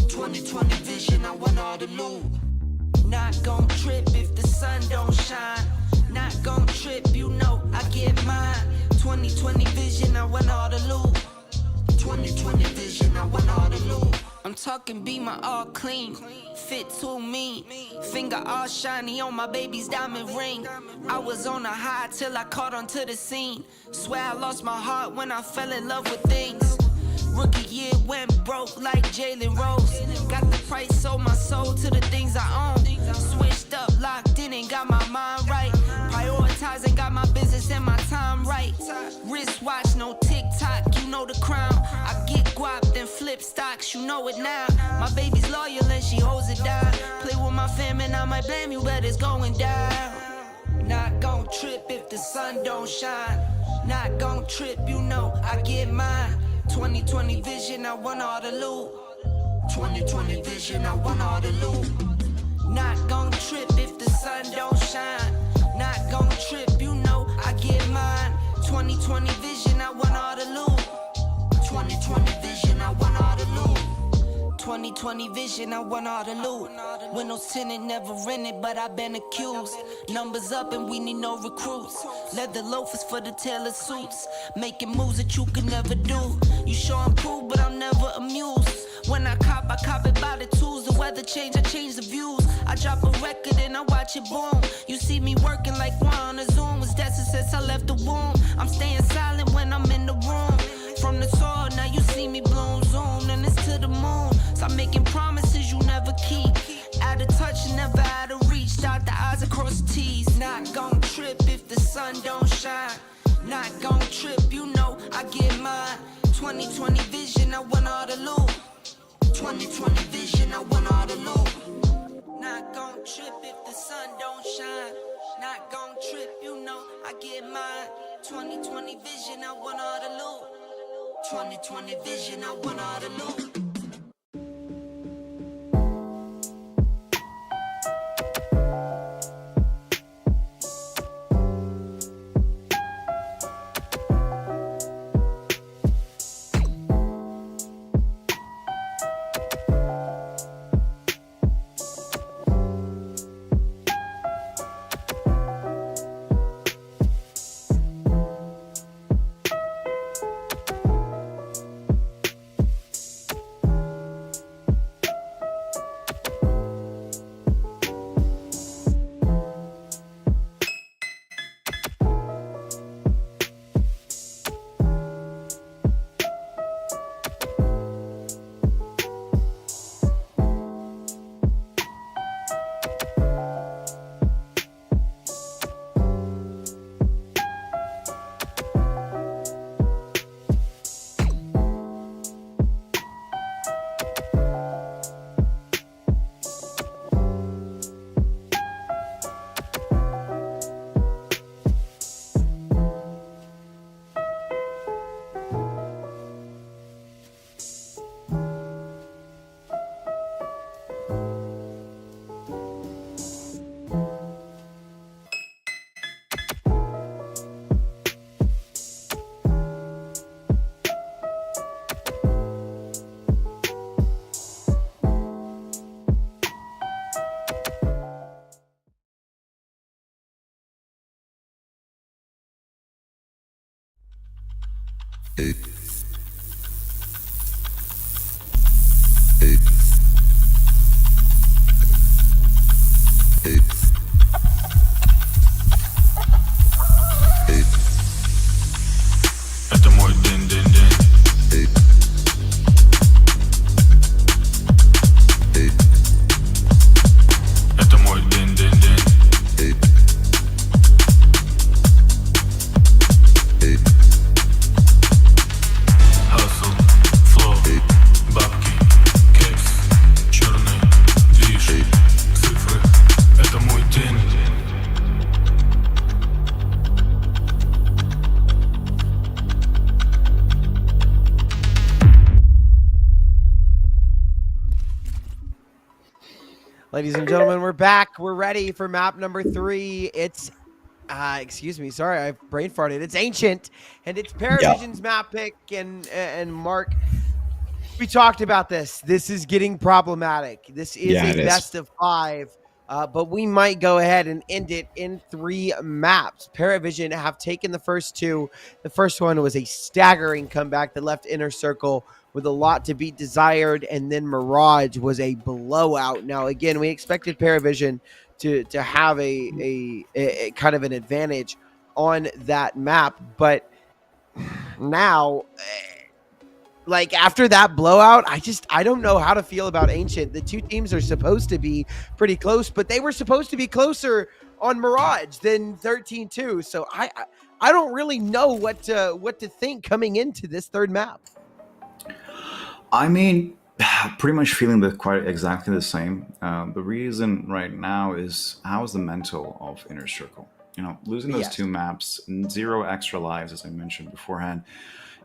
2020 vision, I want all the loot. Not gon' trip if the sun don't shine. Not gon' trip, you know I get mine. 2020 vision, I want all the loot. 2020 vision, I want all the loot. I'm talking Beamer all clean, fit too mean, finger all shiny on my baby's diamond ring. I was on a high till I caught onto the scene. Swear I lost my heart when I fell in love with things. Rookie year went broke like Jalen Rose. Got the price, sold my soul to the things I own. Switched up, locked in and got my mind right. Prioritizing, got my business and my time right. Wristwatch, no TikTok, you know the crown. I get guap, then flip stocks, you know it now. My baby's loyal and she holds it down. Play with my fam and I might blame you, but it's going down. Not gon' trip if the sun don't shine. Not gon' trip, you know I get mine. 2020 vision, I want all the loot. 2020 vision, I want all the loot. Not gon' trip if the sun don't shine. Not gon' trip, you know I get mine. 2020 vision, I want all the loot. 2020 vision, I want all the loot. 2020 vision, I want all the loot. Windows tinted, never rented, but I've been accused. Numbers up and we need no recruits. Leather loafers for the tailored suits. Making moves that you could never do. You sure I'm cool, but I'm never amused. When I cop it by the tools. The weather change, I change the views. I drop a record and I watch it boom. You see me working like one on a Zoom. Was that since I left the womb? I'm staying silent when I'm in the room. From the soil, now you see me bloom, zoom, and it's to the moon. Stop making promises you never keep. Out of touch, never out of reach. Dot the I's across the T's. Not gon' trip if the sun don't shine. Not gon' trip, you know I get mine. 2020 vision, I want all the loot. 2020 vision, I want all the loot. Not gon' trip if the sun don't shine. Not gon' trip, you know I get mine. 2020 vision, I want all the loot. 2020 vision, I want all the loot. Это мой день-день-день. Это мой день-день-день. Hustle, flow, бабки, кекс, черный движ, цифры. Это мой день. Ladies and gentlemen, we're back. We're ready for map number 3. It's Excuse me. Sorry, I brain farted. It's Ancient, and it's PARIVISION's map pick. And Mark, we talked about this. This is getting problematic. This is a best of 5. But we might go ahead and end it in 3 maps. PARIVISION have taken the first 2. The first one was a staggering comeback that left Inner Circle with a lot to be desired, and then Mirage was a blowout. Now, again, we expected PARIVISION to have a kind of an advantage on that map, but now, like, after that blowout, I don't know how to feel about Ancient. The 2 teams are supposed to be pretty close, but they were supposed to be closer on Mirage than 13-2. So I don't really know what to think coming into this 3rd map. I mean, pretty much feeling quite exactly the same. The reason right now is how's the mental of Inner Circle? You know, losing those 2 maps, 0 extra lives, as I mentioned beforehand.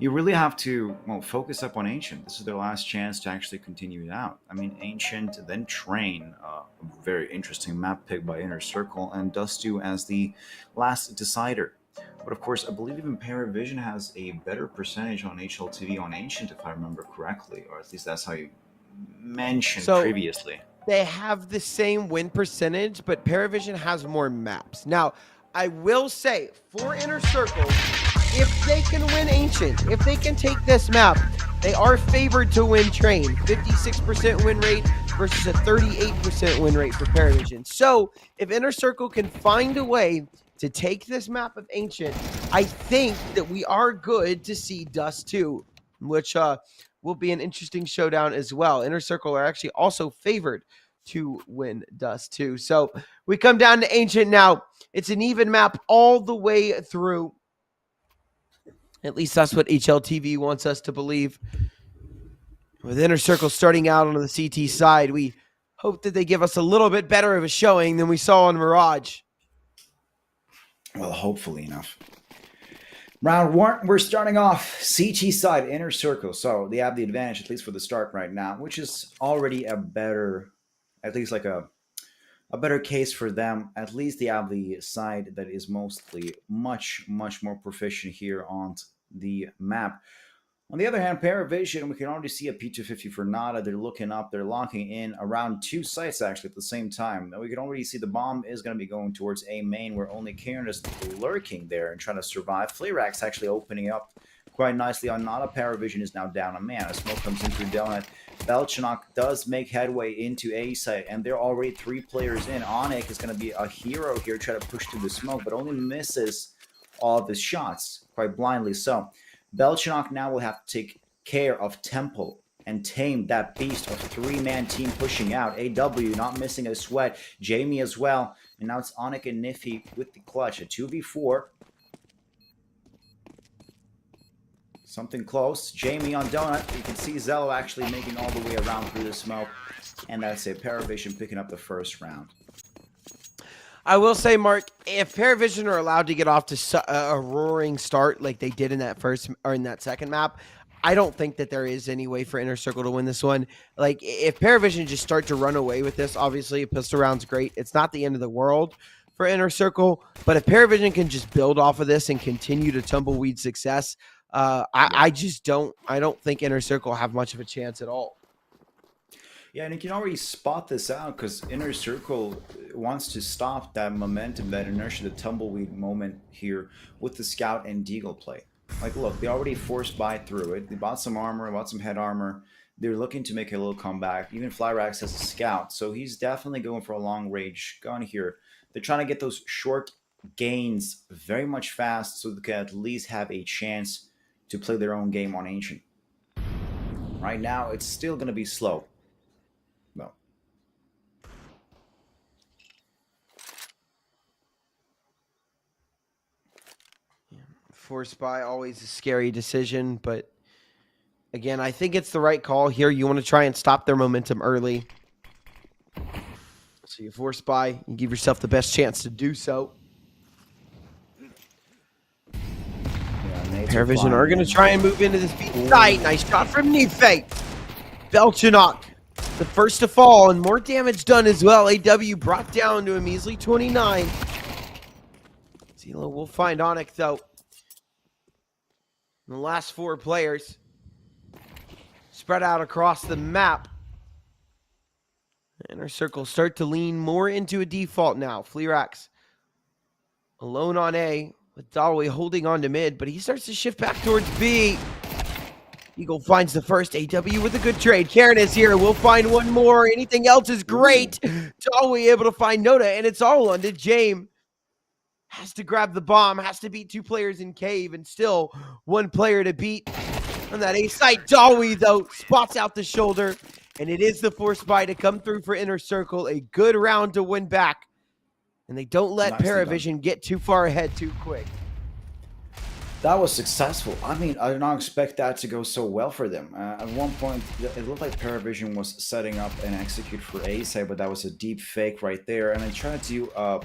You really have to, focus up on Ancient. This is their last chance to actually continue it out. I mean, Ancient, then Train, a very interesting map pick by Inner Circle, and Dust2 as the last decider. But of course, I believe even PARIVISION has a better percentage on HLTV on Ancient, if I remember correctly, or at least that's how you mentioned previously. They have the same win percentage, but PARIVISION has more maps. Now, I will say, for Inner Circle, if they can win Ancient, if they can take this map, they are favored to win Train. 56% win rate versus a 38% win rate for PARIVISION. So, if Inner Circle can find a way to take this map of Ancient, I think that we are good to see Dust2, which will be an interesting showdown as well. Inner Circle are actually also favored to win Dust2. So we come down to Ancient now. It's an even map all the way through. At least that's what HLTV wants us to believe. With Inner Circle starting out on the CT side, we hope that they give us a little bit better of a showing than we saw on Mirage. Well, hopefully enough. Round 1, we're starting off CT side, Inner Circle. So they have the advantage, at least for the start right now, which is already a better, at least like a better case for them. At least they have the side that is mostly much more proficient here on the map. On the other hand, PARIVISION, we can already see a P250 for Nada. They're looking up. They're locking in around 2 sites, actually, at the same time. Now, we can already see the bomb is going to be going towards A main, where only Karen is lurking there and trying to survive. Flayrax actually opening up quite nicely on Nada. PARIVISION is now down a man. A smoke comes in through Donut. Belchanok does make headway into A site, and they're already 3 players in. Onyx is going to be a hero here, try to push through the smoke, but only misses all of his shots, quite blindly so. Belchanok now will have to take care of Temple and tame that beast of 3-man team pushing out. AW not missing a sweat. Jamie as well. And now it's Onyx and Niffy with the clutch. A 2v4. Something close. Jamie on Donut. You can see Zello actually making all the way around through the smoke. And that's it. PARIVISION picking up the first round. I will say, Mark, if PARIVISION are allowed to get off to a roaring start like they did in that first or in that second map, I don't think that there is any way for Inner Circle to win this one. Like, if PARIVISION just start to run away with this, obviously a pistol round's great. It's not the end of the world for Inner Circle, but if PARIVISION can just build off of this and continue to tumbleweed success, I don't think Inner Circle have much of a chance at all. Yeah, and you can already spot this out because Inner Circle wants to stop that momentum, that inertia, the tumbleweed moment here with the Scout and Deagle play. Like, look, they already forced by through it. They bought some armor, bought some head armor. They're looking to make a little comeback. Even Flyrax has a Scout, so he's definitely going for a long-range gun here. They're trying to get those short gains very much fast so they can at least have a chance to play their own game on Ancient. Right now, it's still going to be slow. No. Force buy, always a scary decision, but again, I think it's the right call here. You want to try and stop their momentum early. So you force buy, you give yourself the best chance to do so. PARIVISION are going to try and move into this site. Nice shot from Nife. Belchanok, the first to fall, and more damage done as well. AW brought down to a measly 29. Zelo will find Onyx, though. And the last 4 players spread out across the map. Inner Circle start to lean more into a default now. Fleerax alone on A, with Dalway holding on to mid, but he starts to shift back towards B. Eagle finds the first AW with a good trade. Karen is here. We'll find one more. Anything else is great. Dalway able to find Noda, and it's all on to James. Has to grab the bomb, has to beat 2 players in cave, and still 1 player to beat on that A site. Dalway, though, spots out the shoulder, and it is the force buy to come through for Inner Circle. A good round to win back, and they don't let PARIVISION get too far ahead too quick. That was successful. I mean, I did not expect that to go so well for them. At one point, it looked like PARIVISION was setting up and execute for A side, but that was a deep fake right there. And I tried to do a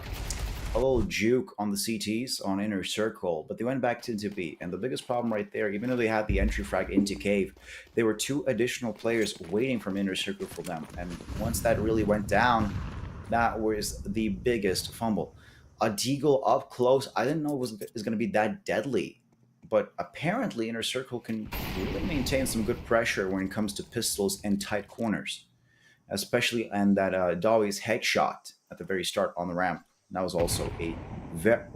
little juke on the CTs on Inner Circle, but they went back into B. And the biggest problem right there, even though they had the entry frag into cave, there were 2 additional players waiting from Inner Circle for them. And once that really went down, that was the biggest fumble. A deagle up close, I didn't know was going to be that deadly. But apparently Inner Circle can really maintain some good pressure when it comes to pistols and tight corners. Especially in that Dalway's headshot at the very start on the ramp. That was also a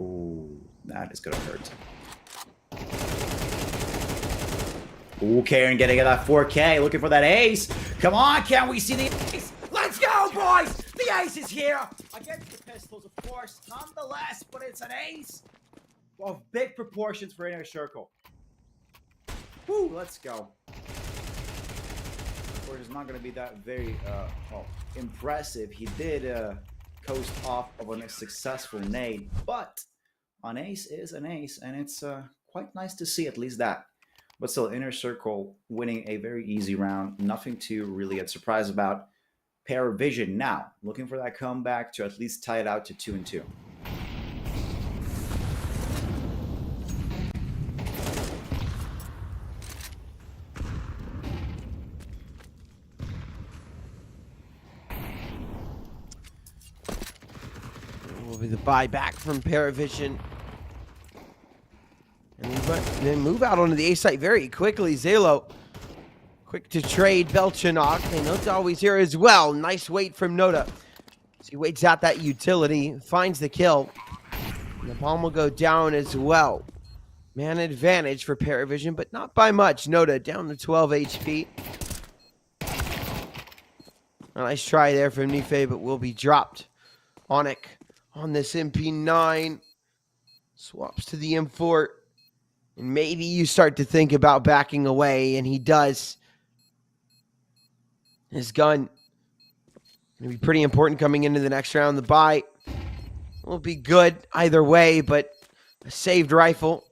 ooh, that is going to hurt. Ooh, Karen getting that 4K, looking for that ace. Come on, can we see the ace? Let's go, boys! The ace is here! Against the pistols, of course, nonetheless, but it's an ace of big proportions for Inner Circle. Woo, let's go. Of course, it's not going to be that very impressive. He did coast off of a successful nade, but an ace is an ace, and it's quite nice to see at least that. But still, Inner Circle winning a very easy round. Nothing to really get surprised about. PARIVISION now looking for that comeback to at least tie it out to 2-2. Will be the buyback from PARIVISION. And then move out onto the A site very quickly. Zelo, quick to trade Belchanok. They know Dalway's here as well. Nice wait from Noda. So he waits out that utility, finds the kill. And the bomb will go down as well. Man advantage for PARIVISION, but not by much. Noda down to 12 HP. A nice try there from Nife, but will be dropped. Onyx on this MP9. Swaps to the M4. And maybe you start to think about backing away, and he does. His gun going to be pretty important coming into the next round. The buy will be good either way, but a saved rifle.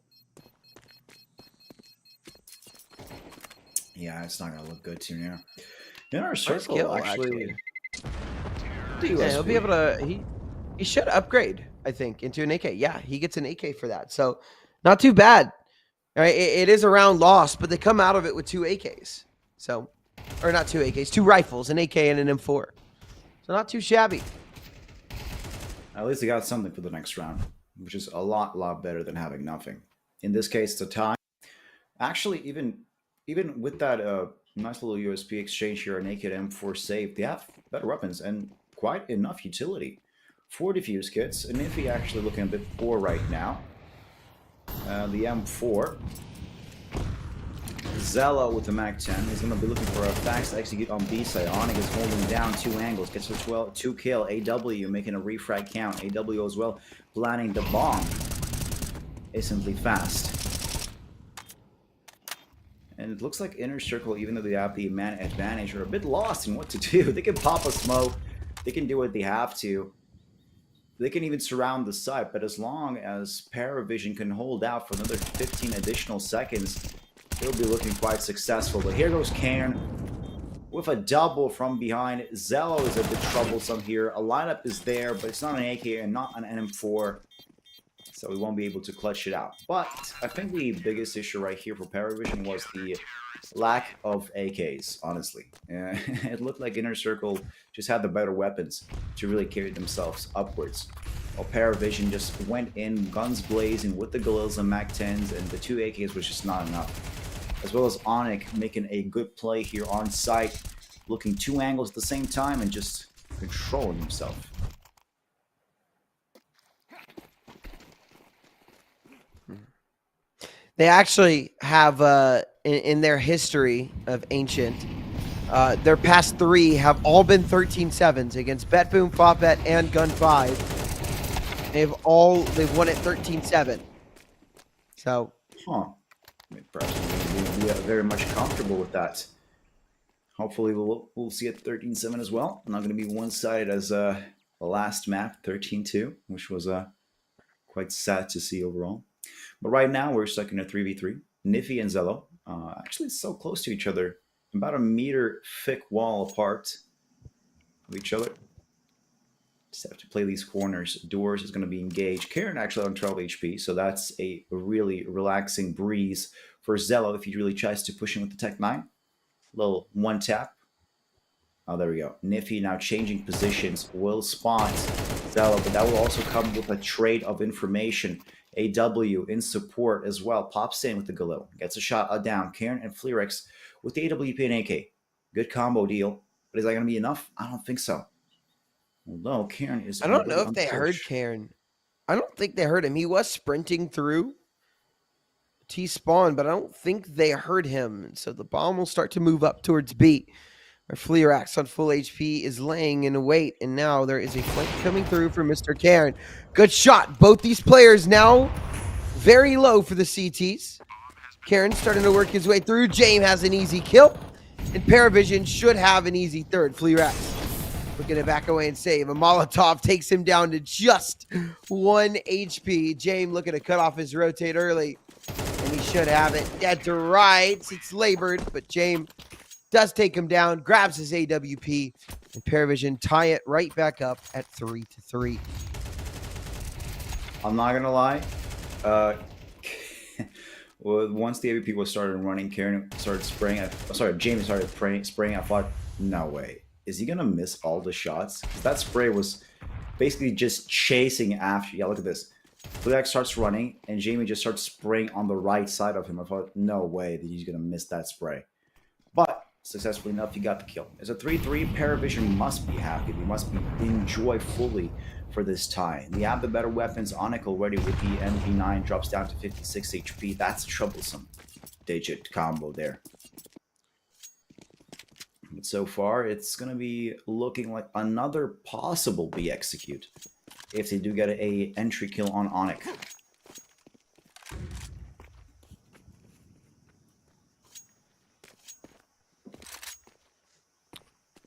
Yeah, it's not going to look good too now. Inner Circle, kill, actually. Yeah, he'll be able to. He should upgrade, I think, into an AK. Yeah, he gets an AK for that. So, not too bad. All right, it is a round loss, but they come out of it with 2 AKs. So, or not 2 AKs, 2 rifles, an AK and an M4. So, not too shabby. At least they got something for the next round, which is a lot better than having nothing. In this case, it's a tie. Actually, even with that nice little USP exchange here, a naked M4 save, they have better weapons and quite enough utility. 4 defuse kits, and Niffy actually looking a bit poor right now. The M4. Zella with the Mag-10 is going to be looking for a fast execute on B side. Onyx is holding down 2 angles, gets a 2 kill. AW making a refrag count. AW as well planning the bomb. Is simply fast. And it looks like Inner Circle, even though they have the man advantage, are a bit lost in what to do. They can pop a smoke. They can do what they have to. They can even surround the site, but as long as PARIVISION can hold out for another 15 additional seconds, they'll be looking quite successful. But here goes Cairn with a double from behind. Zello is a bit troublesome here. A lineup is there, but it's not an AK and not an M4. so we won't be able to clutch it out. But I think the biggest issue right here for PARIVISION was the lack of AKs, honestly. It looked like Inner Circle just had the better weapons to really carry themselves upwards. While PARIVISION just went in guns blazing with the Galils and MAC-10s, and the 2 AKs was just not enough. As well as Onyx making a good play here on site, looking 2 angles at the same time and just controlling himself. They actually have, in their history of Ancient, their past 3 have all been 13-7s against Bet Boom, Fopet, and Gun 5. They've won it 13-7. So, Perhaps we'll be very much comfortable with that. Hopefully we'll see it 13-7 as well. Not going to be one-sided as the last map, 13-2, which was quite sad to see overall. But right now we're stuck in a 3v3. Niffy and Zello, actually so close to each other, about a meter thick wall apart of each other. Just have to play these corners. Doors is going to be engaged. Karen actually on 12 HP, so that's a really relaxing breeze for Zello if he really tries to push him with the Tech 9. Little one tap. Oh, there we go. Niffy now changing positions. Will spot Zello, but that will also come with a trade of information. AW in support as well. Pops in with the Galil. Gets a shot down. Karen and Flerex with the AWP and AK. Good combo deal. But is that going to be enough? I don't think so. Although Karen is... I don't know if they heard Karen. I don't think they heard him. He was sprinting through T-spawn, but I don't think they heard him. And so the bomb will start to move up towards B, where Fleerax on full HP is laying in wait. And now there is a flank coming through for Mr. Karen. Good shot. Both these players now very low for the CTs. Karen starting to work his way through. James has an easy kill. And PARIVISION should have an easy third. Fleerax looking to back away and save. A Molotov takes him down to just 1 HP. James looking to cut off his rotate early. And he should have it. Dead to rights. It's labored, but James does take him down, grabs his AWP, and PARIVISION tie it right back up at 3-3. I'm not gonna lie. Well, once the AWP was started running, Karen started spraying. James started spraying. I thought, no way, is he gonna miss all the shots? That spray was basically just chasing after. Yeah, look at this. Flex starts running, and Jamie just starts spraying on the right side of him. I thought, no way that he's gonna miss that spray. But successfully enough, he got the kill. It's a 3-3. PARIVISION must be happy. They must enjoy fully for this tie. They have the better weapons. Onyx already with the MP9 drops down to 56 HP. That's a troublesome digit combo there. But so far, it's going to be looking like another possible B execute if they do get a entry kill on Onyx.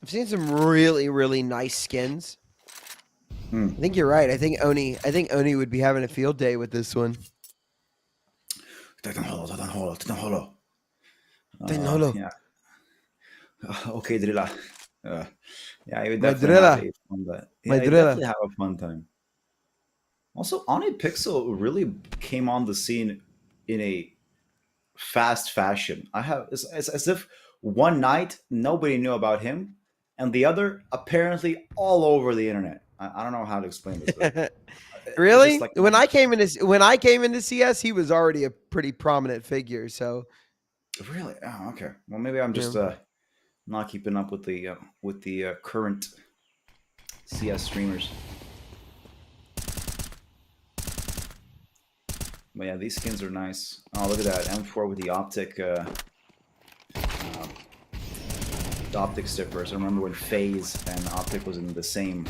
I've seen some really, really nice skins. I think you're right. I think Oni would be having a field day with this one. Holo. Yeah. Okay, Drilla. Yeah, you would definitely have a fun time. Yeah, you definitely have a fun time. Also, Oni Pixel really came on the scene in a fast fashion. It's as if one night nobody knew about him, and the other apparently all over the internet. I don't know how to explain this. But really? Like, when I came into CS, he was already a pretty prominent figure. So, really? Oh, okay. Well, maybe I'm just not keeping up with the current CS streamers. But yeah, these skins are nice. Oh, look at that M4 with the optic. Optic stippers. I remember when FaZe and Optic was in the same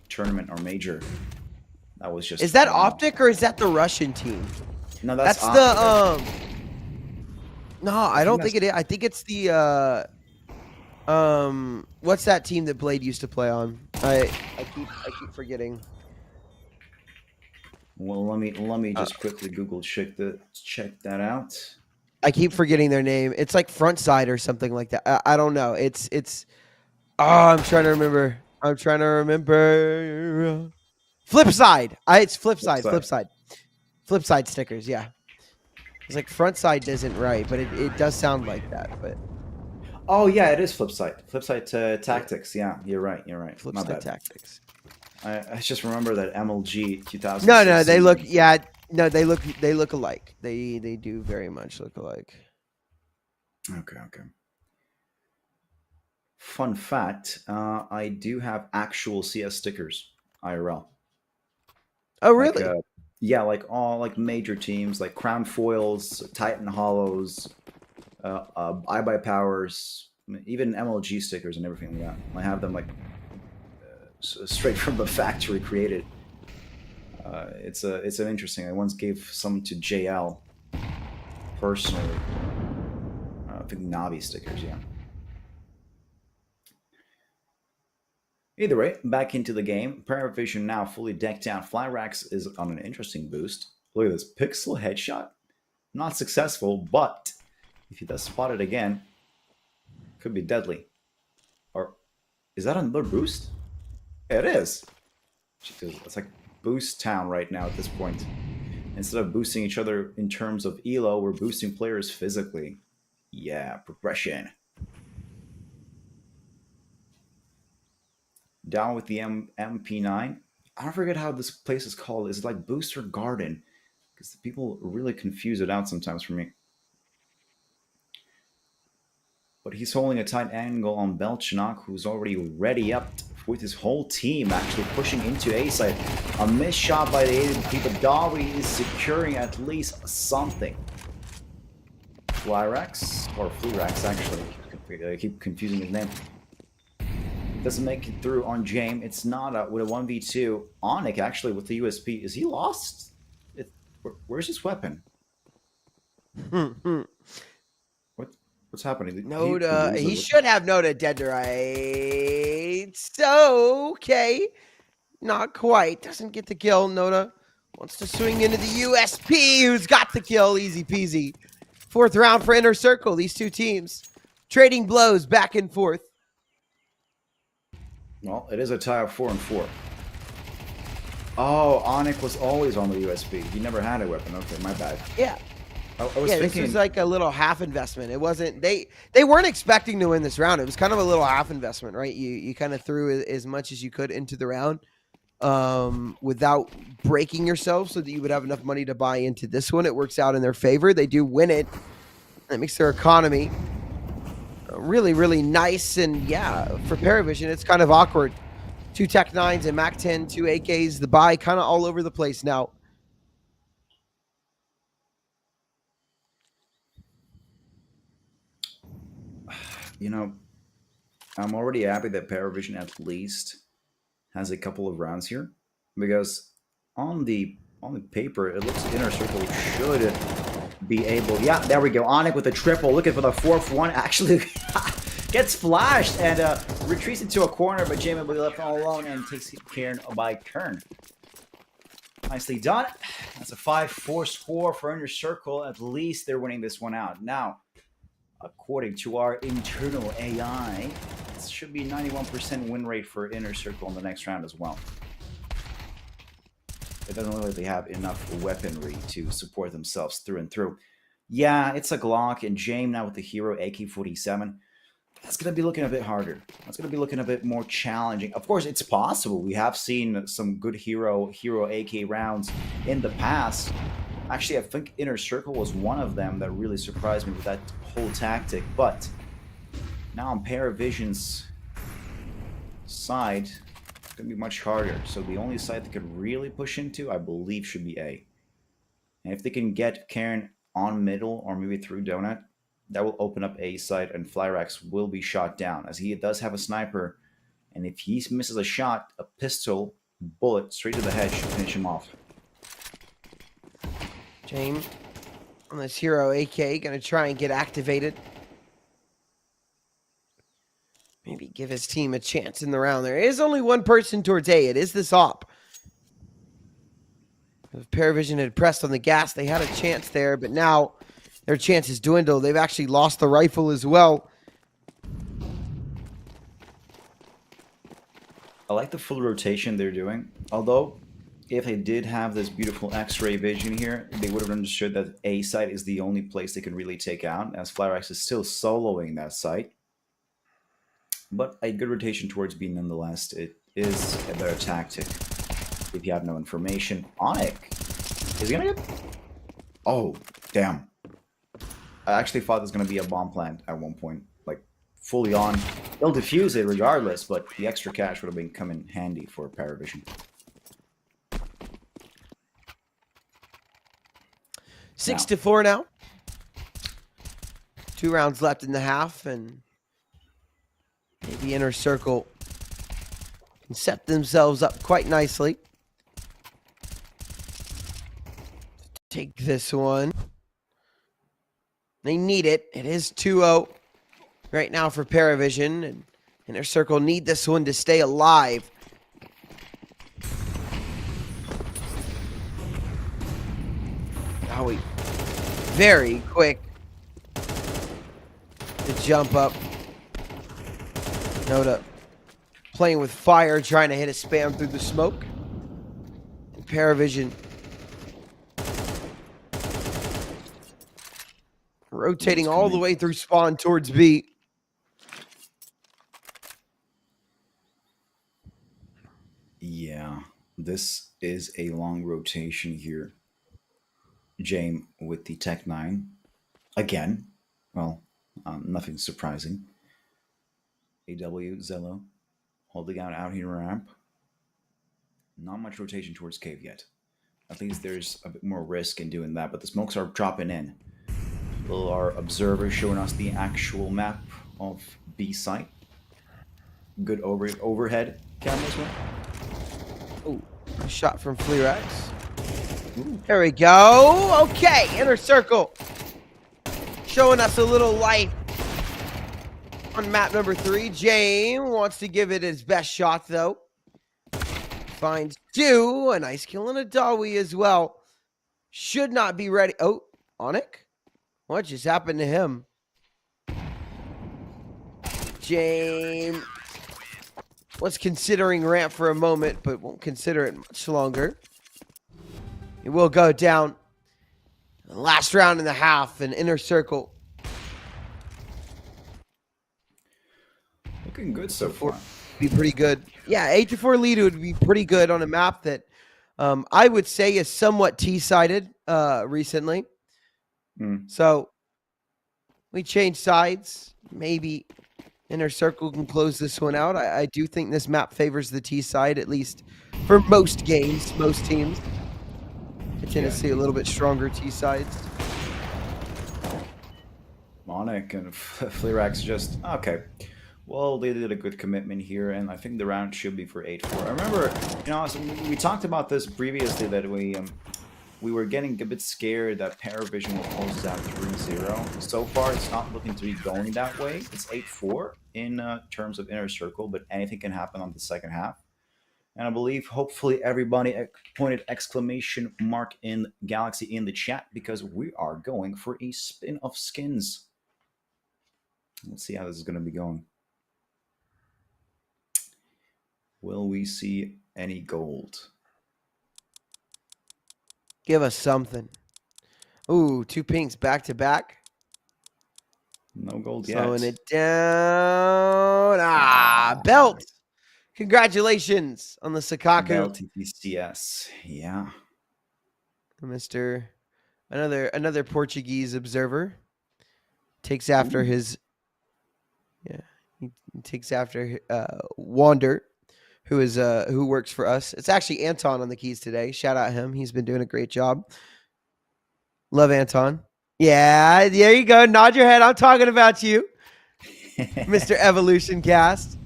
tournament or major. That was just. Is that Optic or is that the Russian team? No, that's Optic. No, I don't think it is. I think it's the what's that team that Blade used to play on? I keep forgetting. Well, let me just quickly Google check that out. I keep forgetting their name. It's like Frontside or something like that. I don't know. It's. Oh, I'm trying to remember. Flip side. It's flip side. side. Flip side. Flip side stickers. Yeah. It's like front side isn't right, but it does sound like that. But Oh yeah, it is flip side. Flip side tactics. Yeah, you're right. You're right. flip My side bad. tactics. I just remember that MLG 2000. No, they look. Yeah, no, they look alike. They do very much look alike. Okay. Fun fact: I do have actual CS stickers IRL. Oh, Like, really? yeah, like all like major teams, like Crown Foils, Titan Hollows, iBuy Powers, even MLG stickers and everything like that. I have them like straight from the factory created. It's an interesting. I once gave some to JL personally. I think Navi stickers, yeah. Either way, back into the game. PARIVISION now fully decked out. Flyrax is on an interesting boost. Look at this pixel headshot. Not successful, but if he does spot it again, could be deadly. Or is that another boost? It is. It's like boost town right now at this point. Instead of boosting each other in terms of elo, we're boosting players physically. Yeah, progression. Down with the MP9. I don't forget how this place is called. Is it like Booster Garden? Because people really confuse it out sometimes for me. But he's holding a tight angle on Belchanok, who's already ready up with his whole team actually pushing into A side. A missed shot by the AWP, but Dawi is securing at least something. Flyrax, or Flyrax actually, I keep confusing his name. Doesn't make it through on James. It's not with a 1v2. Onyx actually with the USP. Is he lost? Where's his weapon? What's happening? Noda. He should have Noda dead to right. So, okay. Not quite. Doesn't get the kill. Noda wants to swing into the USP, who's got the kill. Easy peasy. Fourth round for Inner Circle. These two teams trading blows back and forth. Well, it is a tie of 4-4. Oh, Onyx was always on the USB. He never had a weapon. Okay, my bad. Yeah. I was thinking this was like a little half investment. It wasn't they weren't expecting to win this round. It was kind of a little half investment, right? You kind of threw as much as you could into the round without breaking yourself so that you would have enough money to buy into this one. It works out in their favor. They do win it. That makes their economy really, really nice. And yeah, for PARIVISION, it's kind of awkward. 2 Tech 9s and Mac 10, 2 AKs, the buy kind of all over the place now. You know, I'm already happy that PARIVISION at least has a couple of rounds here, because on the paper it looks Inner Circle should be able. Yeah, there we go. Onyx with a triple, looking for the 4th one. Actually gets flashed and retreats into a corner, but Jamie will be left all alone and takes Cairn by turn. Nicely done. That's a 5-4 score for Inner Circle. At least they're winning this one out. Now, according to our internal AI, this should be 91% win rate for Inner Circle in the next round as well. It doesn't look like they have enough weaponry to support themselves through and through. Yeah, it's a Glock, and James now with the hero AK-47. That's going to be looking a bit harder. That's going to be looking a bit more challenging. Of course, it's possible. We have seen some good hero AK rounds in the past. Actually, I think Inner Circle was one of them that really surprised me with that whole tactic. But now on PARIVISION's side, it's going to be much harder. So the only side they could really push into, I believe, should be A. And if they can get Cairn on middle or maybe through Donut, that will open up A side, and Flyrax will be shot down, as he does have a sniper. And if he misses a shot, a pistol bullet straight to the head should finish him off. James on this hero AK, gonna try and get activated. Maybe give his team a chance in the round. There is only one person towards A. It is this op. If PARIVISION had pressed on the gas, they had a chance there, but now their chances dwindle. They've actually lost the rifle as well. I like the full rotation they're doing, although if they did have this beautiful X-ray vision here, they would have understood that A site is the only place they can really take out, as Flyrex is still soloing that site. But a good rotation towards B nonetheless. It is a better tactic if you have no information. Onic is he gonna get. Oh, damn. I actually thought there's gonna be a bomb plant at one point, like fully on. They'll defuse it regardless, but the extra cash would have been coming handy for PARIVISION. 6-4 now. 2 rounds left in the half, and the inner circle can set themselves up quite nicely. Take this one. They need it. It is 2-0 right now for PARIVISION, and inner circle need this one to stay alive. Howie, very quick to jump up. Noda playing with fire, trying to hit a spam through the smoke. And PARIVISION rotating all the way through spawn towards B. Yeah, this is a long rotation here. James with the Tech 9. Again, well, nothing surprising. AW, Zello, holding out here ramp. Not much rotation towards cave yet. At least there's a bit more risk in doing that, but the smokes are dropping in. Our observer showing us the actual map of B site. Good overhead cameras. Oh, a shot from Flerex. There we go. Okay, inner circle. Showing us a little light on map number 3. James wants to give it his best shot, though. Finds 2. A nice kill on a Dawi as well. Should not be ready. Oh, Onic? What just happened to him? James was considering ramp for a moment, but won't consider it much longer. It will go down. Last round in the half, an inner circle. Looking good so far. Be pretty good. Yeah, 8-4 lead would be pretty good on a map that I would say is somewhat T-sided recently. So we change sides. Maybe inner circle can close this one out. I do think this map favors the T side, at least for most games, most teams. I tend to see a little bit stronger T sides. Monic and Flerex just okay. Well, they did a good commitment here, and I think the round should be for 8-4. I remember, we talked about this previously, that we were getting a bit scared that PARIVISION will close this out 3-0. So far, it's not looking to be going that way. It's 8-4 in terms of inner circle, but anything can happen on the second half. And I believe, hopefully, everybody pointed exclamation mark in Galaxy in the chat, because we are going for a spin of skins. Let's see how this is going to be going. Will we see any gold? Give us something. Ooh, 2 pinks back to back. No gold yet. Slowing it down. Belt. Congratulations on the Sakaku. Belt TPCS. Yeah. Mr. Another Portuguese observer takes after his. Yeah, he takes after Wander, who works for us. It's actually Anton on the keys today. Shout out him. He's been doing a great job. Love Anton. Yeah, there you go. Nod your head. I'm talking about you, Mr. Evolution Cast.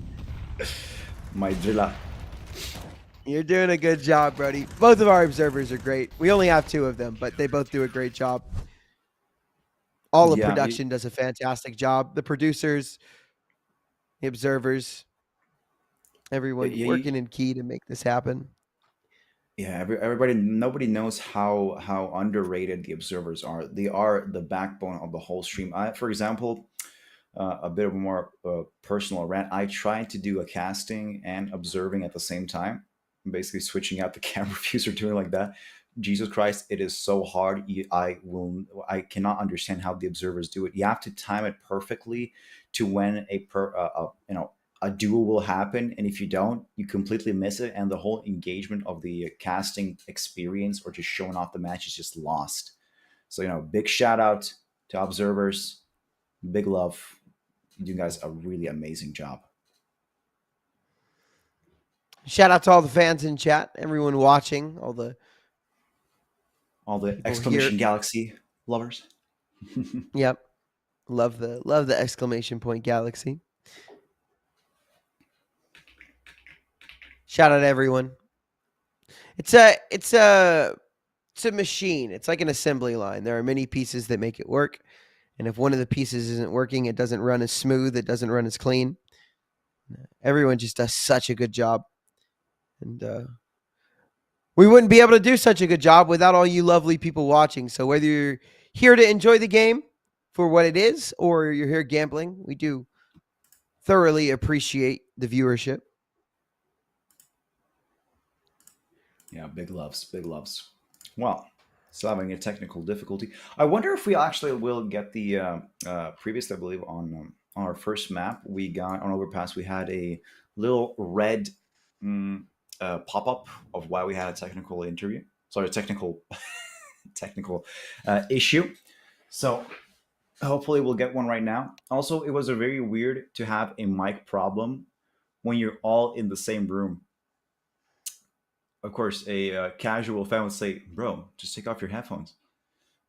My drilla. You're doing a good job, Brody. Both of our observers are great. We only have 2 of them, but they both do a great job. All of production does a fantastic job. The producers, the observers, everyone working in key to make this happen. Yeah, nobody knows how underrated the observers are. They are the backbone of the whole stream. For example, a bit of a more personal rant. I tried to do a casting and observing at the same time. basically switching out the camera views or doing like that. Jesus Christ, it is so hard. I cannot understand how the observers do it. You have to time it perfectly to when a duel will happen, and if you don't, you completely miss it, and the whole engagement of the casting experience or just showing off the match is just lost. So big shout out to observers, big love. You guys a really amazing job. Shout out to all the fans in chat, everyone watching, all the exclamation here. galaxy lovers. Yep. Love the exclamation point galaxy. Shout out to everyone. It's a machine. It's like an assembly line. There are many pieces that make it work. And if one of the pieces isn't working, it doesn't run as smooth, it doesn't run as clean. Everyone just does such a good job. And we wouldn't be able to do such a good job without all you lovely people watching. So whether you're here to enjoy the game for what it is or you're here gambling, we do thoroughly appreciate the viewership. Yeah, big loves, big loves. Well, still having a technical difficulty. I wonder if we actually will get the previous, I believe, on our first map we got on Overpass. We had a little red pop-up of why we had a technical interview. Sorry, technical issue. So hopefully we'll get one right now. Also, it was a very weird to have a mic problem when you're all in the same room. Of course, a casual fan would say, "Bro, just take off your headphones,"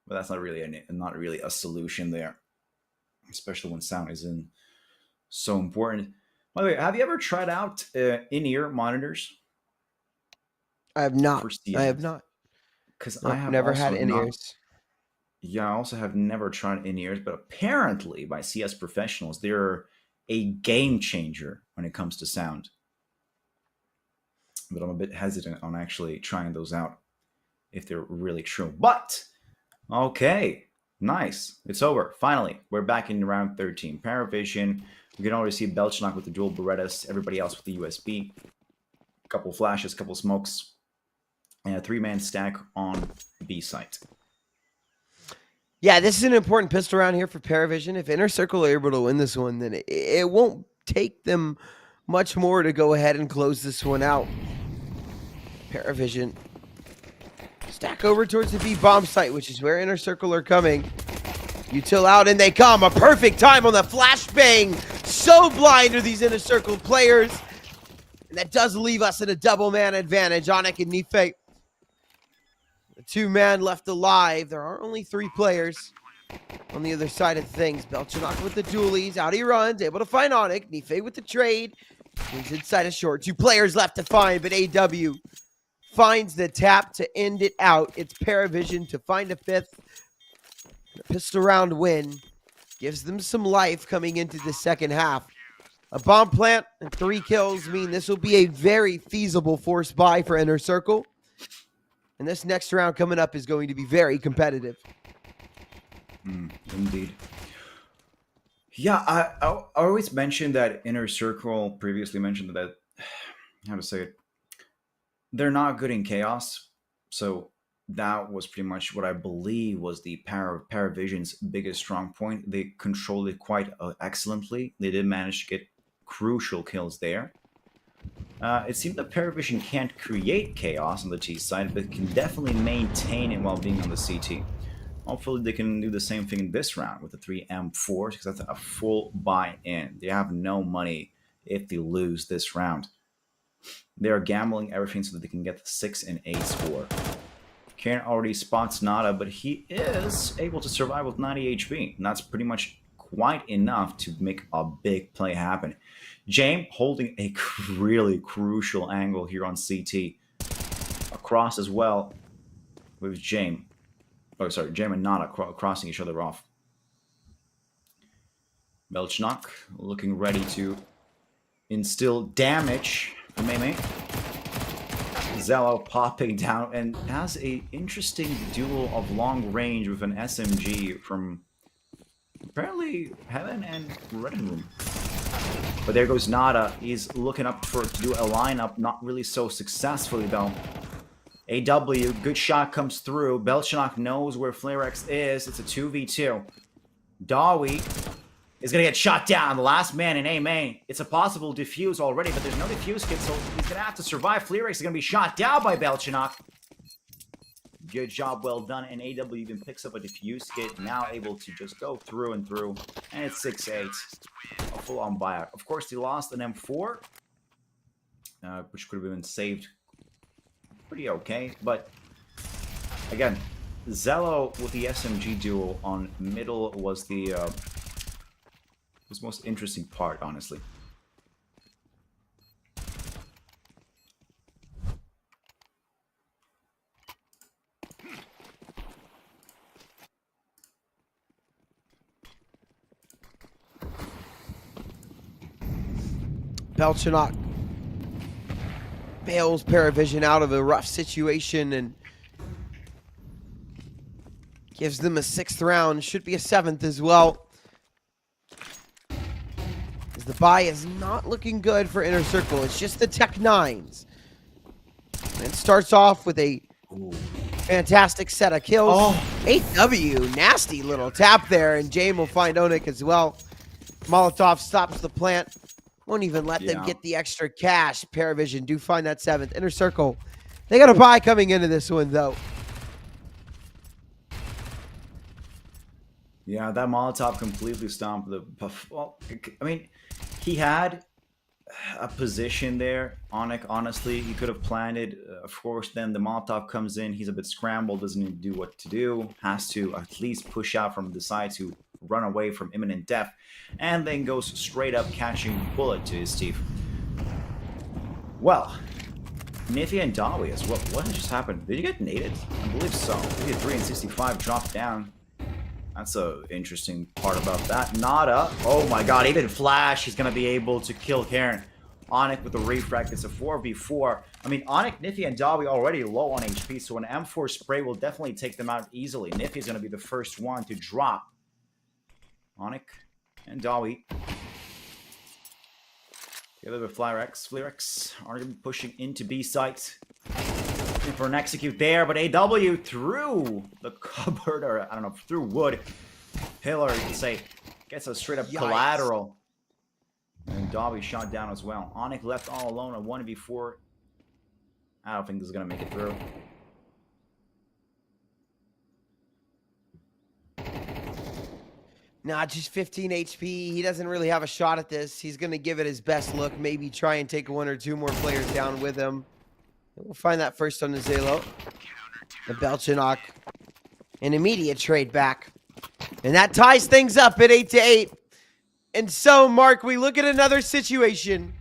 but that's not really a solution there, especially when sound isn't so important. By the way, have you ever tried out in-ear monitors? I have not. I have not. Because I have never had in-ears. Yeah, I also have never tried in-ears, but apparently by CS professionals, they're a game changer when it comes to sound. But I'm a bit hesitant on actually trying those out if they're really true. But, okay, nice. It's over. Finally, we're back in round 13. PARIVISION. We can already see Belchnak with the dual Berettas, everybody else with the USB. A couple flashes, couple smokes, and a 3-man stack on B site. Yeah, this is an important pistol round here for PARIVISION. If Inner Circle are able to win this one, then it won't take them much more to go ahead and close this one out. PARIVISION stack over towards the B bomb site, which is where Inner Circle are coming. Util out and they come. A perfect time on the flashbang. So blind are these Inner Circle players. And that does leave us in a double man advantage. Onik and Nife. The 2-man left alive. There are only 3 players on the other side of things. Belchnak with the dualies. Out he runs. Able to find Onik. Nife with the trade. He's inside a short. 2 players left to find, but AW finds the tap to end it out. It's PARIVISION to find a 5th. The pistol round win gives them some life coming into the second half. A bomb plant and 3 kills mean this will be a very feasible force buy for Inner Circle. And this next round coming up is going to be very competitive. Indeed. Yeah, I always mentioned that Inner Circle previously mentioned that, how to say it, they're not good in chaos. So that was pretty much what I believe was the PARIVISION's biggest strong point. They controlled it quite excellently. They did manage to get crucial kills there. It seemed that PARIVISION can't create chaos on the T side, but can definitely maintain it while being on the CT. Hopefully they can do the same thing in this round with the 3 M4s, because that's a full buy-in. They have no money if they lose this round. They are gambling everything so that they can get the 6 and 8 score. Karen already spots Nada, but he is able to survive with 90 HP. And that's pretty much quite enough to make a big play happen. James holding a really crucial angle here on CT. Across as well with James. Oh, sorry, James and Nada crossing each other off. Belchnak looking ready to instill damage for Meme. Zello popping down and has a interesting duel of long range with an SMG from apparently Heaven and Red Room. But there goes Nada. He's looking up to do a lineup, not really so successfully though. AW, good shot comes through. Belchanok knows where Flarex is. It's a 2v2. Dawi is going to get shot down. The last man in A main. It's a possible defuse already, but there's no defuse kit, so he's going to have to survive. Flarex is going to be shot down by Belchanok. Good job, well done. And AW even picks up a diffuse kit, now able to just go through and through. And it's 6-8. A full-on buyout. Of course, he lost an M4, which could have been saved pretty okay. But, again, Zello with the SMG duel on middle was the most interesting part, honestly. Belchanok bails PARIVISION out of a rough situation and gives them a 6th round. Should be a 7th as well. As the buy is not looking good for Inner Circle. It's just the Tech 9s. And it starts off with a fantastic set of kills. Oh. 8W, nasty little tap there, and Jame will find Onik as well. Molotov stops the plant. Won't even let them get the extra cash. PARIVISION do find that 7th. Inner Circle, they got a buy coming into this one, though. Yeah, that Molotov completely stomped the... Well, I mean, he had a position there. Onik, honestly, he could have planted. Of course, then the Molotov comes in. He's a bit scrambled, doesn't need to do what to do. Has to at least push out from the side to run away from imminent death. And then goes straight up catching bullet to his teeth. Well, Nifty and Dawi as well. What just happened? Did you get naded? I believe so. Maybe a 3 and 65 dropped down. That's a interesting part about that. Nada. Oh my god, even Flash, he's going to be able to kill Karen. Onik with the refract. It's a 4v4. I mean, Onik, Nifty, and Dawi already low on HP, so an M4 spray will definitely take them out easily. Nifty's going to be the first one to drop. Onik and Dawi. Together with Flarex are going to be pushing into B site. Looking for an execute there, but AW through the cupboard, or I don't know, through wood. Pillar, you can say, gets a straight up collateral. And Dawi shot down as well. Onik left all alone on 1v4. I don't think this is going to make it through. Nah, just 15 HP. He doesn't really have a shot at this. He's going to give it his best look. Maybe try and take 1 or 2 more players down with him. We'll find that first on the Zalo. The Belchanok. An immediate trade back. And that ties things up at 8-8. And so, Mark, we look at another situation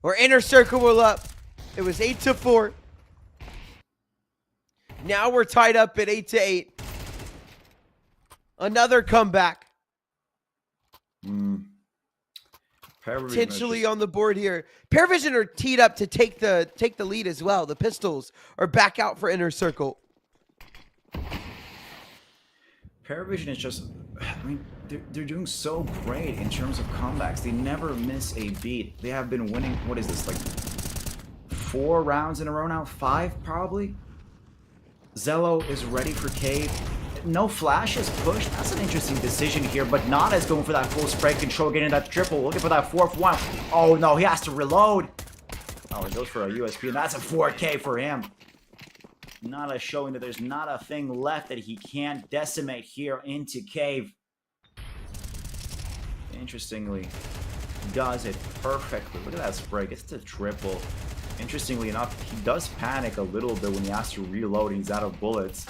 where Inner Circle will up. It was 8-4. Now we're tied up at 8-8. Another comeback. Potentially on the board here. PARIVISION are teed up to take the lead as well. The pistols are back out for Inner Circle. PARIVISION is just, I mean, they're doing so great in terms of comebacks. They never miss a beat. They have been winning, what is this, like 4 rounds in a row now? 5 probably? Zello is ready for Cave. No flashes pushed. That's an interesting decision here, but Nada's going for that full spray control, getting that triple, looking for that 4th one. Oh no, he has to reload. Oh, he goes for a USP, and that's a 4K for him. Nada showing that there's not a thing left that he can't decimate here into Cave. Interestingly, does it perfectly. Look at that spray, gets to triple. Interestingly enough, he does panic a little bit when he has to reload and he's out of bullets.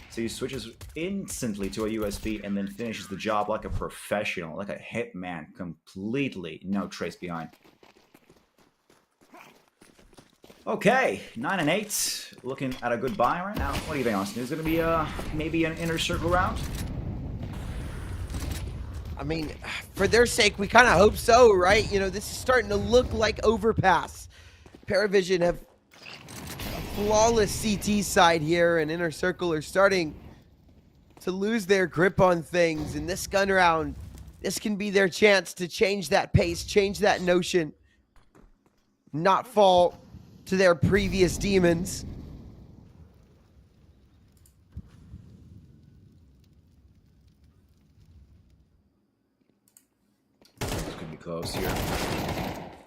So he switches instantly to a USB and then finishes the job like a professional, like a hitman, completely no trace behind. Okay, 9 and 8, looking at a good buy right now. What do you think, Austin? Is it going to be maybe an Inner Circle round? I mean, for their sake, we kind of hope so, right? You know, this is starting to look like Overpass. PARIVISION have flawless CT side here, and Inner Circle are starting to lose their grip on things. And this gun round This can be their chance to change that pace, change that notion, not fall to their previous demons. This could be close here.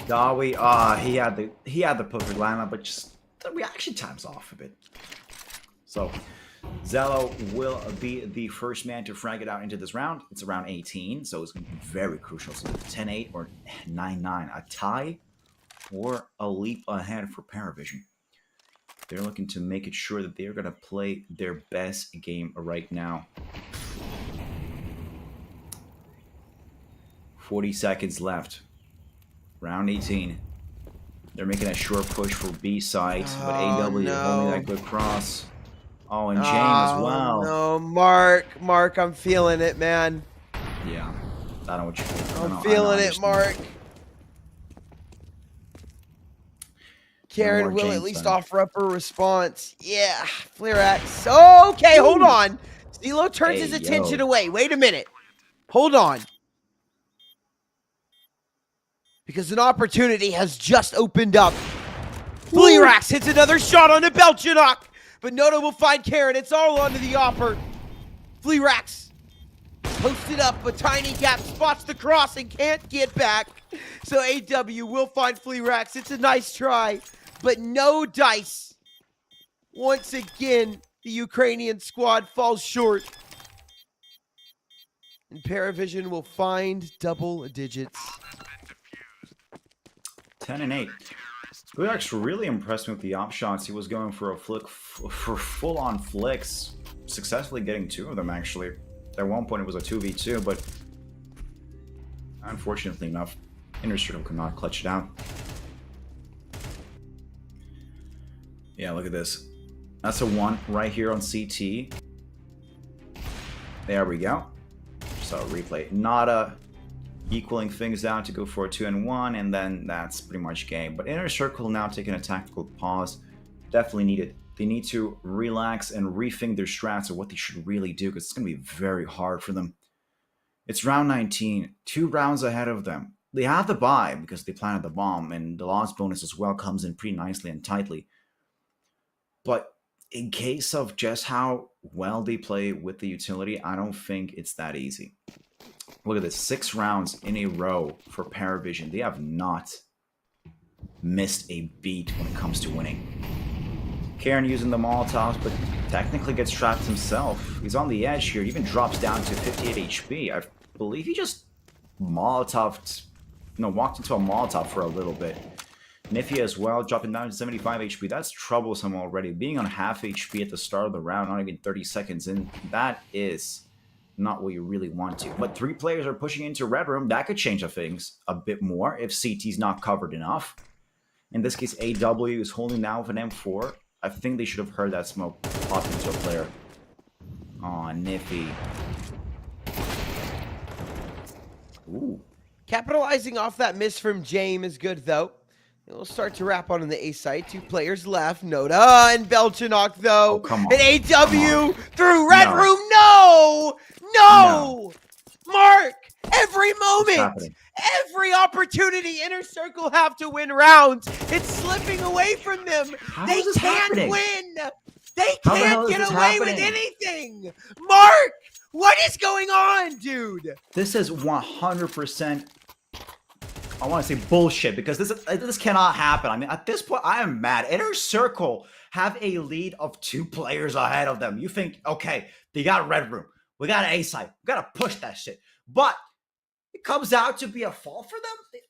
Dawi, he had the perfect lineup, but just the reaction time's off a bit. So Zello will be the first man to frag it out into this round. It's around 18, so it's going to be very crucial. So 10-8 or 9-9, a tie or a leap ahead for PARIVISION. They're looking to make it sure that they're going to play their best game right now. 40 seconds left. Round 18. They're making a short push for B side, but AW holding that good cross. Oh, and James as well. No, Mark, I'm feeling it, man. Yeah, I know what you're feeling. I'm feeling it, Mark. Karen will at least offer up a response. Yeah, Fleerax. Okay, hold on. Zelo turns his attention away. Wait a minute. Hold on. Because an opportunity has just opened up. Fleerax hits another shot on the Belchinok. But Noto will find Karen. It's all onto the opper. Fleerax posted up a tiny gap, spots the cross and can't get back. So AW will find Fleerax. It's a nice try, but no dice. Once again, the Ukrainian squad falls short. And PARIVISION will find double digits. 10-8. Fleerax really impressed me with the op shots. He was going for a flick, for full-on flicks, successfully getting 2 of them, actually. At one point, it was a 2v2, but unfortunately enough, Inner Circle could not clutch it out. Yeah, look at this. That's a 1 right here on CT. There we go. So replay. Nada equaling things out to go for a 2-1, and then that's pretty much game. But Inner Circle now taking a tactical pause. Definitely needed. They need to relax and rethink their strats of what they should really do, because it's going to be very hard for them. It's round 19, 2 rounds ahead of them. They have the bye because they planted the bomb, and the loss bonus as well comes in pretty nicely and tightly. But in case of just how well they play with the utility, I don't think it's that easy. Look at this, 6 rounds in a row for PARIVISION. They have not missed a beat when it comes to winning. Karen using the Molotovs, but technically gets trapped himself. He's on the edge here. He even drops down to 58 HP. I believe he just walked into a Molotov for a little bit. Nifia as well, dropping down to 75 HP. That's troublesome already. Being on half HP at the start of the round, not even 30 seconds in, that is not what you really want to. But 3 players are pushing into Red Room. That could change things a bit more if CT's not covered enough. In this case, AW is holding down with an M4. I think they should have heard that smoke pop into a player. Aw, Niffy. Ooh. Capitalizing off that miss from James is good, though. We'll start to wrap on the A side. 2 players left. Noda and Belchinok, though. Oh, come on. And AW through Red Room. No! Mark! Every moment! Every opportunity Inner Circle have to win rounds. It's slipping away from them. They can't win. They can't get away with anything. Mark! What is going on, dude? This is 100%... I want to say bullshit, because this cannot happen. I mean, at this point, I am mad. Inner Circle have a lead of 2 players ahead of them. You think, okay, they got Red Room. We got an A side. We got to push that shit. But it comes out to be a fall for them.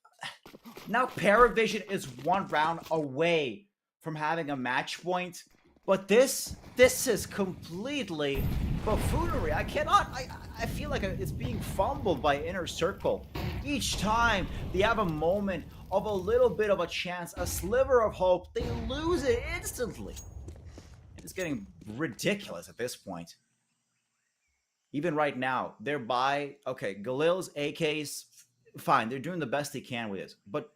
Now PARIVISION is 1 round away from having a match point. But this is completely buffoonery. I feel like it's being fumbled by Inner Circle. Each time they have a moment of a little bit of a chance, a sliver of hope, they lose it instantly. And it's getting ridiculous at this point. Even right now, they're by, okay, Galil's AKs, fine, they're doing the best they can with this. But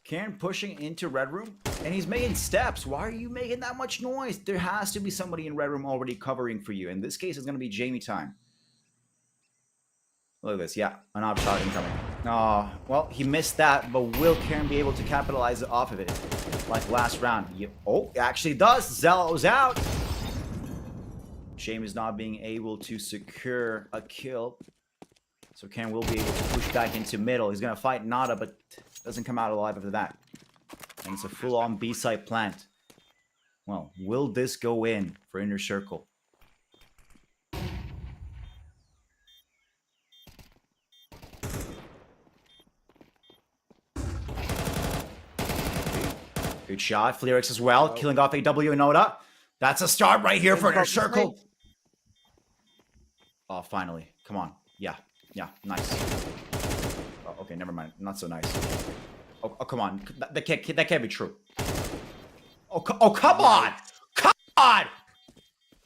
Karen pushing into Red Room, and he's making steps. Why are you making that much noise? There has to be somebody in Red Room already covering for you. In this case, it's going to be Jamie time. Look at this. Yeah, an op shot incoming. Oh, well, he missed that, but Will can be able to capitalize off of it. Like last round. Oh, it actually does. Zello's out. Shame is not being able to secure a kill. So Ken will be able to push back into middle. He's going to fight Nada, but doesn't come out alive after that. And it's a full-on B-side plant. Well, will this go in for Inner Circle? Good shot. Fleerix as well, killing off AW and Noda. That's a start right here for Inner Circle. Oh, finally. Come on. Yeah. Yeah. Nice. Oh, okay, never mind. Not so nice. Oh, come on. That can't be true. Oh, come on! Come on!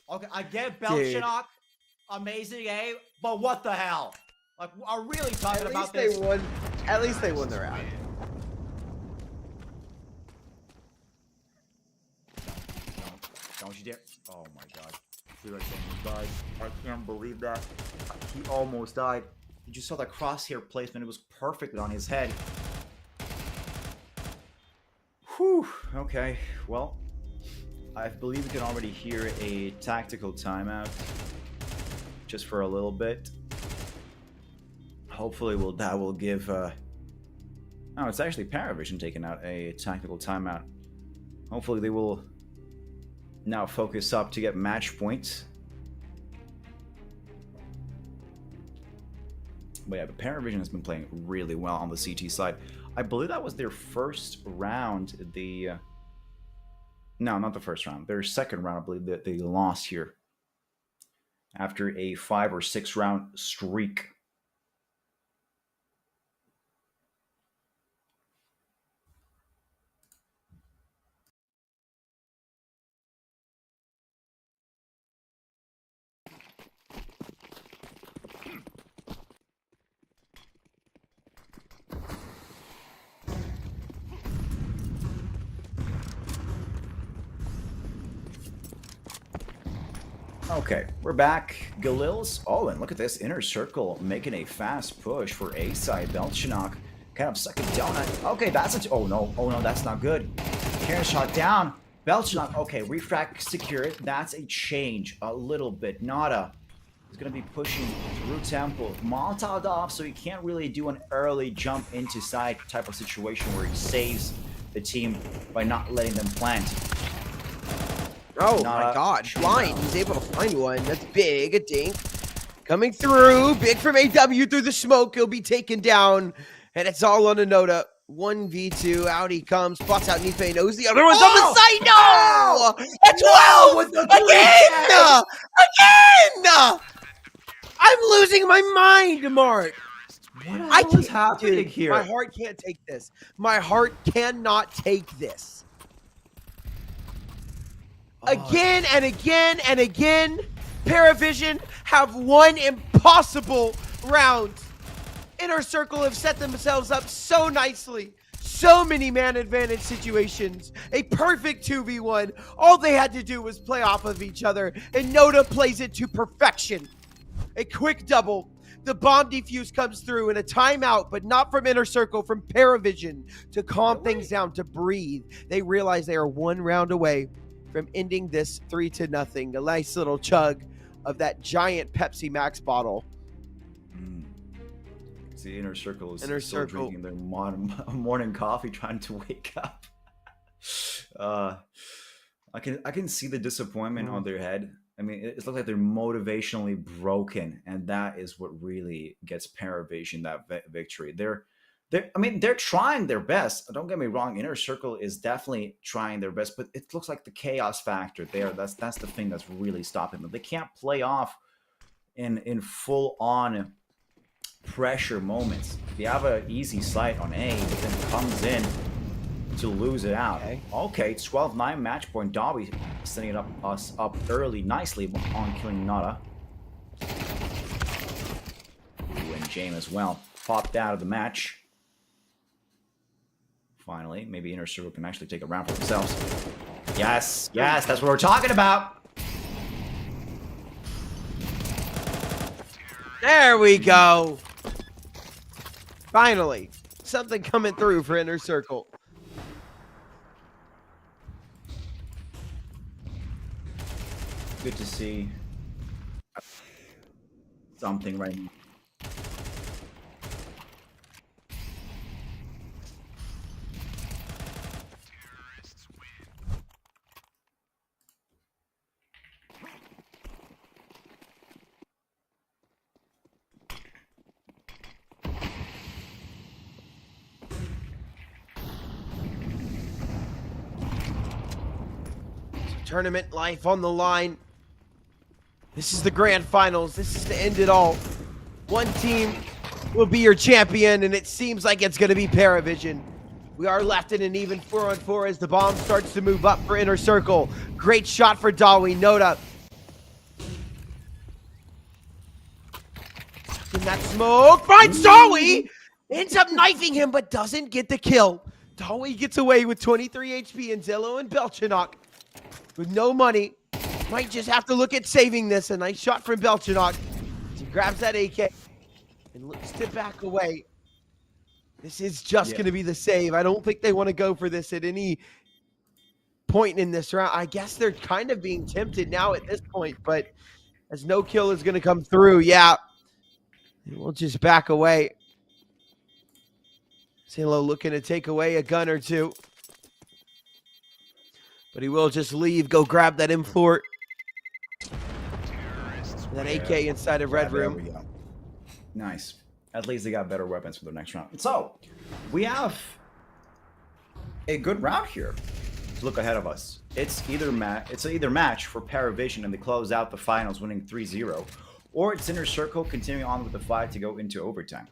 Okay, I get Belchinok. Amazing, eh? But what the hell? Like, are we really talking about this? At least they won the round. Don't you dare. Oh my god. Fleerix almost died. I can't believe that. He almost died. You just saw the crosshair placement. It was perfect on his head. Whew. Okay. Well, I believe we can already hear a tactical timeout. Just for a little bit. Hopefully that will give... Oh, it's actually PARIVISION taking out a tactical timeout. Hopefully they will now focus up to get match points. But yeah, but PARIVISION has been playing really well on the CT side. I believe that was their first round. No, not the first round. Their second round, I believe, that they lost here. After a 5 or 6 round streak. Okay, we're back. Galil's. Oh, and look at this. Inner Circle making a fast push for A-side. Belchinok kind of sucking donut. Okay, that's a... Oh, no. Oh, no, that's not good. Karen shot down. Belchinok. Okay, refract secured. That's a change a little bit. Nada is going to be pushing through Temple. Molotov off, so he can't really do an early jump into side type of situation where he saves the team by not letting them plant. Oh my god, blind. He's able to find one. That's big. A dink. Coming through. Big from AW through the smoke. He'll be taken down. And it's all on a Noda. 1v2. Out he comes. Spots out Nife. Knows the other one's on the side. No! A 12! Again! I'm losing my mind, Mark. What is happening here? My heart can't take this. My heart cannot take this. Again and again and again, PARIVISION have won impossible rounds. Inner Circle have set themselves up so nicely. So many man advantage situations. A perfect 2v1. All they had to do was play off of each other, and Noda plays it to perfection. A quick double. The bomb defuse comes through in a timeout, but not from Inner Circle, from PARIVISION to calm things down, to breathe. They realize they are 1 round away from ending this 3-0. A nice little chug of that giant Pepsi Max bottle. See, Inner Circle is still drinking their morning coffee, trying to wake up. I can see the disappointment on their head. I mean, it looks like they're motivationally broken, and that is what really gets PARIVISION that victory. They're trying their best. Don't get me wrong. Inner Circle is definitely trying their best, but it looks like the chaos factor there. That's the thing that's really stopping them. They can't play off in full on pressure moments. They have an easy sight on A, but then comes in to lose it out. Okay, 12-9 match point. Dobby setting us up early nicely on killing Nada. And James as well popped out of the match. Finally, maybe Inner Circle can actually take a round for themselves. Yes, yes, that's what we're talking about. There we go. Finally, something coming through for Inner Circle. Good to see something right now. Tournament life on the line. This is the grand finals. This is to end it all. One team will be your champion, and it seems like it's going to be PARIVISION. We are left in an even 4-on-4 as the bomb starts to move up for Inner Circle. Great shot for Dawi. Noda. In that smoke, finds Dawi. Ends up knifing him, but doesn't get the kill. Dawi gets away with 23 HP, and Zillow and Belchanok with no money. Might just have to look at saving this. A nice shot from Belchanok. He grabs that AK and looks to back away. This is just going to be the save. I don't think they want to go for this at any point in this round. I guess they're kind of being tempted now at this point, but as no kill is going to come through, yeah, we'll just back away. Zillow looking to take away a gun or two, but he will just leave, go grab that M4. That AK inside of Red Room. There we go. Nice. At least they got better weapons for the next round. So, we have a good round here to look ahead of us. It's either match for PARIVISION and they close out the finals winning 3-0, or it's Inner Circle continuing on with the fight to go into overtime.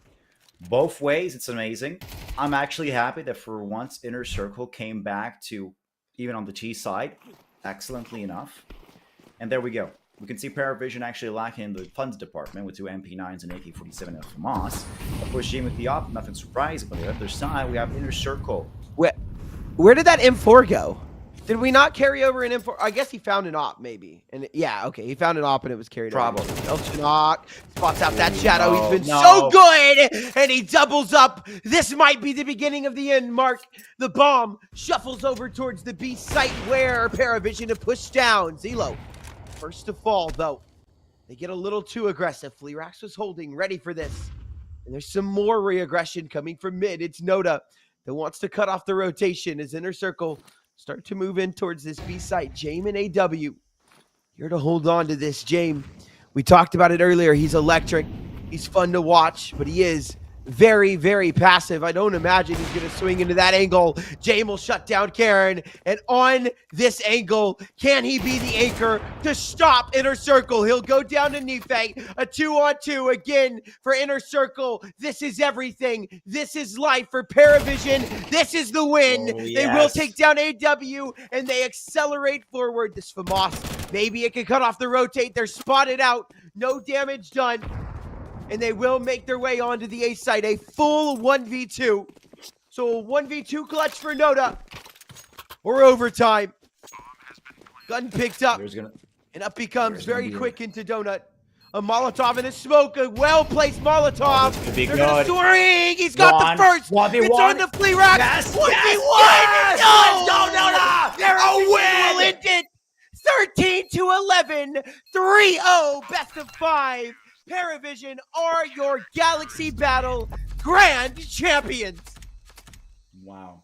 Both ways, it's amazing. I'm actually happy that for once Inner Circle came back to even on the T side excellently enough. And there we go. We can see PARIVISION actually lacking in the funds department with 2 MP9s and AK-47 and FAMAS. Of course, with the op, nothing surprising. But on the other side, we have Inner Circle. Where did that M4 go? Did we not carry over an M4? I guess he found an op, maybe. And yeah, okay, he found an op and it was carried Probably. over. Belchanok spots out that shadow. He's been so good, and he doubles up. This might be the beginning of the end, Mark. The bomb shuffles over towards the B site where PARIVISION have pushed down. Zillow, first to fall, though. They get a little too aggressive. Fleerax was holding, ready for this. And there's some more re-aggression coming from mid. It's Noda that wants to cut off the rotation as Inner Circle start to move in towards this B site. Jame and AW here to hold on to this. Jame, we talked about it earlier. He's electric. He's fun to watch, but he is very, very passive. I don't imagine he's going to swing into that angle. Jame will shut down Karen. And on this angle, can he be the anchor to stop Inner Circle? He'll go down to Nifang. A 2-on-2 again for Inner Circle. This is everything. This is life for PARIVISION. This is the win. Oh, yes. They will take down AW, and they accelerate forward. This FAMAS, maybe it can cut off the rotate. They're spotted out. No damage done. And they will make their way onto the A site. A full 1v2. So a 1v2 clutch for Noda. Or overtime. Gun picked up. And up he comes very quick into Donut. A Molotov and a smoke. A well-placed Molotov. They're going to swing. He's got the first. 1v1. It's on the Fleerax. Yes, 1v1. yes, No. let's go, Noda. PARIVISION A win. will end it. 13-11. 3-0. Best of 5. PARIVISION are your Galaxy Battle Grand Champions. Wow.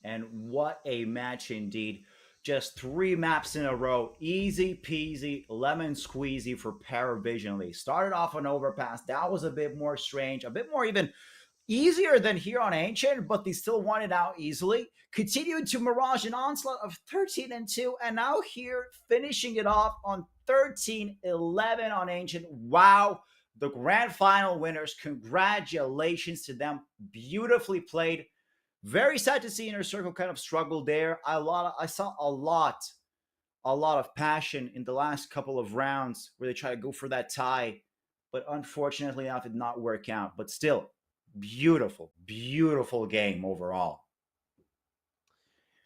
And what a match indeed. Just 3 maps in a row. Easy peasy, lemon squeezy for PARIVISION. They started off on Overpass. That was a bit more strange, a bit more even easier than here on Ancient, but they still won it out easily. Continued to Mirage and Onslaught of 13-2, and now here finishing it off on 13-11 on Ancient. Wow. The grand final winners. Congratulations to them. Beautifully played. Very sad to see Inner Circle kind of struggle there. I saw a lot of passion in the last couple of rounds where they try to go for that tie, but unfortunately that did not work out. But still, beautiful, beautiful game overall.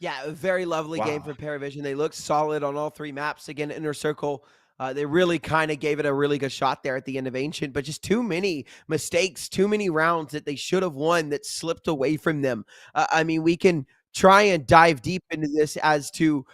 Yeah, a very lovely game for PARIVISION. They look solid on all 3 maps. Again, Inner Circle They really kind of gave it a really good shot there at the end of Ancient, but just too many mistakes, too many rounds that they should have won that slipped away from them. I mean, we can try and dive deep into this as to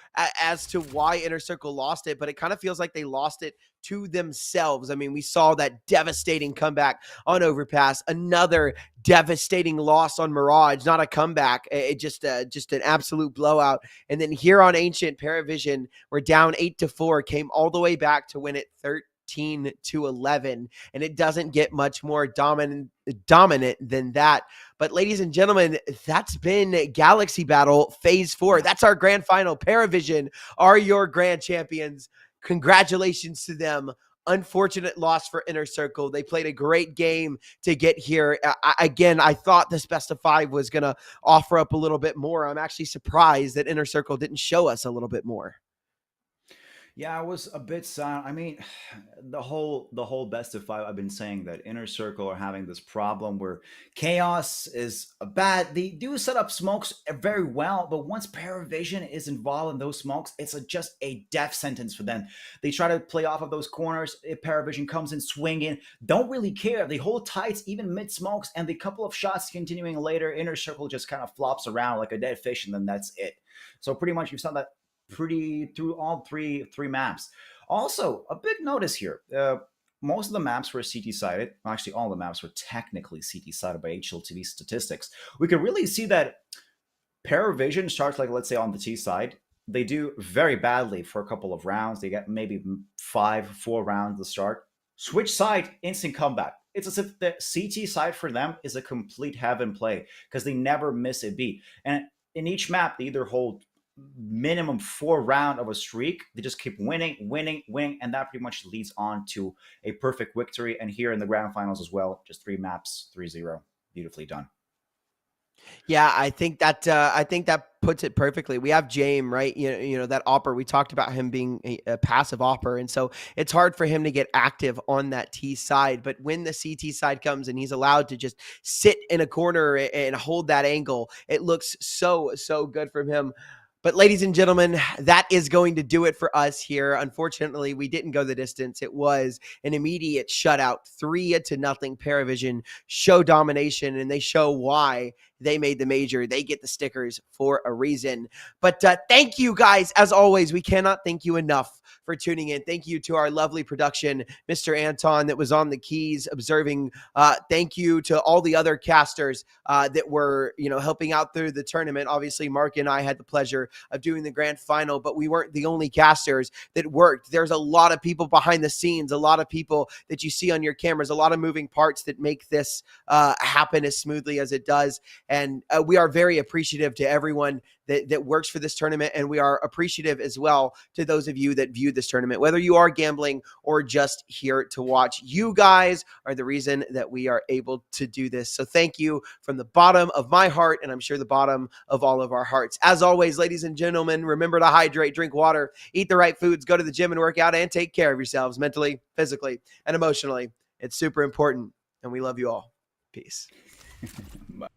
why Inner Circle lost it, but it kind of feels like they lost it to themselves. I mean, we saw that devastating comeback on Overpass, another devastating loss on Mirage, not a comeback, just an absolute blowout. And then here on Ancient, Paravision were down 8-4, came all the way back to win it 13-11, and it doesn't get much more dominant than that. But ladies and gentlemen, that's been Galaxy Battle Phase 4. That's our grand final. Paravision are your grand champions. Congratulations to them. Unfortunate loss for Inner Circle. They played a great game to get here. I thought this best of 5 was going to offer up a little bit more. I'm actually surprised that Inner Circle didn't show us a little bit more. Yeah, I was a bit sad. I mean, the whole best of 5. I've been saying that Inner Circle are having this problem where chaos is bad. They do set up smokes very well, but once Paravision is involved in those smokes, it's just a death sentence for them. They try to play off of those corners. If Paravision comes in swinging, don't really care. They hold tights even mid smokes, and the couple of shots continuing later, Inner Circle just kind of flops around like a dead fish, and then that's it. So pretty much you saw that pretty through all three maps. Also, a big notice here. Most of the maps were CT sided. Actually, all the maps were technically CT sided by HLTV statistics. We could really see that Paravision starts, like, let's say on the T side. They do very badly for a couple of rounds. They get maybe 4 rounds to start. Switch side, instant comeback. It's as if the CT side for them is a complete heaven play because they never miss a beat. And in each map, they either hold minimum 4 round of a streak. They just keep winning, and that pretty much leads on to a perfect victory. And here in the grand finals as well, just 3 maps, 3-0. Beautifully done. Yeah, I think that puts it perfectly. We have James, right? You know that Opper. We talked about him being a passive Opper, and so it's hard for him to get active on that T side. But when the CT side comes and he's allowed to just sit in a corner and hold that angle, it looks so good from him. But ladies and gentlemen, that is going to do it for us here. Unfortunately, we didn't go the distance. It was an immediate shutout, 3-0. Paravision show domination, and they show why they made the major. They get the stickers for a reason. But thank you guys. As always, we cannot thank you enough for tuning in. Thank you to our lovely production, Mr. Anton, that was on the keys observing. Thank you to all the other casters that were, helping out through the tournament. Obviously, Mark and I had the pleasure of doing the grand final, but we weren't the only casters that worked. There's a lot of people behind the scenes, a lot of people that you see on your cameras, a lot of moving parts that make this happen as smoothly as it does. And we are very appreciative to everyone that works for this tournament. And we are appreciative as well to those of you that viewed this tournament, whether you are gambling or just here to watch. You guys are the reason that we are able to do this. So thank you from the bottom of my heart, and I'm sure the bottom of all of our hearts. As always, ladies and gentlemen, remember to hydrate, drink water, eat the right foods, go to the gym and work out, and take care of yourselves mentally, physically, and emotionally. It's super important, and we love you all. Peace. Bye.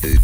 Hey.